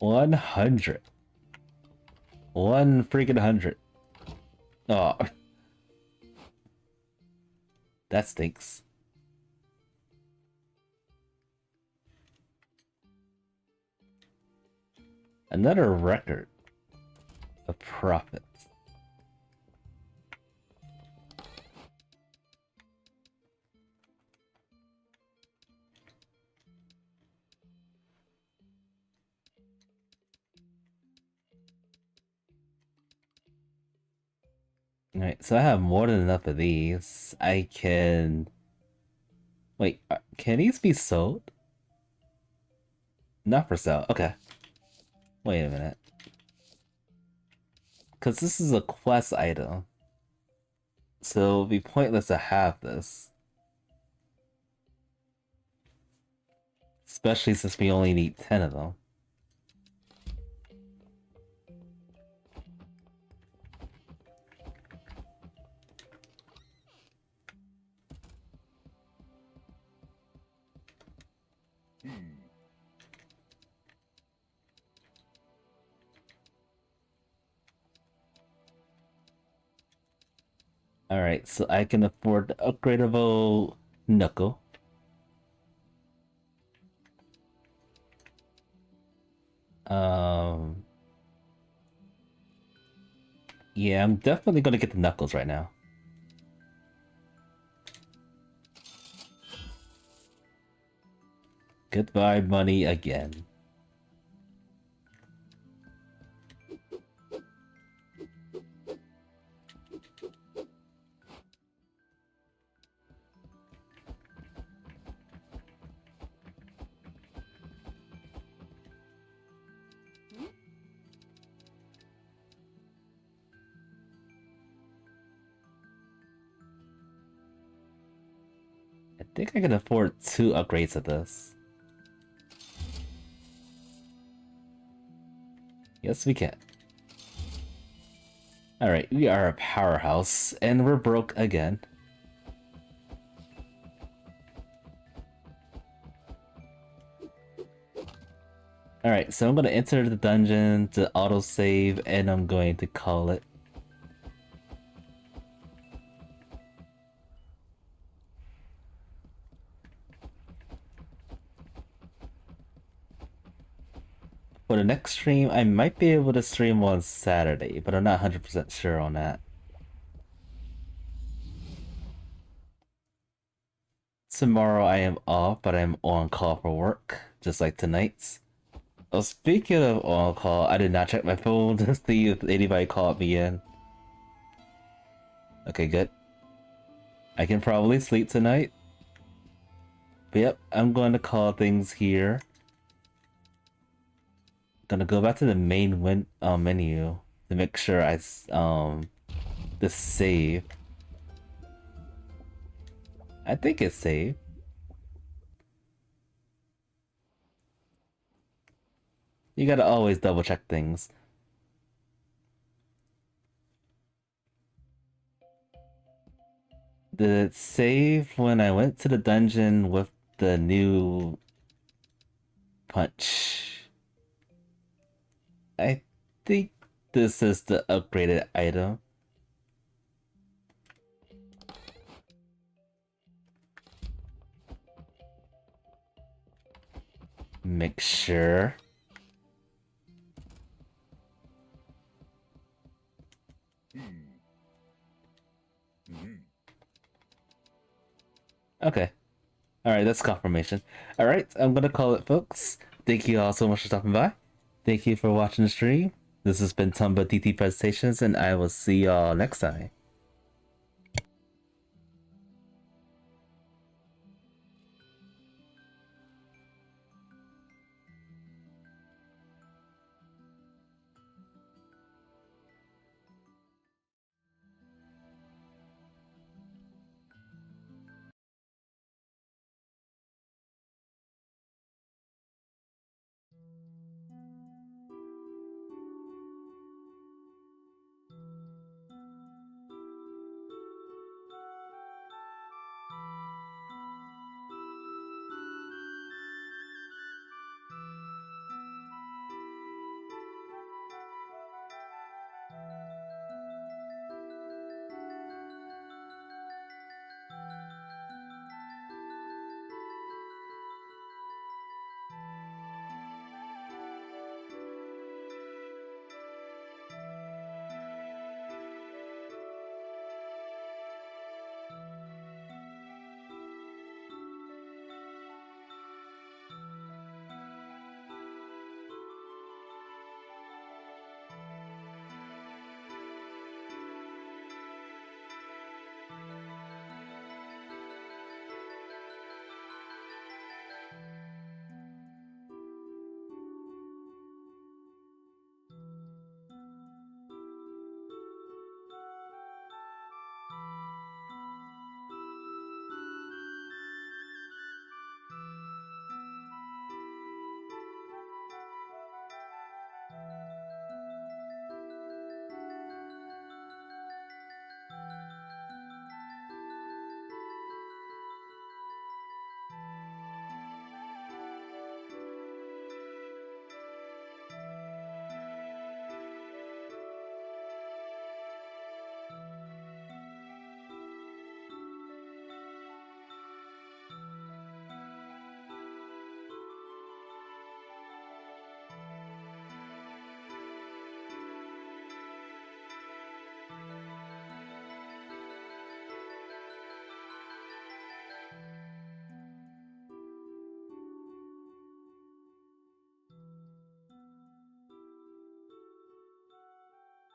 $100. One freaking 100. Oh. That stinks. Another record of profits. Alright, so I have more than enough of these. I can... Wait, can these be sold? Not for sale. Okay. Wait a minute. Because this is a quest item. So it'll be pointless to have this. Especially since we only need 10 of them. Alright, so I can afford the upgradable knuckle. Yeah, I'm definitely gonna get the knuckles right now. Goodbye money again. I think I can afford 2 upgrades of this. Yes, we can. Alright, we are a powerhouse, and we're broke again. Alright, so I'm gonna enter the dungeon to autosave, and I'm going to call it. For the next stream, I might be able to stream on Saturday, but I'm not 100% sure on that. Tomorrow I am off, but I'm on call for work, just like tonight's. Oh, speaking of on call, I did not check my phone to see if anybody called me in. Okay, good. I can probably sleep tonight. But yep, I'm going to call things here. Gonna go back to the main menu to make sure the save. I think it's saved. You gotta always double check things. Did it save when I went to the dungeon with the new punch? I think this is the upgraded item. Make sure. Okay. Alright, that's confirmation. Alright, I'm gonna call it, folks. Thank you all so much for stopping by. Thank you for watching the stream. This has been Tumba TT Presentations, and I will see y'all next time.